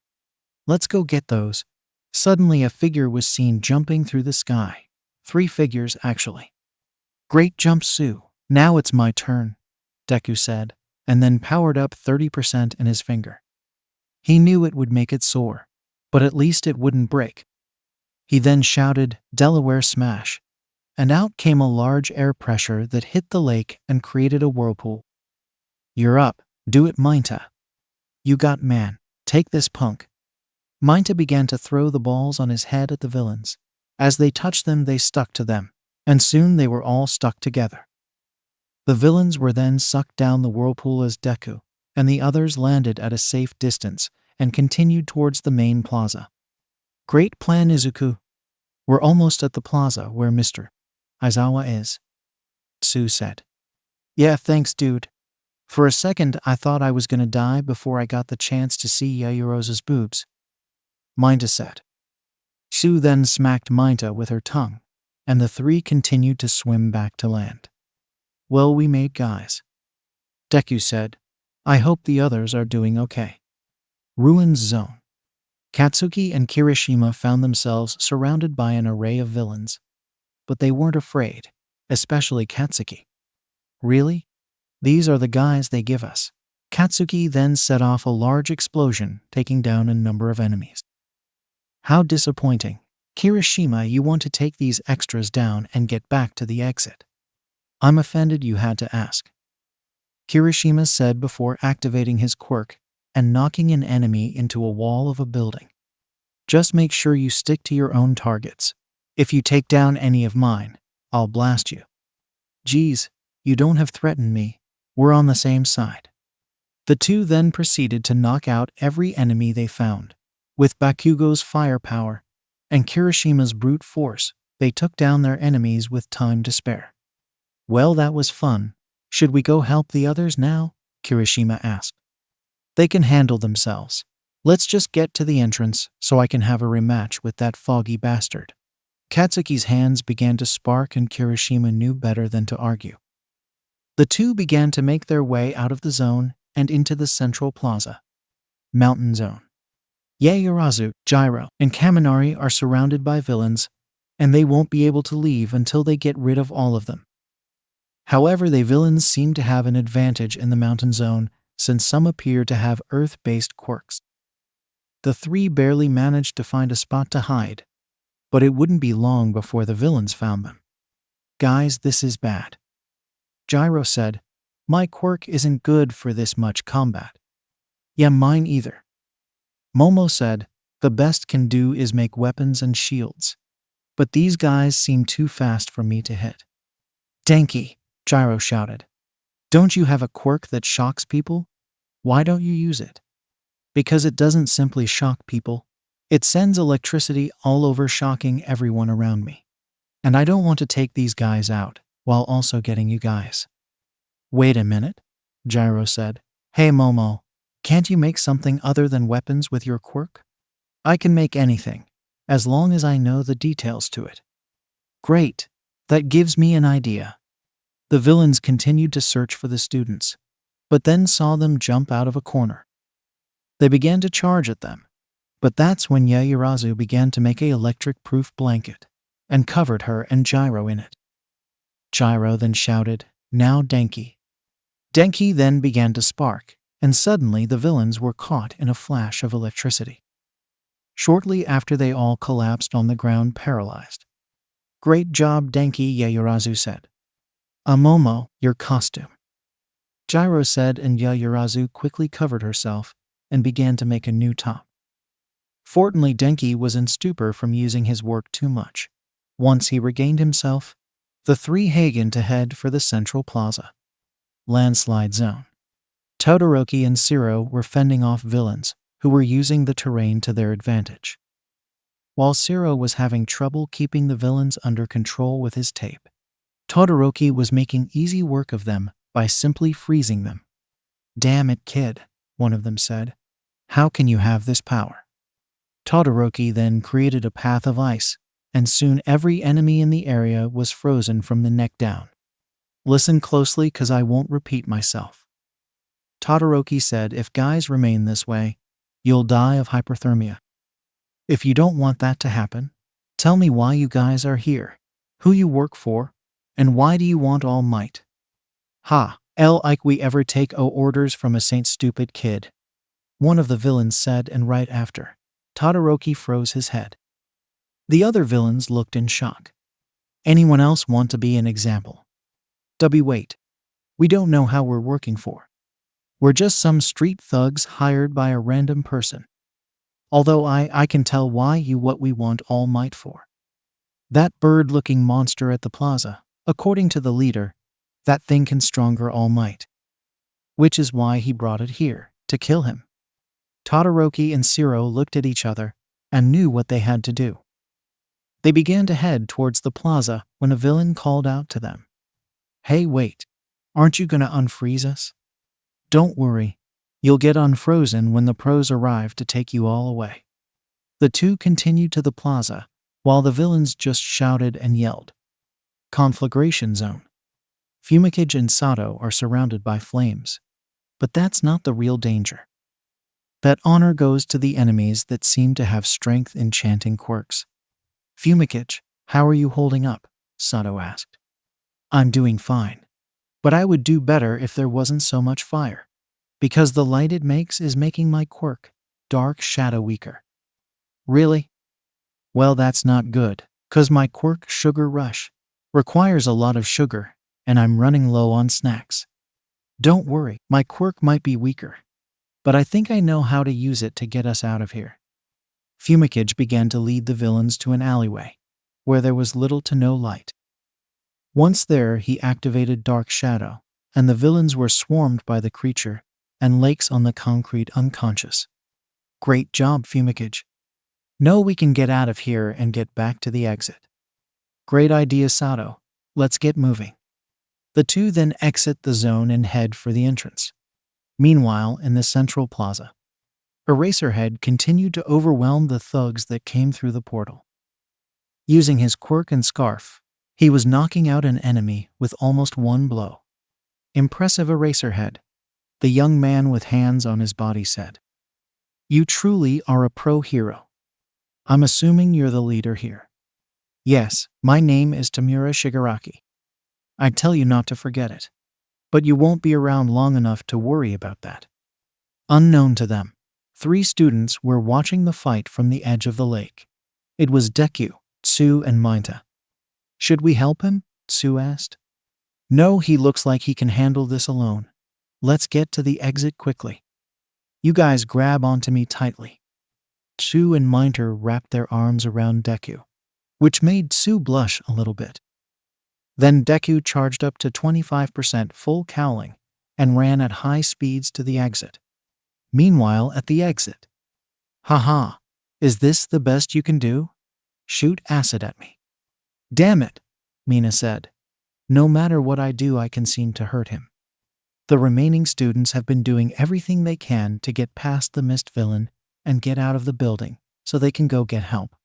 Let's go get those. Suddenly a figure was seen jumping through the sky. 3 figures, actually. Great jump, Tsu. Now it's my turn, Deku said, and then powered up 30% in his finger. He knew it would make it soar, but at least it wouldn't break. He then shouted, Delaware Smash, and out came a large air pressure that hit the lake and created a whirlpool. You're up, do it, Mainta. You got man, take this punk. Mainta began to throw the balls on his head at the villains. As they touched them, they stuck to them, and soon they were all stuck together. The villains were then sucked down the whirlpool as Deku and the others landed at a safe distance and continued towards the main plaza. Great plan, Izuku. We're almost at the plaza where Mr. Aizawa is, Tsu said. Yeah, thanks, dude. For a second, I thought I was gonna die before I got the chance to see Yairosa's boobs, Mainta said. Tsu then smacked Mainta with her tongue, and the 3 continued to swim back to land. Well, we made guys, Deku said. I hope the others are doing okay. Ruins Zone. Katsuki and Kirishima found themselves surrounded by an array of villains. But they weren't afraid, especially Katsuki. Really? These are the guys they give us. Katsuki then set off a large explosion, taking down a number of enemies. How disappointing. Kirishima, you want to take these extras down and get back to the exit. I'm offended you had to ask, Kirishima said before activating his quirk and knocking an enemy into a wall of a building. Just make sure you stick to your own targets. If you take down any of mine, I'll blast you. Geez, you don't have threatened me. We're on the same side. The 2 then proceeded to knock out every enemy they found. With Bakugo's firepower and Kirishima's brute force, they took down their enemies with time to spare. Well, that was fun. Should we go help the others now? Kirishima asked. They can handle themselves. Let's just get to the entrance so I can have a rematch with that foggy bastard. Katsuki's hands began to spark and Kirishima knew better than to argue. The 2 began to make their way out of the zone and into the central plaza. Mountain Zone. Yaoyorozu, Gyro, and Kaminari are surrounded by villains, and they won't be able to leave until they get rid of all of them. However, the villains seem to have an advantage in the Mountain Zone since some appear to have Earth-based quirks. The 3 barely managed to find a spot to hide, but it wouldn't be long before the villains found them. Guys, this is bad, Gyro said. My quirk isn't good for this much combat. Yeah, mine either. Momo said, the best can do is make weapons and shields. But these guys seem too fast for me to hit. Denki, Gyro shouted. Don't you have a quirk that shocks people? Why don't you use it? Because it doesn't simply shock people. It sends electricity all over, shocking everyone around me. And I don't want to take these guys out while also getting you guys. Wait a minute, Gyro said. Hey Momo, can't you make something other than weapons with your quirk? I can make anything, as long as I know the details to it. Great, that gives me an idea. The villains continued to search for the students, but then saw them jump out of a corner. They began to charge at them, but that's when Yaoyorozu began to make a electric-proof blanket and covered her and Gyro in it. Gyro then shouted, "Now Denki." Denki then began to spark, and suddenly the villains were caught in a flash of electricity. Shortly after, they all collapsed on the ground paralyzed. "Great job, Denki," Yaoyorozu said. "Momo, your costume," Gyro said, and Yaoyorozu quickly covered herself and began to make a new top. Fortunately, Denki was in stupor from using his work too much. Once he regained himself, the three hastened to head for the central plaza. Landslide zone. Todoroki and Shiro were fending off villains who were using the terrain to their advantage. While Shiro was having trouble keeping the villains under control with his tape, Todoroki was making easy work of them by simply freezing them. "Damn it, kid," one of them said. "How can you have this power?" Todoroki then created a path of ice, and soon every enemy in the area was frozen from the neck down. "Listen closely, 'cause I won't repeat myself," Todoroki said. "If guys remain this way, you'll die of hyperthermia. If you don't want that to happen, tell me why you guys are here, who you work for, and why do you want all might?" "Ha, like we ever take orders from a saint, stupid kid," one of the villains said, and right after, Todoroki froze his head. The other villains looked in shock. "Anyone else want to be an example?" Wait. We don't know how we're working for. We're just some street thugs hired by a random person. Although I can tell why you what we want all might for. That bird-looking monster at the plaza, according to the leader, that thing can stronger all might. Which is why he brought it here, to kill him. Todoroki and Shiro looked at each other and knew what they had to do. They began to head towards the plaza when a villain called out to them. "Hey, wait, aren't you gonna unfreeze us?" "Don't worry, you'll get unfrozen when the pros arrive to take you all away." The two continued to the plaza, while the villains just shouted and yelled. Conflagration zone. Fumikage and Sato are surrounded by flames. But that's not the real danger. That honor goes to the enemies that seem to have strength enchanting quirks. "Fumikage, how are you holding up?" Sato asked. "I'm doing fine. But I would do better if there wasn't so much fire. Because the light it makes is making my quirk, Dark Shadow, weaker." "Really? Well, that's not good, 'cause my quirk, Sugar Rush, requires a lot of sugar, and I'm running low on snacks." "Don't worry, my quirk might be weaker, but I think I know how to use it to get us out of here." Fumikage began to lead the villains to an alleyway, where there was little to no light. Once there, he activated Dark Shadow, and the villains were swarmed by the creature and lakes on the concrete unconscious. "Great job, Fumikage. Now we can get out of here and get back to the exit." "Great idea, Sato. Let's get moving." The two then exit the zone and head for the entrance. Meanwhile, in the central plaza, Eraserhead continued to overwhelm the thugs that came through the portal. Using his quirk and scarf, he was knocking out an enemy with almost one blow. "Impressive, Eraserhead," the young man with hands on his body said. "You truly are a pro hero. I'm assuming you're the leader here." "Yes, my name is Tamura Shigaraki. I'd tell you not to forget it. But you won't be around long enough to worry about that." Unknown to them, three students were watching the fight from the edge of the lake. It was Deku, Tsu, and Minta. "Should we help him?" Tsu asked. "No, he looks like he can handle this alone. Let's get to the exit quickly. You guys grab onto me tightly." Tsu and Minta wrapped their arms around Deku, which made Tsu blush a little bit. Then Deku charged up to 25% full cowling and ran at high speeds to the exit. Meanwhile, at the exit, "Haha, is this the best you can do? Shoot acid at me." "Damn it," Mina said. "No matter what I do, I can seem to hurt him." The remaining students have been doing everything they can to get past the mist villain and get out of the building so they can go get help.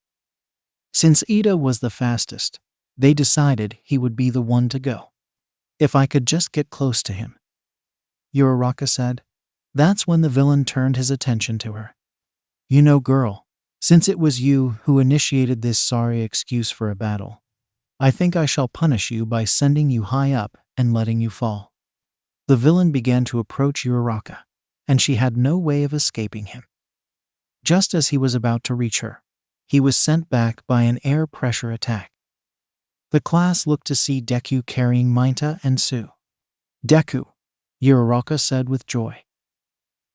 Since Ida was the fastest, they decided he would be the one to go. "If I could just get close to him." Uraraka said. That's when the villain turned his attention to her. You know, girl, since it was you who initiated this sorry excuse for a battle, I think I shall punish you by sending you high up and letting you fall. The villain began to approach Uraraka, and she had no way of escaping him. Just as he was about to reach her, he was sent back by an air pressure attack. The class looked to see Deku carrying Mainta and Sue. Deku, Uraraka said with joy.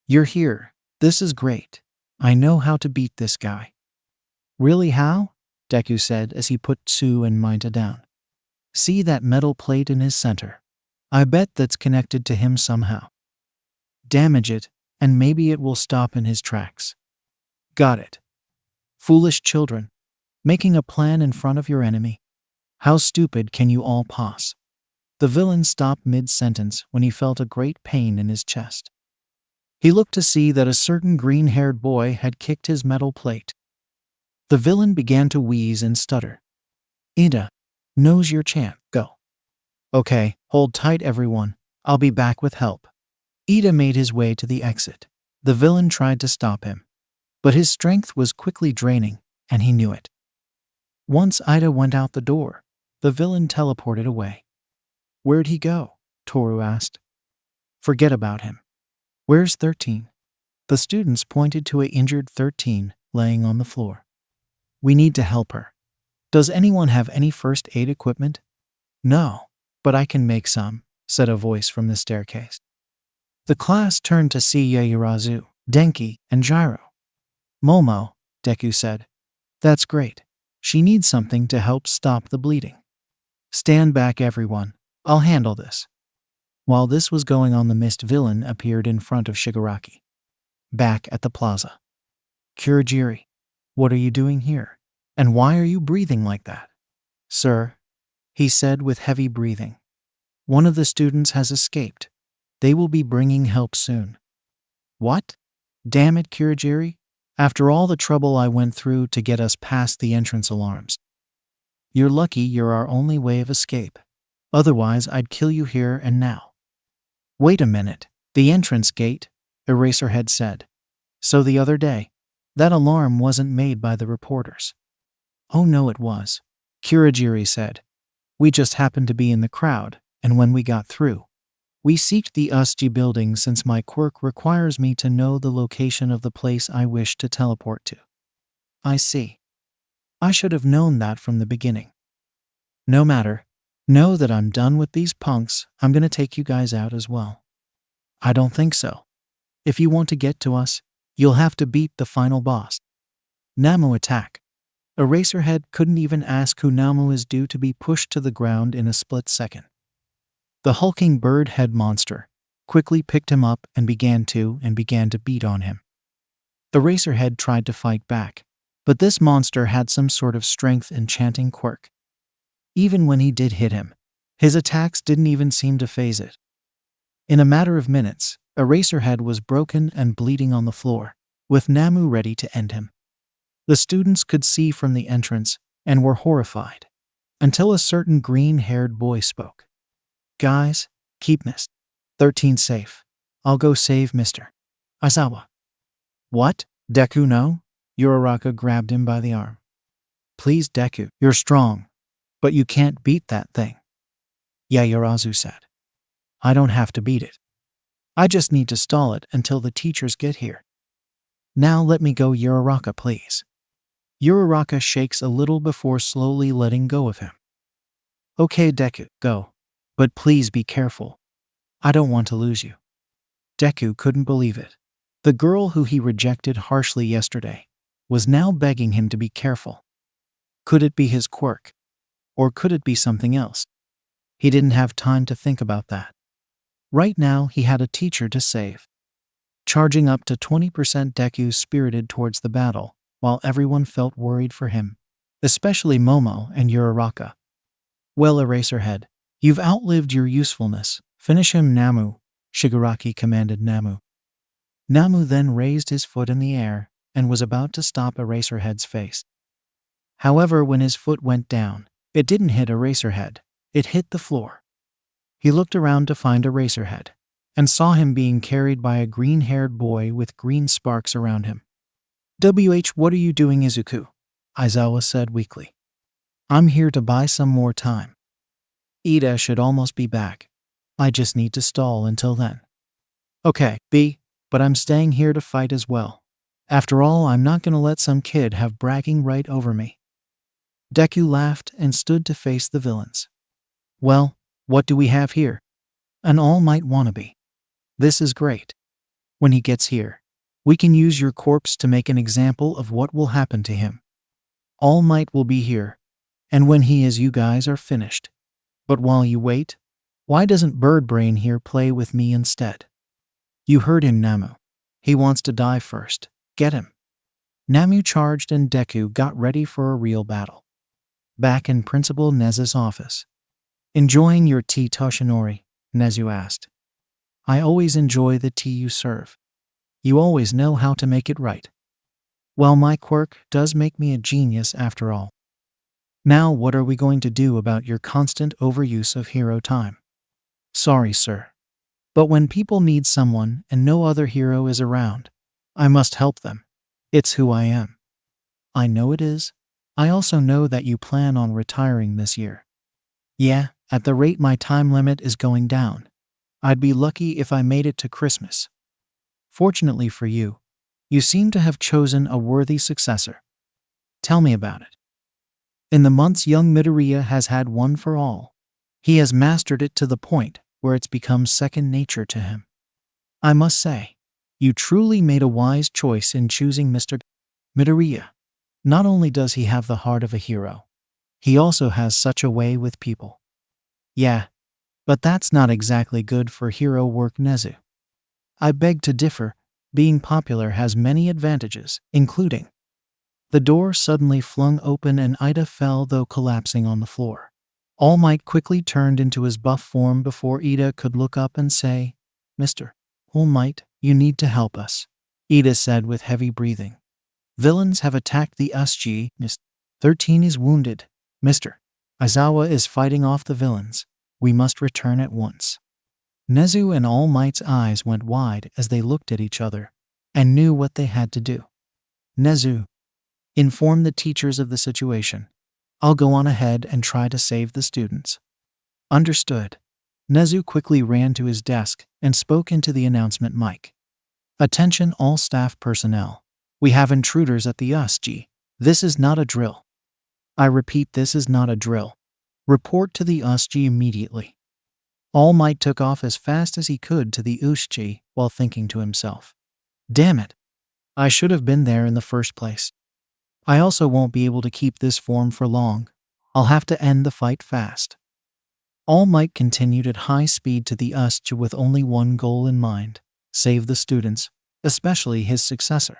You're here. This is great. I know how to beat this guy. Really, how? Deku said as he put Sue and Mainta down. See that metal plate in his center? I bet that's connected to him somehow. Damage it, and maybe it will stop in his tracks. Got it. Foolish children, making a plan in front of your enemy. How stupid can you all pos? The villain stopped mid-sentence when he felt a great pain in his chest. He looked to see that a certain green-haired boy had kicked his metal plate. The villain began to wheeze and stutter. Ida, knows your chant, go. Okay, hold tight everyone, I'll be back with help. Ida made his way to the exit. The villain tried to stop him, but his strength was quickly draining, and he knew it. Once Ida went out the door, the villain teleported away. Where'd he go? Toru asked. Forget about him. Where's 13? The students pointed to an injured 13 laying on the floor. We need to help her. Does anyone have any first aid equipment? No, but I can make some, said a voice from the staircase. The class turned to see Yaoyorozu, Denki, and Gyro. Momo, Deku said. That's great. She needs something to help stop the bleeding. Stand back everyone. I'll handle this. While this was going on, the mist villain appeared in front of Shigaraki. Back at the plaza. Kurogiri, what are you doing here? And why are you breathing like that? Sir, he said with heavy breathing. One of the students has escaped. They will be bringing help soon. What? Damn it, Kurogiri. After all the trouble I went through to get us past the entrance alarms. You're lucky you're our only way of escape. Otherwise, I'd kill you here and now. Wait a minute. The entrance gate, Eraserhead said. So the other day, that alarm wasn't made by the reporters. Oh no, it was, Kurogiri said. We just happened to be in the crowd, and when we got through, we seeked the USG building since my quirk requires me to know the location of the place I wish to teleport to. I see. I should have known that from the beginning. No matter. Know that I'm done with these punks. I'm gonna take you guys out as well. I don't think so. If you want to get to us, you'll have to beat the final boss. Namu attack. Eraserhead couldn't even ask who Namu is due to be pushed to the ground in a split second. The hulking bird head monster quickly picked him up and began to beat on him. Eraserhead tried to fight back, but this monster had some sort of strength enchanting quirk. Even when he did hit him, his attacks didn't even seem to faze it. In a matter of minutes, Eraserhead was broken and bleeding on the floor, with Namu ready to end him. The students could see from the entrance and were horrified, until a certain green-haired boy spoke. Guys, keep Miss 13 safe. I'll go save Mr. Aizawa. What? Deku, no? Uraraka grabbed him by the arm. Please, Deku, you're strong. But you can't beat that thing. Yaoyorozu said. I don't have to beat it. I just need to stall it until the teachers get here. Now let me go, Uraraka, please. Uraraka shakes a little before slowly letting go of him. Okay, Deku, go. But please be careful. I don't want to lose you. Deku couldn't believe it. The girl who he rejected harshly yesterday was now begging him to be careful. Could it be his quirk? Or could it be something else? He didn't have time to think about that. Right now, he had a teacher to save. Charging up to 20%, Deku spirited towards the battle, while everyone felt worried for him, especially Momo and Uraraka. Well, Eraserhead, you've outlived your usefulness. Finish him, Namu, Shigaraki commanded Namu. Namu then raised his foot in the air and was about to stop Eraserhead's face. However, when his foot went down, it didn't hit Eraserhead, it hit the floor. He looked around to find Eraserhead, and saw him being carried by a green-haired boy with green sparks around him. What are you doing, Izuku? Aizawa said weakly. I'm here to buy some more time. Ida should almost be back. I just need to stall until then. Okay, but I'm staying here to fight as well. After all, I'm not gonna let some kid have bragging right over me. Deku laughed and stood to face the villains. Well, what do we have here? An All Might wannabe. This is great. When he gets here, we can use your corpse to make an example of what will happen to him. All Might will be here, and when he is, you guys are finished. But while you wait, why doesn't Birdbrain here play with me instead? You heard him, Namu. He wants to die first. Get him. Namu charged and Deku got ready for a real battle. Back in Principal Nezu's office. Enjoying your tea, Toshinori? Nezu asked. I always enjoy the tea you serve. You always know how to make it right. Well, my quirk does make me a genius after all. Now what are we going to do about your constant overuse of hero time? Sorry, sir. But when people need someone and no other hero is around, I must help them. It's who I am. I know it is. I also know that you plan on retiring this year. Yeah, at the rate my time limit is going down, I'd be lucky if I made it to Christmas. Fortunately for you, you seem to have chosen a worthy successor. Tell me about it. In the months young Midoriya has had one for all. He has mastered it to the point where it's become second nature to him. I must say, you truly made a wise choice in choosing Mr. Midoriya. Not only does he have the heart of a hero, he also has such a way with people. Yeah, but that's not exactly good for hero work, Nezu. I beg to differ. Being popular has many advantages, including. The door suddenly flung open and Ida fell, though collapsing on the floor. All Might quickly turned into his buff form before Ida could look up and say, Mr. All Might, you need to help us, Ida said with heavy breathing. Villains have attacked the SG. Mr. 13 is wounded. Mr. Aizawa is fighting off the villains. We must return at once. Nezu and All Might's eyes went wide as they looked at each other and knew what they had to do. Nezu, inform the teachers of the situation. I'll go on ahead and try to save the students. Understood. Nezu quickly ran to his desk and spoke into the announcement mic. Attention all staff personnel. We have intruders at the USG. This is not a drill. I repeat, this is not a drill. Report to the USG immediately. All Might took off as fast as he could to the USG while thinking to himself, damn it. I should have been there in the first place. I also won't be able to keep this form for long. I'll have to end the fight fast. All Might continued at high speed to the USG with only one goal in mind, save the students, especially his successor.